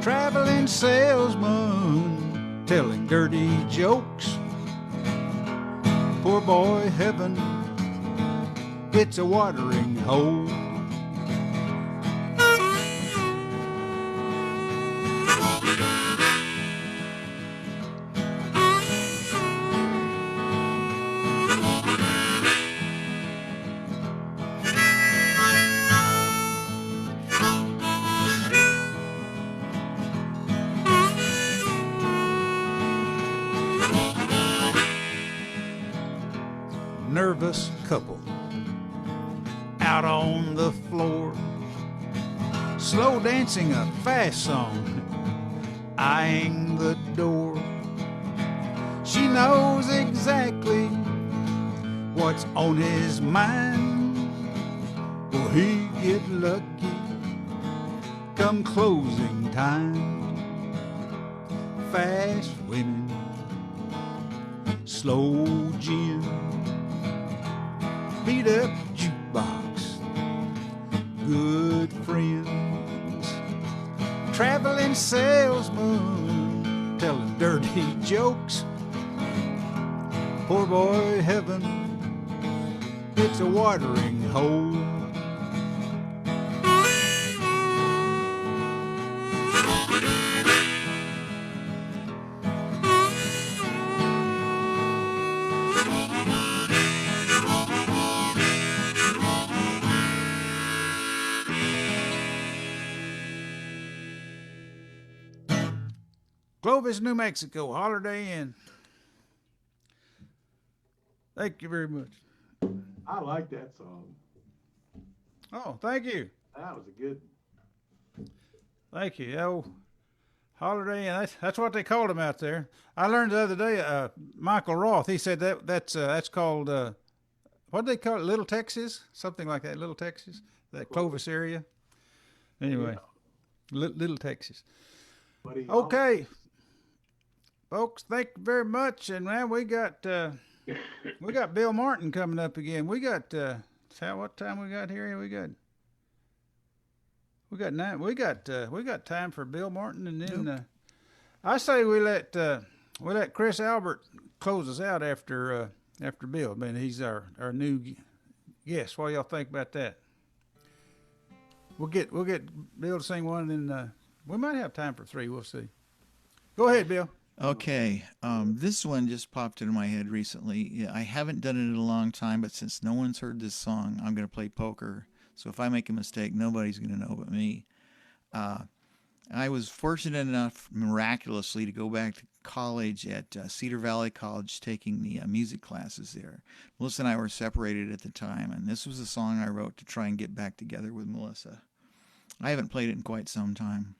traveling salesman, telling dirty jokes. Poor boy heaven, it's a watering hole. Nervous couple out on the floor, slow dancing a fast song, eyeing the door. She knows exactly what's on his mind. Will he get lucky come closing time? Fast women, slow gin, beat up jukebox, good friends, traveling salesman, telling dirty jokes. Poor boy heaven, it's a watering hole. Clovis, New Mexico, Holiday Inn. Thank you very much. I like that song. Oh, thank you. That was a good one. Thank you. Oh, Holiday Inn. That's what they called him out there. I learned the other day. Michael Roth. He said that's called what do they call it? Little Texas, something like that. Little Texas, that Clovis area. Anyway, Little Texas. But he Okay, folks. Thank you very much. And man, we got Bill Martin coming up again. We got what time we got here? We We got nine. We got time for Bill Martin, and then I say we let Chris Albert close us out after Bill. I mean, he's our new guest. What do y'all think about that? We'll get Bill to sing one, and then we might have time for three. We'll see. Go ahead, Bill. Okay, this one just popped into my head recently. Yeah, I haven't done it in a long time, but since no one's heard this song, I'm going to play poker. So if I make a mistake, nobody's going to know but me. I was fortunate enough, miraculously, to go back to college at Cedar Valley College, taking the music classes there. Melissa and I were separated at the time, and this was a song I wrote to try and get back together with Melissa. I haven't played it in quite some time.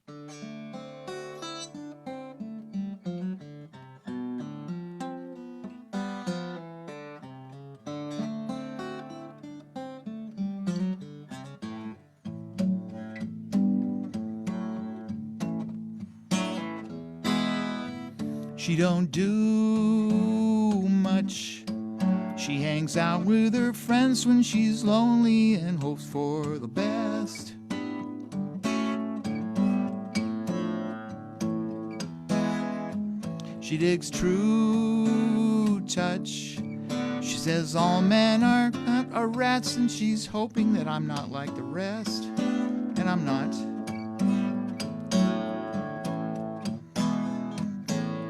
She don't do much. She hangs out with her friends when she's lonely and hopes for the best. She digs true touch. She says all men are rats, and she's hoping that I'm not like the rest. And I'm not.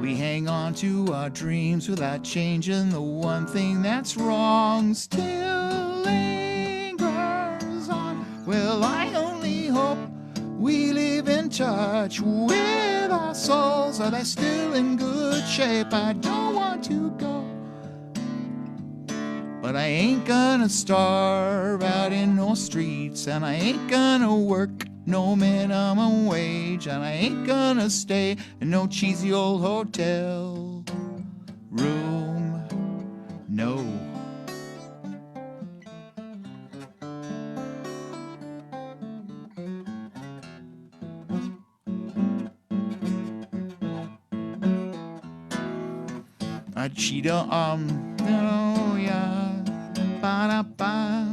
We hang on to our dreams without changing. The one thing that's wrong still lingers on. Well, I only hope we live in touch with our souls. Are they still in good shape? I don't want to go, but I ain't gonna starve out in no streets, and I ain't gonna work no minimum wage, and I ain't gonna stay in no cheesy old hotel room. No. She don't, no, yeah, ba-da-ba.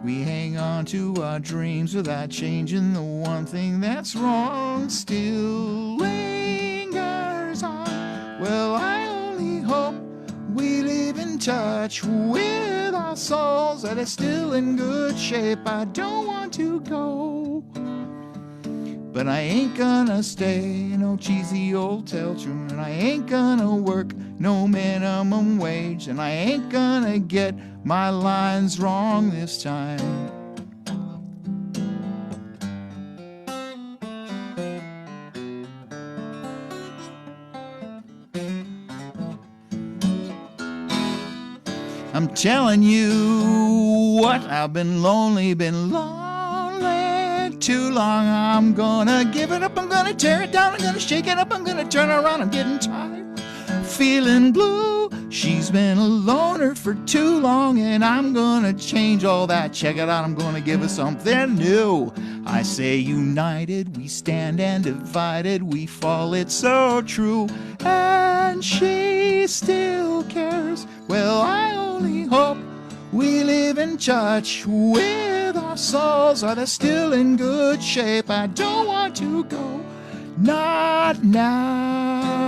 We hang on to our dreams without changing. The one thing that's wrong still lingers on. Well, I only hope we live in touch with our souls, that it's still in good shape. I don't want to go, but I ain't gonna stay in no cheesy old hotel room, and I ain't gonna work no minimum wage, and I ain't gonna get my lines wrong this time. I'm telling you what, I've been lonely too long. I'm gonna give it up, I'm gonna tear it down, I'm gonna shake it up, I'm gonna turn around. I'm getting tired, feeling blue. She's been a loner for too long, and I'm gonna change all that. Check it out, I'm gonna give her something new. I say united we stand, and divided we fall. It's so true, and she still cares. Well, I only hope we live in touch with our souls. Are they still in good shape? I don't want to go, not now.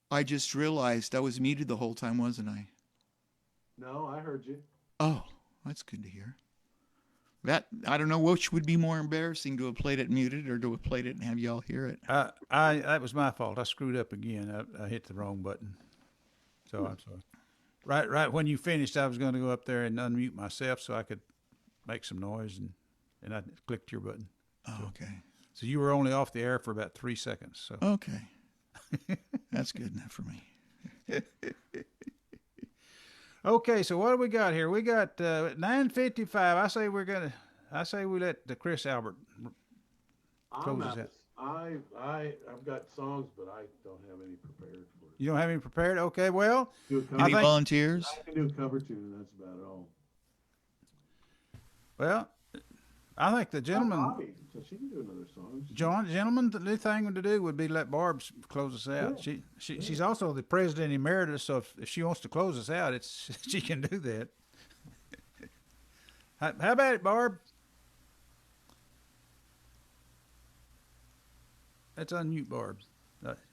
I just realized I was muted the whole time, wasn't I? No, I heard you. Oh, that's good to hear. That, I don't know which would be more embarrassing, to have played it muted or to have played it and have y'all hear it. That was my fault. I screwed up again. I hit the wrong button. So I'm sorry. Right when you finished, I was going to go up there and unmute myself so I could make some noise, and I clicked your button. Oh, okay. So you were only off the air for about 3 seconds. So Okay. That's good enough for me. okay, so what do we got here? We got 9:55. I say we let Chris Albert close us out. I've got songs, but I don't have any prepared for it. You don't have any prepared? Okay, well, Do a cover, Any volunteers? I can do a cover tune, and that's about all. well, I think the gentleman, Bobby, so she can do another song. gentlemen, the thing to do would be let Barb close us out. Yeah. She's also the president emeritus, so if she wants to close us out, she can do that. How about it, Barb? Let's unmute Barb.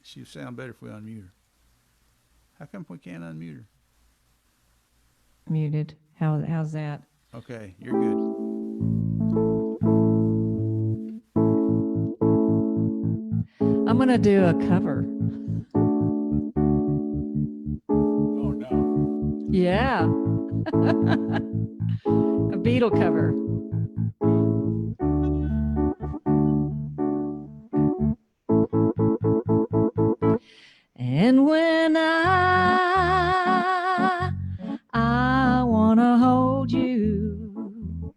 She'll sound better if we unmute her. How come we can't unmute her? Muted. How's that? Okay, you're good. I'm gonna do a cover. Oh no. Yeah. A Beatle cover. And when I wanna hold you,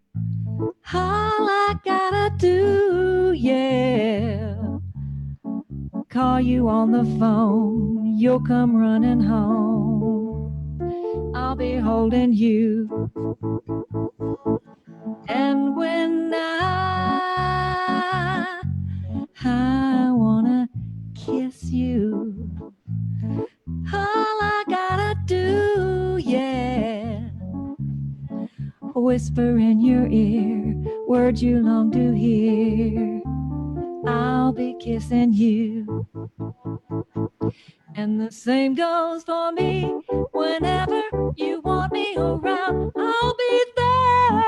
all I gotta do, yeah, call you on the phone, you'll come running home, I'll be holding you. And when I wanna kiss you, all I gotta do, yeah, whisper in your ear words you long to hear, I'll be kissing you. And the same goes for me. Whenever you want me around, I'll be there.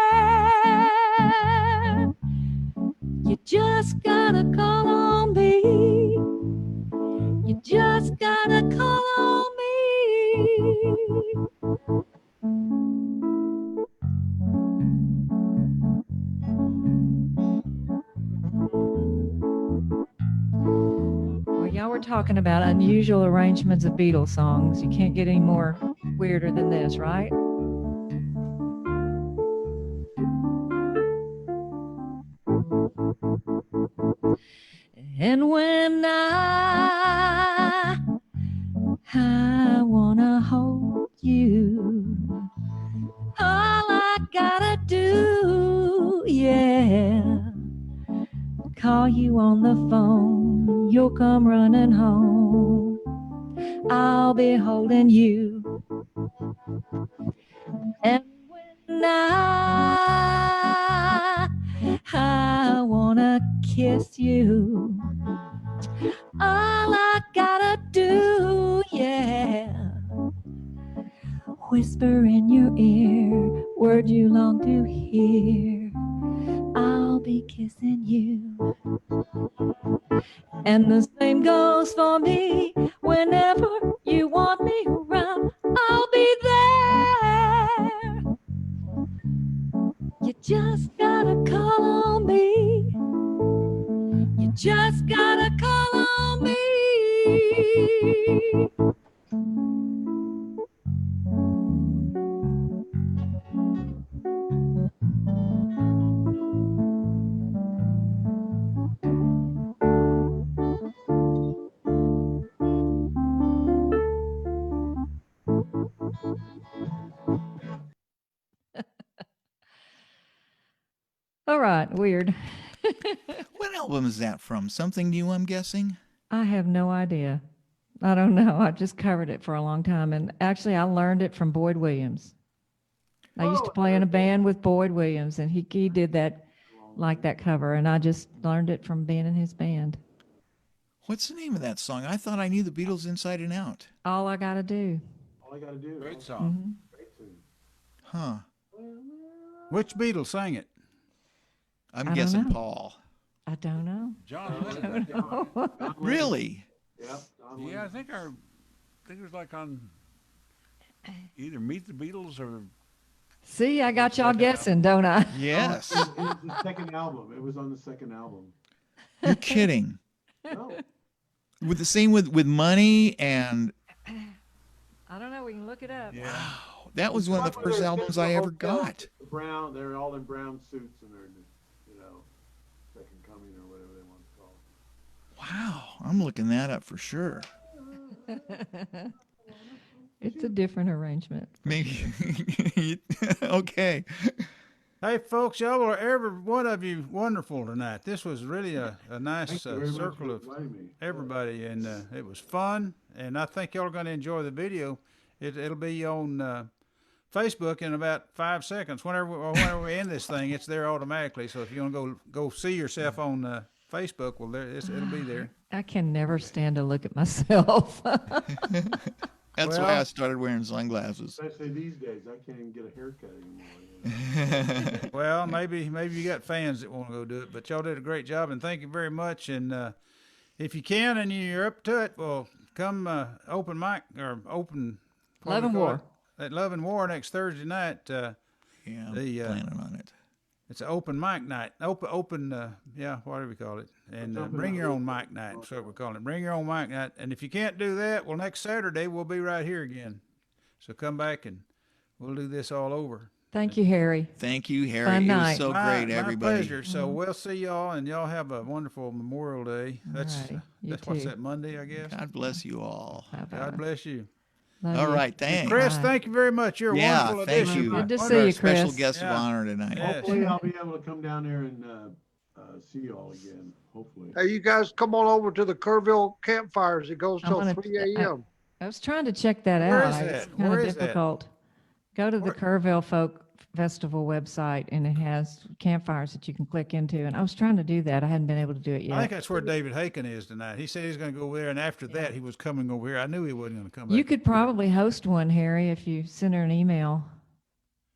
You just gotta call on me. You just gotta call on me. Well, y'all were talking about unusual arrangements of Beatles songs. You can't get any more weirder than this, right? And when I wanna hold you, all I gotta do, yeah, call you on the phone, you'll come running home, I'll be holding you. And when I wanna kiss you, all I gotta do, yeah, whisper in your ear word you long to hear, I'll be kissing you. And the same goes for me. Whenever you want me around, I'll be there. You just gotta call on me. You just gotta call on me. All right, weird. What album is that from? Something new, I'm guessing? I have no idea. I don't know. I just covered it for a long time. And actually, I learned it from Boyd Williams. I used to play in a band with Boyd Williams, and he did that, like that cover. And I just learned it from being in his band. What's the name of that song? I thought I knew the Beatles inside and out. All I Gotta Do. All I gotta do. Great song. Great tune. Huh. Which Beatles sang it? I I'm don't guessing know. Paul. I don't know. John I Lennon. don't know. Really? Yep. Don Yeah, I Lennon. think it was like on either Meet the Beatles or See, I got y'all guessing, don't I? Yes. It was the second album. It was on the second album. You're kidding. No, With the same with money and I don't know. We can look it up. Yeah. that was one of the first albums I ever got. Brown, they're all in brown suits and they're, you know, second coming or whatever they want to call it. Wow, I'm looking that up for sure. It's a different arrangement. Maybe. Okay. Hey, folks, y'all are every one of you wonderful tonight. This was really a nice Thank you very much circle for of inviting me. everybody, and it was fun. And I think y'all are going to enjoy the video. It'll be on Facebook in about 5 seconds. Whenever we end this thing, it's there automatically. So if you want to go see yourself on Facebook, well, it'll be there. I can never stand to look at myself. That's Well- why I started wearing sunglasses. Especially these days, I can't even get a haircut anymore. You know? Well, maybe you got fans that want to go do it, but y'all did a great job, and thank you very much. And if you can and you're up to it, well, come open mic or open what Love do we and call War. it? At Love and War next Thursday night. Yeah, I'm The, planning on it. It's an open mic night. Open. What do we call it? And bring your own mic night. That's what we're calling it. Bring your own mic night. And if you can't do that, well, next Saturday we'll be right here again. So come back and we'll do this all over. Thank you, Harry. Thank you, Harry. Fun It was night. so great, My everybody. pleasure. So we'll see y'all, and y'all have a wonderful Memorial Day. That's Alrighty. You what's too. that, Monday, I guess. God bless you all. Bye-bye. God bless you. Love All you. right, thanks. Chris, Bye. thank you very much. You're a Yeah, wonderful thank addition. you. Good to Wonderful. see you, Special Chris. guest of Yeah. honor tonight. Yeah. Hopefully, I'll be able to come down there and see you all again. Hopefully. Hey, you guys come on over to the Kerrville campfires. It goes I till wanna- 3 a.m. I was trying to check that Where out. is It's that? kind Where of is that? difficult. Go to the Where- Kerrville Folk Festival website, and it has campfires that you can click into. And I was trying to do that. I hadn't been able to do it I yet. think that's where David Haken is tonight. He said he's going to go over there, and after that, he was coming over here. I knew he wasn't going to come back. You could probably host one, Harry, if you send her an email.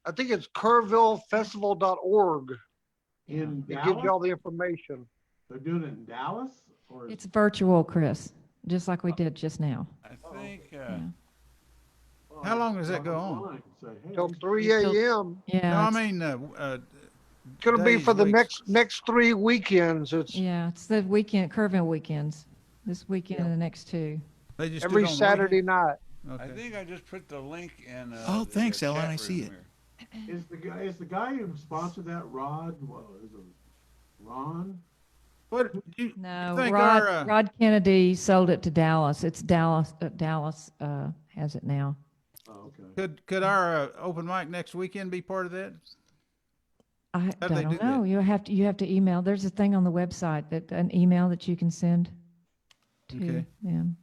I think it's kerrvillefestival.org. In It gives Dallas? you all the information. They're doing it in Dallas? Or It's virtual, Chris, just like we did just now. I think. Yeah. oh, How long does that I'll go go on? online and say, hey, Till we- 3 a.m. Yeah. No, I it's- mean, It's going to be days, for the weeks. next 3 weekends. It's Yeah, it's the weekend, Kerrville weekends. This weekend and the next two. they just do every it on the Saturday weekend? night. I Okay. think I just put the link in. Oh, thanks, the Ellen, chat I see room it. here. Is the guy who sponsored that Rod? What is it? Ron? What you No, think Rod, our, Rod Kennedy sold it to Dallas. It's Dallas. Dallas has it now. Oh, okay. could our open mic next weekend be part of that? I How'd they don't do that? know. You have to email. There's a thing on the website that an email that you can send to Okay. them.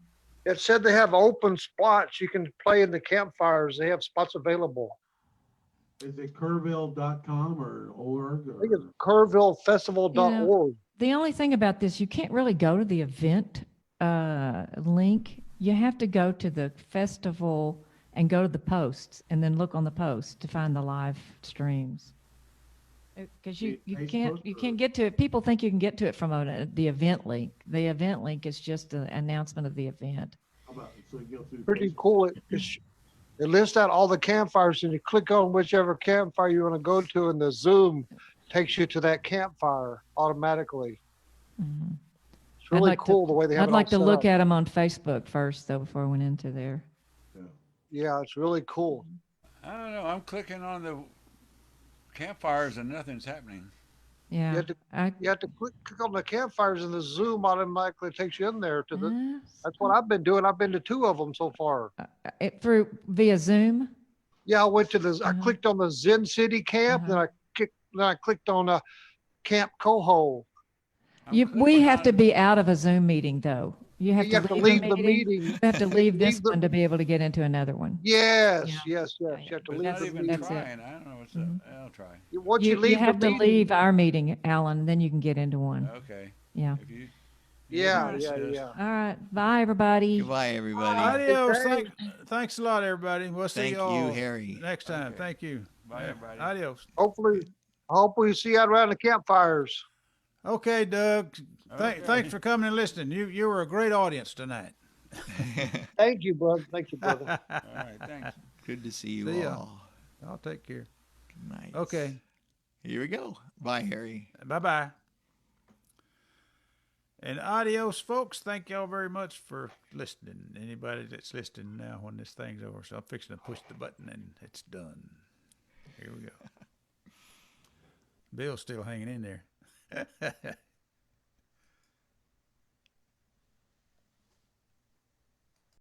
It said they have open spots. You can play in the campfires. They have spots available. Is it Kerrville.com or org? I think it's Or, kerrvillefestival.org. The only thing about this, you can't really go to the event link. You have to go to the festival and go to the posts and then look on the posts to find the live streams. Because you Facebook can't get to it. People think you can get to it from the event link. The event link is just an announcement of the event. how about, so you go through Pretty Facebook? cool. It lists out all the campfires and you click on whichever campfire you want to go to and the Zoom takes you to that campfire automatically. Mhm. It's really like to- cool the way they have I'd it like all to set look up. at them on Facebook first, though, before I went into there. Yeah, it's really cool. I don't know. I'm clicking on the campfires and nothing's happening. Yeah. have to- You have to click on the campfires and the Zoom automatically takes you in there to the. That's what I've been doing. I've been to 2 of them so far. Through via Zoom. Yeah, I went to the. I Uh-huh. clicked on the Zen City camp, Uh-huh. then I clicked on Camp Coho. I'm We clicking have to on- be out of a Zoom meeting, though. You have, You have to, to leave leave the meeting. You have to leave this Leave the- one to be able to get into another one. Yes, Yeah. yes, yes. You have to It's leave not the even meeting. That's it. trying. I don't know what's Mhm. up. I'll try. Once you, leave you have the to meeting, leave our meeting, Alan, then you can get into one. Okay. Yeah. If you. Yeah, it's yeah, just- yeah. All right. Bye, everybody. Goodbye, everybody. Adios. Hey. Thanks a lot, everybody. We'll see Thank you all you, Harry. next time. Okay. Thank you. Bye, everybody. Adios. Hopefully, I hope we see you out around the campfires. Okay, Doug. Okay. Thanks for coming and listening. You were a great audience tonight. Thank you, brother. Thank you, brother. All right. Thanks. Good to see you See ya. all. I'll take care. Nice. Okay. Here we go. Bye, Harry. Bye bye. And adios, folks. Thank y'all very much for listening. Anybody that's listening now when this thing's over. So I'm fixing to push the button and it's done. Here we go. Bill's still hanging in there.